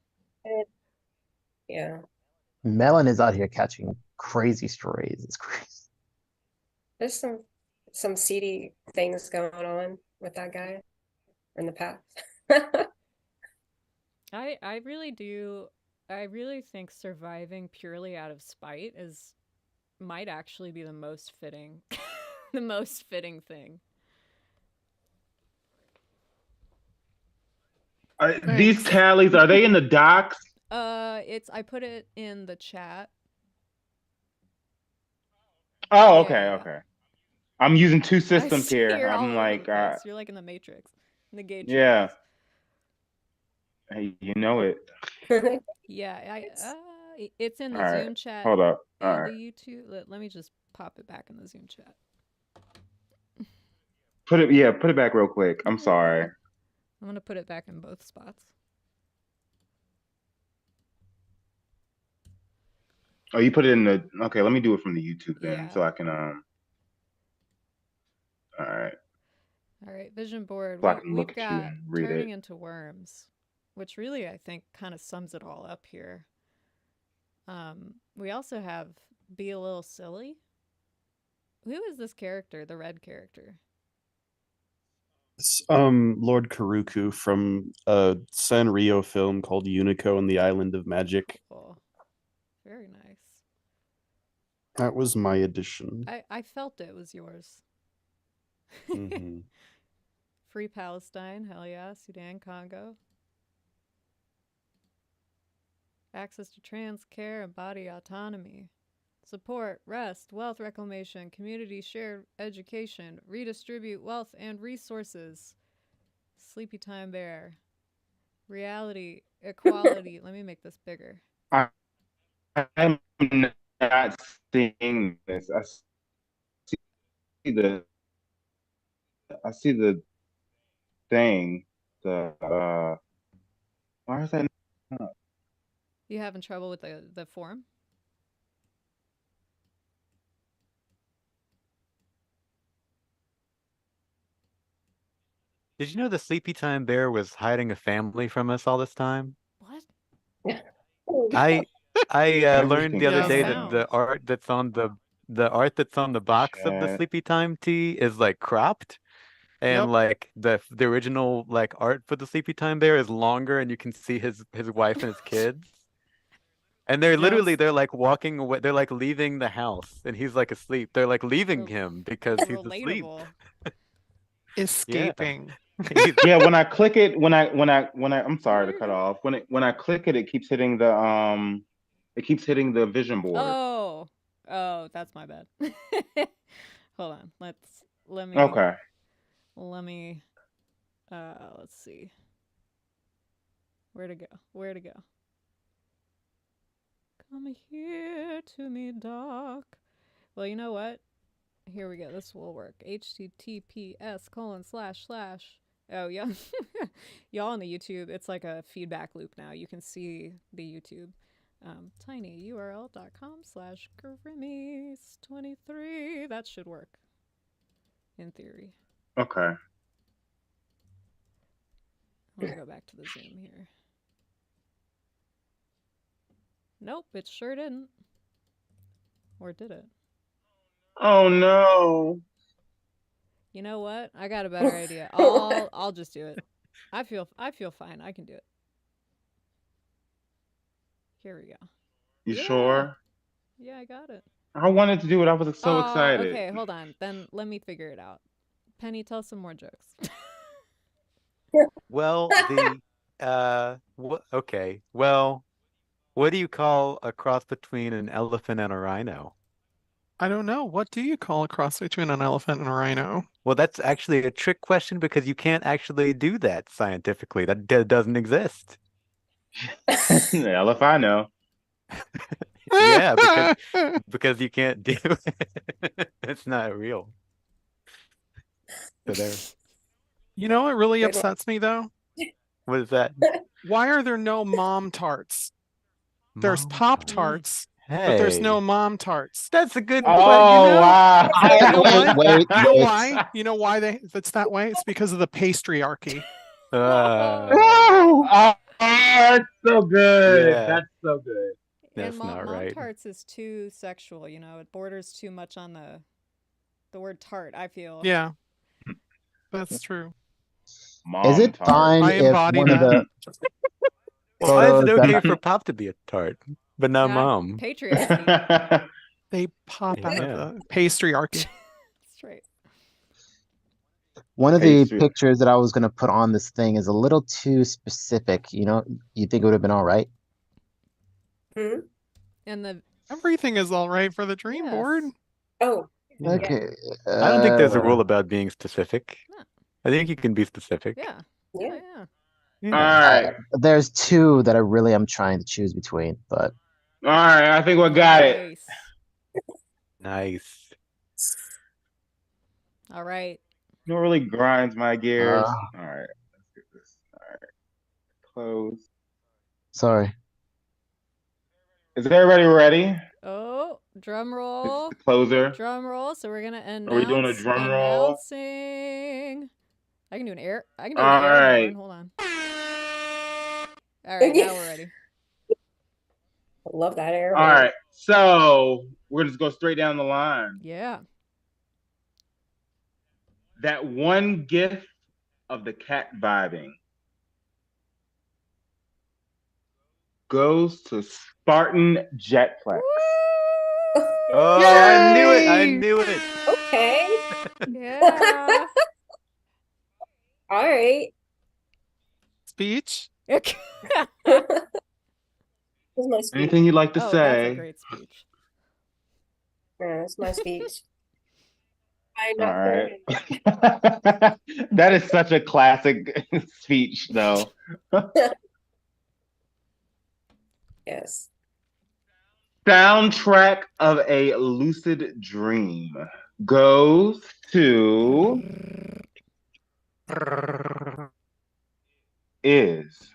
Yeah. Melon is out here catching crazy strays. It's crazy. There's some seedy things going on with that guy in the past. I really do. I really think surviving purely out of spite might actually be the most fitting, the most fitting thing. These tallies, are they in the docs? I put it in the chat. Oh, okay, okay. I'm using two systems here. You're I'm all like, over the place. You're like in the Matrix, in the gauge. yeah. Hey, you know it. Yeah, it's in the All right, Zoom chat. hold up. All And right. the YouTube. Let me just pop it back in the Zoom chat. Put it back real quick. I'm sorry. I'm gonna put it back in both spots. Oh, you put it in the. Okay, let me do it from the YouTube then, Yeah. so I can All right. All right, vision board. So I can We've look at you got and read turning it. into worms, which really I think kind of sums it all up here. We also have Be a Little Silly. Who is this character? The red character. It's, Lord Karuku from a Sanrio film called Unico and the Island of Magic. Cool. Very nice. That was my edition. I felt it was yours. Mhm. Free Palestine, hell yeah. Sudan, Congo. Access to trans care and body autonomy. Support, rest, wealth reclamation, community shared education, redistribute wealth and resources. Sleepy Time Bear. Reality, equality. Let me make this bigger. I'm not seeing this. I see the thing. Why is that? You having trouble with the form? Did you know the Sleepy Time Bear was hiding a family from us all this time? What? I learned the other day that Sound. the art that's on the box of the Chat. Sleepy Time tee is like cropped, and like the original like art for the Sleepy Time Bear is longer, and you can see his wife and his kids. And they're literally they're like walking away, they're like leaving the house, and he's like asleep. They're like leaving him because he's asleep. Escaping. Yeah, when I click it, I'm sorry to cut off. When I click it, it keeps hitting the vision board. Oh, that's my bad. Hold on. Let me Okay. Let's see. Where to go? Come here to me, Doc. Well, you know what? Here we go. This will work. https:// Oh, yeah. Y'all on the YouTube, it's like a feedback loop now. You can see the YouTube. tinyurl.com/Grimmys23. That should work. In theory. Okay. Let me go back to the Zoom here. Nope, it sure didn't. Or did it? Oh no. You know what? I got a better idea. I'll just do it. I feel fine. I can do it. Here we go. You sure? Yeah, I got it. I wanted to do it. I was so excited. Okay, hold on. Then let me figure it out. Penny, tell some more jokes. Well, okay. Well, what do you call a cross between an elephant and a rhino? I don't know. What do you call a cross between an elephant and a rhino? Well, that's actually a trick question because you can't actually do that scientifically. That doesn't exist. Hell if I know. Yeah, because you can't do it. It's not real. So there. You know what really upsets me though? What is that? Why are there no mom tarts? There's Mom Pop tarts. Tarts, but there's no Hey, mom tarts. that's a good Oh question. You know, wow! You know why? Wait, You know wait. why? You know why it's that way? It's because of the patriarchy. Oh, that's so good. Yeah. That's so good. That's And not mom right. tarts is too sexual. You know, it borders too much on the word tart. I feel. Yeah, that's true. Mom Is it tart. fine I if embody one of that. the Well, why is it photos that okay for Pop to be a tart, but not Yeah, Mom? patriarchy. They pop out of Yeah. the patriarchy. That's right. one of the Pastry. pictures that I was gonna put on this thing is a little too specific? You think it would have been all right? Hmm? And the Everything is all right for the dream Yes. board. Oh, Yeah. Okay. I don't think there's a rule about being specific. No. I think you can be specific. yeah. yeah. Yeah. Yeah. All right, There's two that I really am trying to choose between, but all right. I think we got it. Nice. Nice. All right. You know what really grinds my gears? Uh. All right, let's get this. All right, close. sorry. Is everybody ready? Oh, drum It's roll. the closer. Drum roll. So we're gonna announce. Are we doing a drum roll? Announcing. I can do an air. I can do All an air right. horn. Hold on. All right, now we're ready. I love that air All horn. right, so we're gonna just go straight down the line. Yeah. That one gif of the cat vibing goes to Spartan Jet-Plex. Oh, I knew it. I knew it. Okay. Yeah. All right. Speech. Here's my speech. Anything you'd like to Oh, say? that's a great speech. Yeah, that's my speech. I'm All not right. very- That is such a classic speech, though. Yes. Soundtrack of a lucid dream goes to is.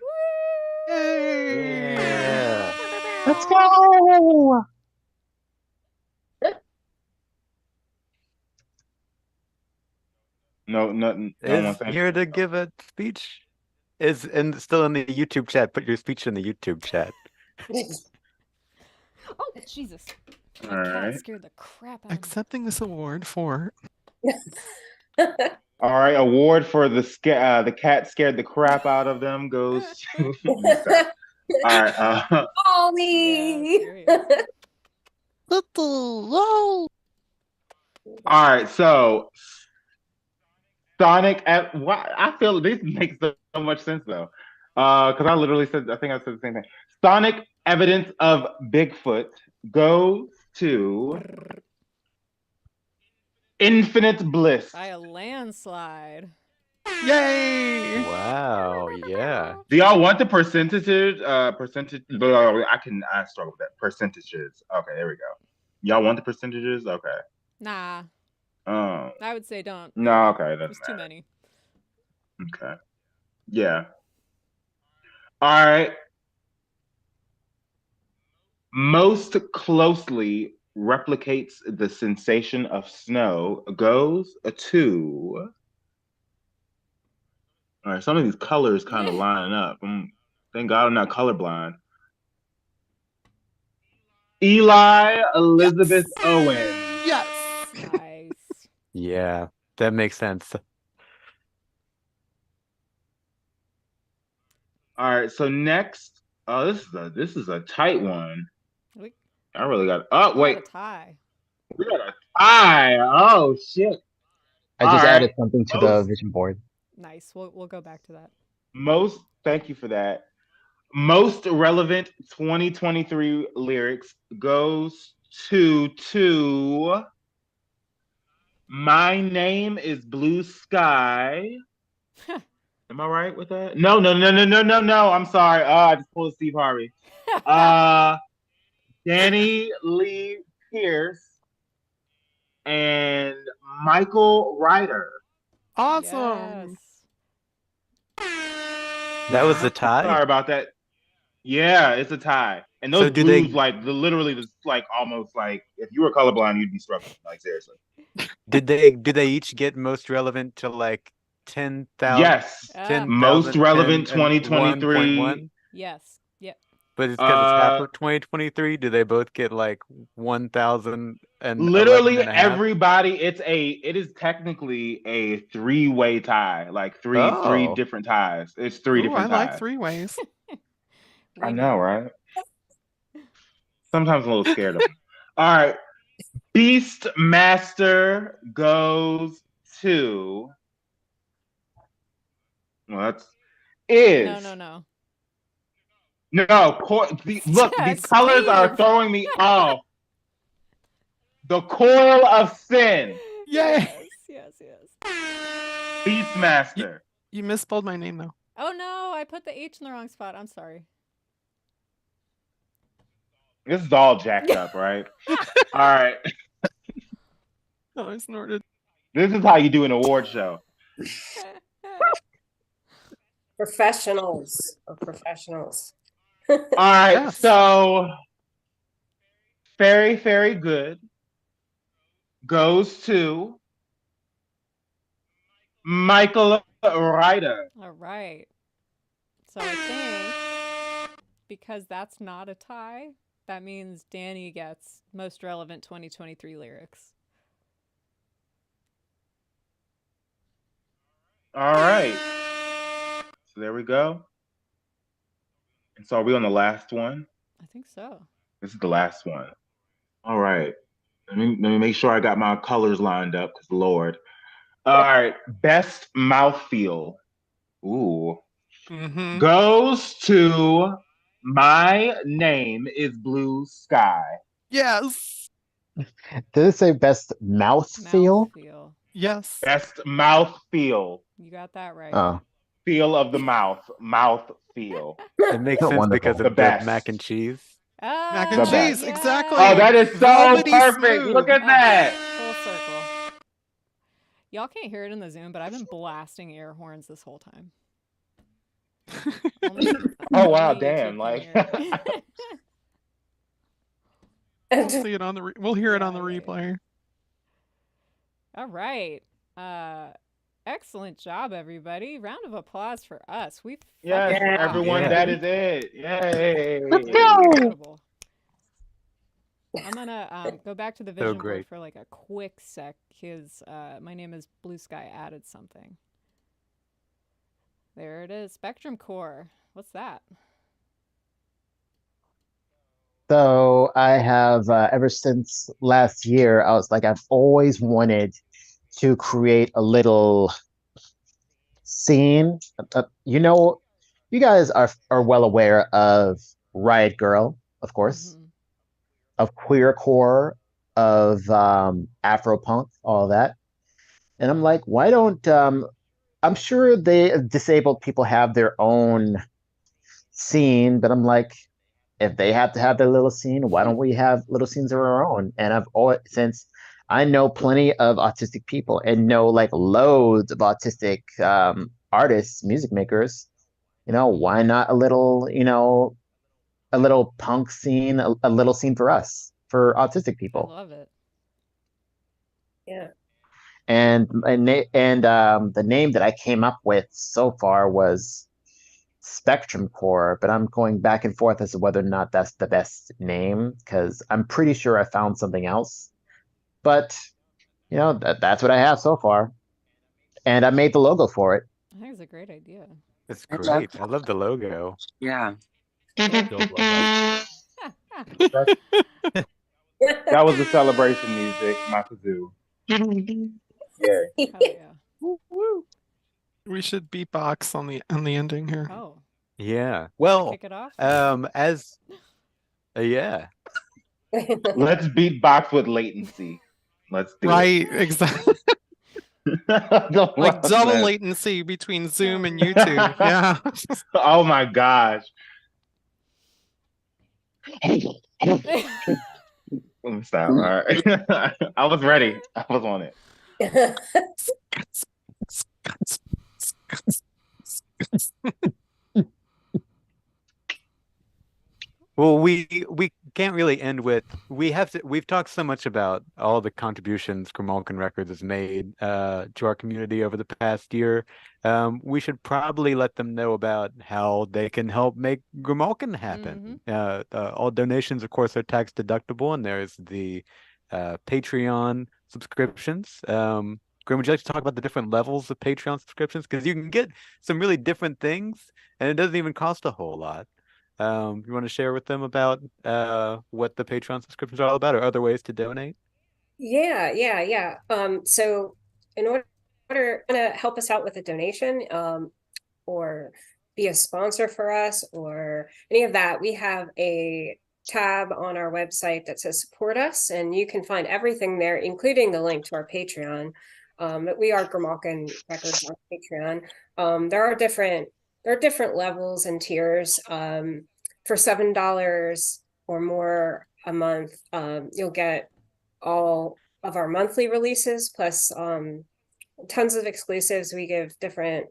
Yeah. Let's go. No, nothing. No one Is wants to here to give a speech. Is still in the YouTube chat. Put your speech in the YouTube chat. Oh, Jesus. All That cat right. scared the crap out of me. Accepting this award for All right. Award for the cat scared the crap out of them goes to. All right. Ollie. All right. So Sonic at what I feel this makes so much sense though. Because I literally said I think I said the same thing. Sonic evidence of Bigfoot goes to Infinite Bliss. By a landslide. Yay! Wow. Yeah. Do y'all want the percentages? I struggle with that. Percentages. Okay, there we go. Y'all want the percentages? Okay. Nah. I would say don't. No, okay. There's too many. Okay. Yeah. All right. Most closely replicates the sensation of snow goes to. All right, some of these colors kind of lining up. Thank God I'm not colorblind. Eli Elizabeth Owens. Yes. Nice. Yeah. That makes sense. All right, so next, this is a tight one. I really got. Oh wait, A tie. we got a tie. Oh shit! I just All added right. something to the vision board. Nice. We'll go back to that. Thank you for that. Most relevant 2023 lyrics goes to My Name is Blue Sky. Am I right with that? No. I'm sorry. I just pulled Steve Harvey. Dani Lee Pearce and Michael Ryder. Awesome. That was the tie? Sorry about that. Yeah, it's a tie. And those blues, literally, like almost like if you were colorblind, you'd be struggling. Like seriously. Did they each get most relevant to like 10,000? Yes. 10,000, most relevant 10, and 2023. 1.1? Yes. Yep. But it's because it's half of 2023. Do they both get like 1,000 and literally 11 and a half? everybody? It is technically a three-way tie. Like three different ties. It's three different ties. I like three ways. I know, right? Sometimes I'm a little scared of them. All right. Beastmaster goes to. Well, that's No. No, look, these colors are throwing me off. The Coil of Sihn. Yay! Yes. Beastmaster. You misspelled my name though. Oh no, I put the H in the wrong spot. I'm sorry. This is all jacked up, right? All right. Oh, I snorted. This is how you do an award show. Professionals. All right, so very good goes to Michael Ryder. All right. So I think because that's not a tie, that means Dani gets most relevant 2023 lyrics. All right. So there we go. And so are we on the last one? I think so. This is the last one. All right. Let me make sure I got my colors lined up, because Lord. All right. Best mouthfeel. Ooh. Mm-hmm. Goes to My Name is Blue Sky. Yes. Did it say best mouthfeel? Yes. Best mouthfeel. You got that right. Oh. Feel of the mouth. Mouth feel. It makes sense Wonderful. because of The the best. mac and cheese. Mac The and cheese, best. exactly. Oh, that is so Velvety perfect. smooth. Look at that. Full circle. Y'all can't hear it in the Zoom, but I've been blasting air horns this whole time. Oh wow, damn! Like We'll see it on the. We'll hear it on the replay. All right. Excellent job, everybody. Round of applause for us. We yes, everyone. Yeah. That is it. Yay! Let's go. Incredible. I'm gonna go back to the vision board great. for like a quick sec because My Name is Blue Sky added something. There it is. Spectrum Core. What's that? So I have, ever since last year, I was like, I've always wanted to create a little scene. You know, you guys are well aware of Riot Girl, of course, of queercore, of Afropunk, all that. And I'm like, why don't I'm sure disabled people have their own scene, but I'm like, if they have to have their little scene, why don't we have little scenes of our own? And I've always, since I know plenty of autistic people and know like loads of autistic artists, music makers, why not a little, a little punk scene, a little scene for us, for autistic people. I love it. Yeah. And the name that I came up with so far was Spectrum Core, but I'm going back and forth as to whether or not that's the best name, because I'm pretty sure I found something else. But that's what I have so far, and I made the logo for it. I think it's a great idea. It's great. I love the logo. Yeah. That was the celebration music, my kazoo. Yeah. Hell yeah. We should beatbox on the ending here. Oh. Yeah. Well, Kick it off? as yeah. Let's beatbox with latency. Let's do Right, exactly. it. Like double latency between Zoom and YouTube. Yeah. Oh my gosh. Stop. All right. I was ready. I was on it. Well, we can't really end with we've talked so much about all the contributions Grimalkin Records has made to our community over the past year. We should probably let them know about how they can help make Grimalkin happen. All donations, of course, are tax deductible, and there's the Patreon subscriptions. Grim, would you like to talk about the different levels of Patreon subscriptions? Because you can get some really different things, and it doesn't even cost a whole lot. You want to share with them about what the Patreon subscriptions are all about, or other ways to donate? Yeah. So in order to help us out with a donation, or be a sponsor for us or any of that, we have a tab on our website that says support us, and you can find everything there, including the link to our Patreon. We are Grimalkin Records on Patreon. There are different levels and tiers. For $7 or more a month, you'll get all of our monthly releases, plus tons of exclusives. We give different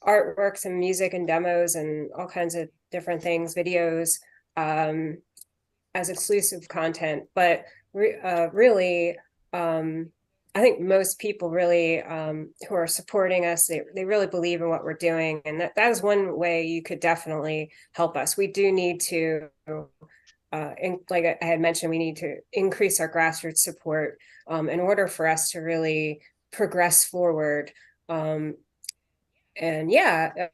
artworks and music and demos and all kinds of different things, videos, as exclusive content. But really, I think most people really who are supporting us, they really believe in what we're doing. And that is one way you could definitely help us. We do need to, like I had mentioned, we need to increase our grassroots support in order for us to really progress forward. And yeah,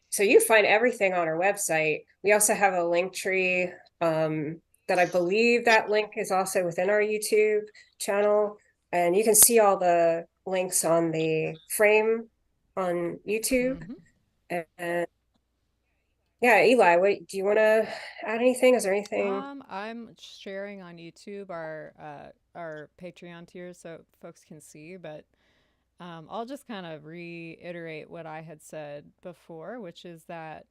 so you find everything on our website. We also have a link tree that I believe that link is also within our YouTube channel. And you can see all the links on the frame on YouTube. And yeah, Eli, what do you want to add anything? Is there anything? I'm sharing on YouTube our Patreon tiers so folks can see, but I'll just kind of reiterate what I had said before, which is that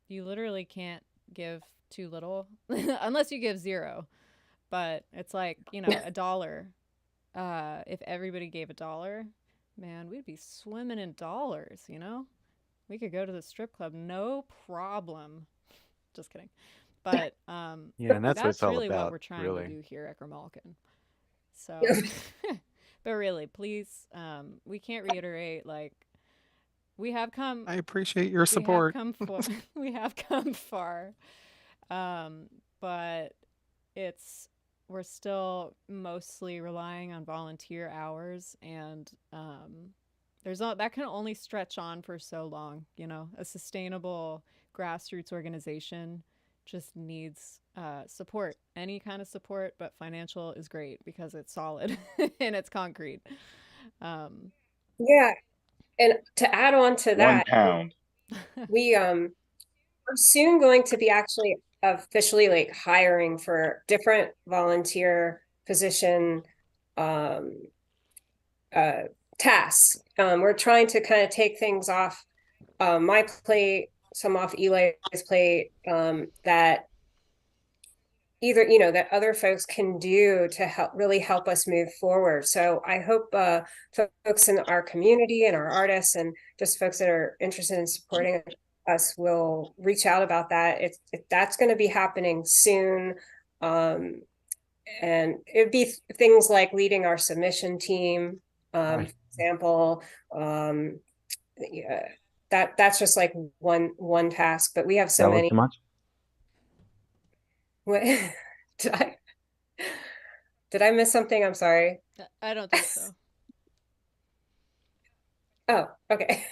you literally can't give too little unless you give zero. But it's like, $1. If everybody gave $1, man, we'd be swimming in dollars, We could go to the strip club, no problem. Just kidding. But yeah, and that's really about, what we're trying to do here at Grimalkin. So, but really, please, we can't reiterate, we have come. I appreciate your support. We have come far, but we're still mostly relying on volunteer hours, and that can only stretch on for so long. A sustainable grassroots organization just needs support, any kind of support, but financial is great because it's solid and it's concrete. Yeah, and to add on to that, £1. we're soon going to be actually officially hiring for different volunteer position tasks. We're trying to kind of take things off my plate, some off Eli's plate, that either that other folks can do to really help us move forward. So I hope folks in our community and our artists and just folks that are interested in supporting us will reach out about that. That's going to be happening soon, and it'd be things like leading our submission team, for example. That's just like one task, but we have so many. Too much? What did I miss something? I'm sorry. I don't think so. Oh, okay.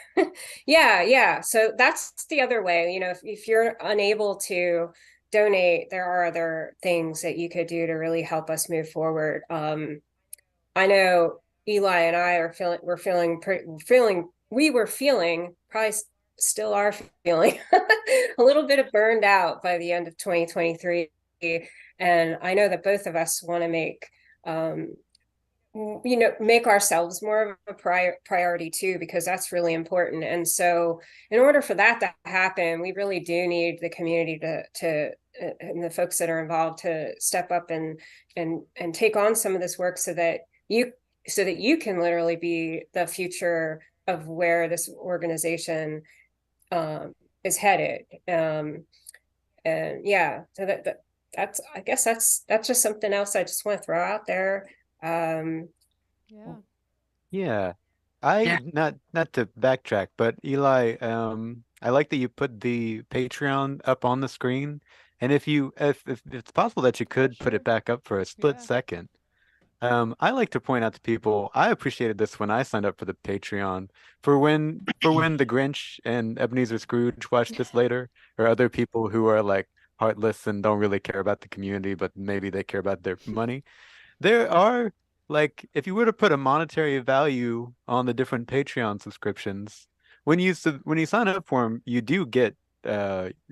Yeah. So that's the other way. If you're unable to donate, there are other things that you could do to really help us move forward. I know Eli and I we were feeling, probably still are feeling a little bit of burned out by the end of 2023. And I know that both of us want to make make ourselves more of a priority too, because that's really important. And so in order for that to happen, we really do need the community to and the folks that are involved to step up and take on some of this work so that you can literally be the future of where this organization is headed. And yeah, so that's I guess that's just something else I just want to throw out there. Yeah. Not to backtrack, but Eli, I like that you put the Patreon up on the screen. And if it's possible that you could put it back up for a split second. I like to point out to people, I appreciated this when I signed up for the Patreon for when the Grinch and Ebenezer Scrooge watch this later, or other people who are like heartless and don't really care about the community, but maybe they care about their money. There are, like, if you were to put a monetary value on the different Patreon subscriptions, when you sign up for them, you do get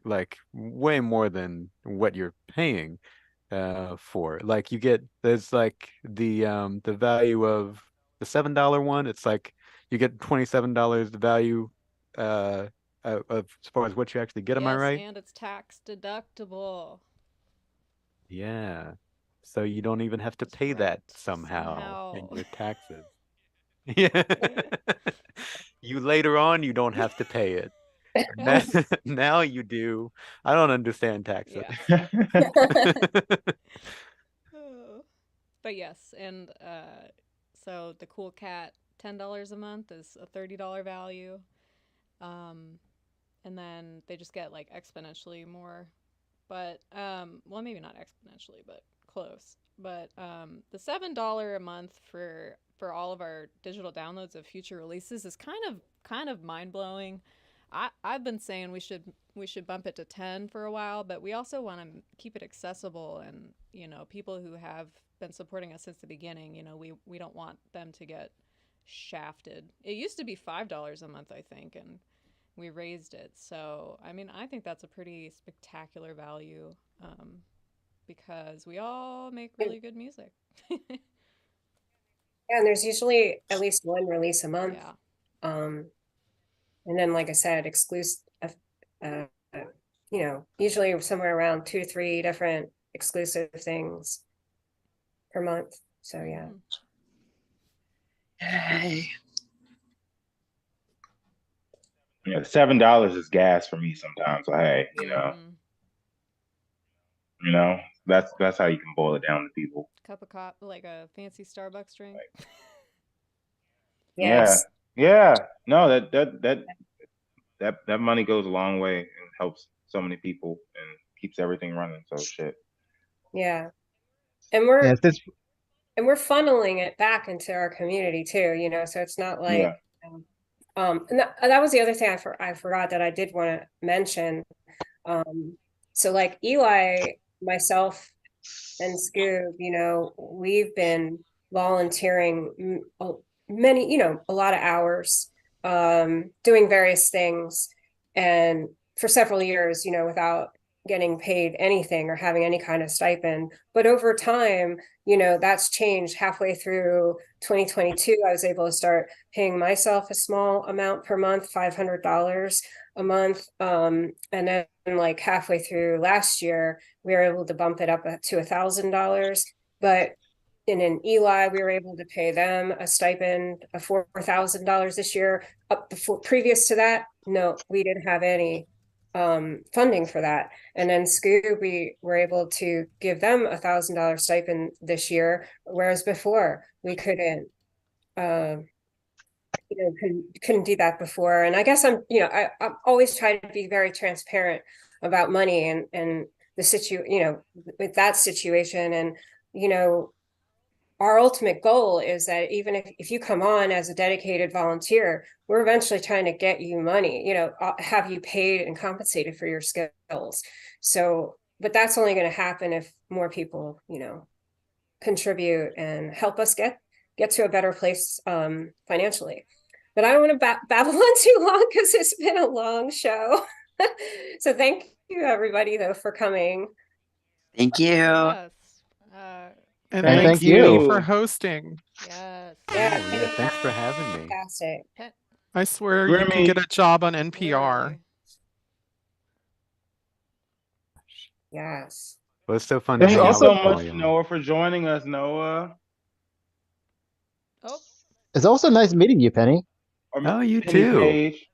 like way more than what you're paying for. Like there's like the value of the $7 one. It's like you get $27 the value of as far as what you actually get. Am I right? And it's tax deductible. Yeah. So you don't even have to pay that somehow in your taxes. Yeah. You later on, you don't have to pay it. Now you do. I don't understand taxes. But yes, and so the cool cat, $10 a month is a $30 value. And then they just get like exponentially more. But well, maybe not exponentially, but close. But the $7 a month for all of our digital downloads of future releases is kind of mind-blowing. I've been saying we should bump it to 10 for a while, but we also want to keep it accessible, and people who have been supporting us since the beginning, we don't want them to get shafted. It used to be $5 a month, I think, and we raised it. So I mean, I think that's a pretty spectacular value, because we all make really good music. Yeah, and there's usually at least one release a month. And then, like I said, exclusive, usually somewhere around 2 or 3 different exclusive things per month. So yeah. Yeah, $7 is gas for me sometimes. So hey, that's how you can boil it down to people. Cup of coffee, like a fancy Starbucks drink. Yes. Yeah. No, that money goes a long way and helps so many people and keeps everything running. So shit. Yeah. And we're funneling it back into our community too, so it's not like and that was the other thing I forgot that I did want to mention. So like Eli, myself, and Scoob, we've been volunteering many, a lot of hours, doing various things, and for several years, without getting paid anything or having any kind of stipend. But over time, that's changed. Halfway through 2022, I was able to start paying myself a small amount per month, $500 a month. And then like halfway through last year, we were able to bump it up to $1,000. But in Eli, we were able to pay them a stipend of $4,000 this year. Up before, previous to that, no, we didn't have any funding for that. And then Scoob, we were able to give them $1,000 stipend this year, whereas before we couldn't do that before. And I guess I'm always trying to be very transparent about money and the with that situation. And our ultimate goal is that even if you come on as a dedicated volunteer, we're eventually trying to get you money, have you paid and compensated for your skills. So, but that's only going to happen if more people, contribute and help us get to a better place financially. But I don't want to babble on too long because it's been a long show. So thank you everybody though for coming. Thank you. Yes. And And thanks thank you. for hosting. Yes. Yeah, Oh, yeah, thanks for having me. fantastic. I swear you could Grimmy. get a job on NPR. Literally. Yes. Well, it's so fun to Thank hang you out so with all much, y'all. Noah, for joining us, Noah. Oh, It's also nice meeting you, Penny. Or Oh, you Penny too. Page.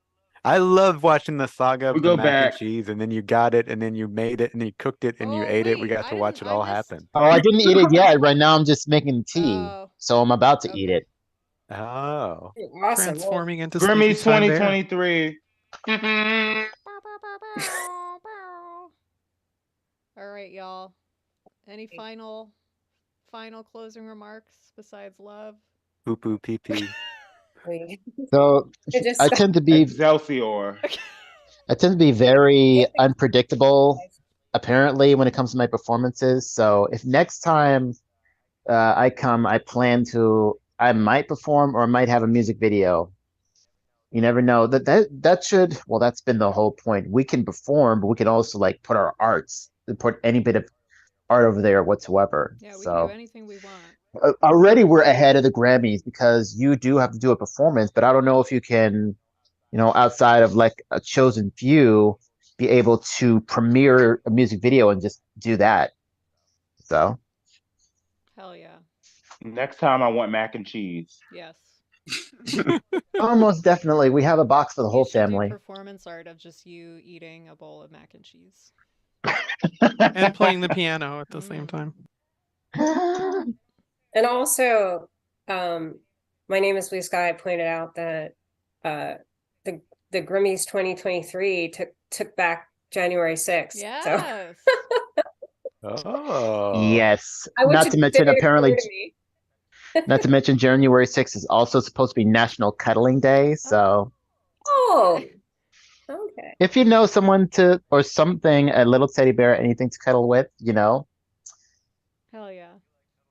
I love watching the saga We of the go mac and back. cheese, and then you got it, and then you made it, and you cooked it, and you oh ate it. We wait, got to watch it I all missed. happen. Oh, I didn't eat it yet. Right now, I'm just making tea, Oh, so I'm about to eat okay. it. Oh. Awesome. Well, Transforming into Grimmy Sleepy Time Bear. 2023. All right, y'all. Any final closing remarks besides love? Poo poo pee pee. So it just I tend to be Excelsior. very unpredictable, apparently, when it comes to my performances. So if next time I come, I might perform or I might have a music video. You never know. That should, well, that's been the whole point. We can perform, but we can also like put our arts, put any bit of art over there whatsoever. Yeah, we can do So anything we want. already we're ahead of the Grammys because you do have to do a performance, but I don't know if you can, outside of like a chosen few, be able to premiere a music video and just do that. So Hell yeah. Next time I want mac and cheese. Yes. almost definitely, we have a box for the whole You should do family. performance art of just you eating a bowl of mac and cheese. And playing the piano at the same time. And also, my name is Blue Sky pointed out that the Grimmys 2023 took back January 6th. Yes. So Oh. Yes. which Not is to mention, very apparently, clear to me. not to mention January 6th is also supposed to be National Cuddling Day. So Oh, okay. if you know someone or something, a little teddy bear, anything to cuddle with, Hell yeah.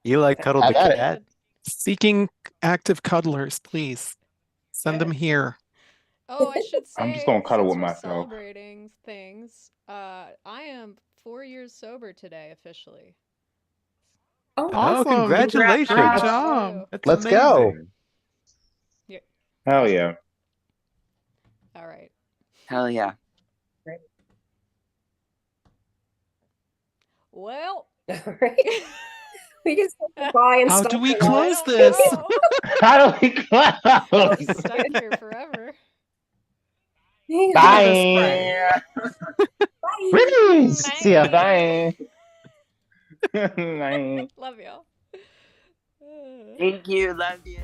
Eli cuddled Have the at it. cat. Seeking active cuddlers, please. Send them here. Oh, I should say, I'm just gonna cuddle since with we're myself. celebrating things, I am 4 years sober today officially. Oh, Awesome. Congratulations. Great job. That's Let's go. amazing. Hell yeah. All right. Hell yeah. Well, all right. We just say goodbye and How stop do we for that. close this? How do we close? We're stuck here forever. Bye. Please. See ya. Bye. Bye. Love y'all. Thank you. Love you.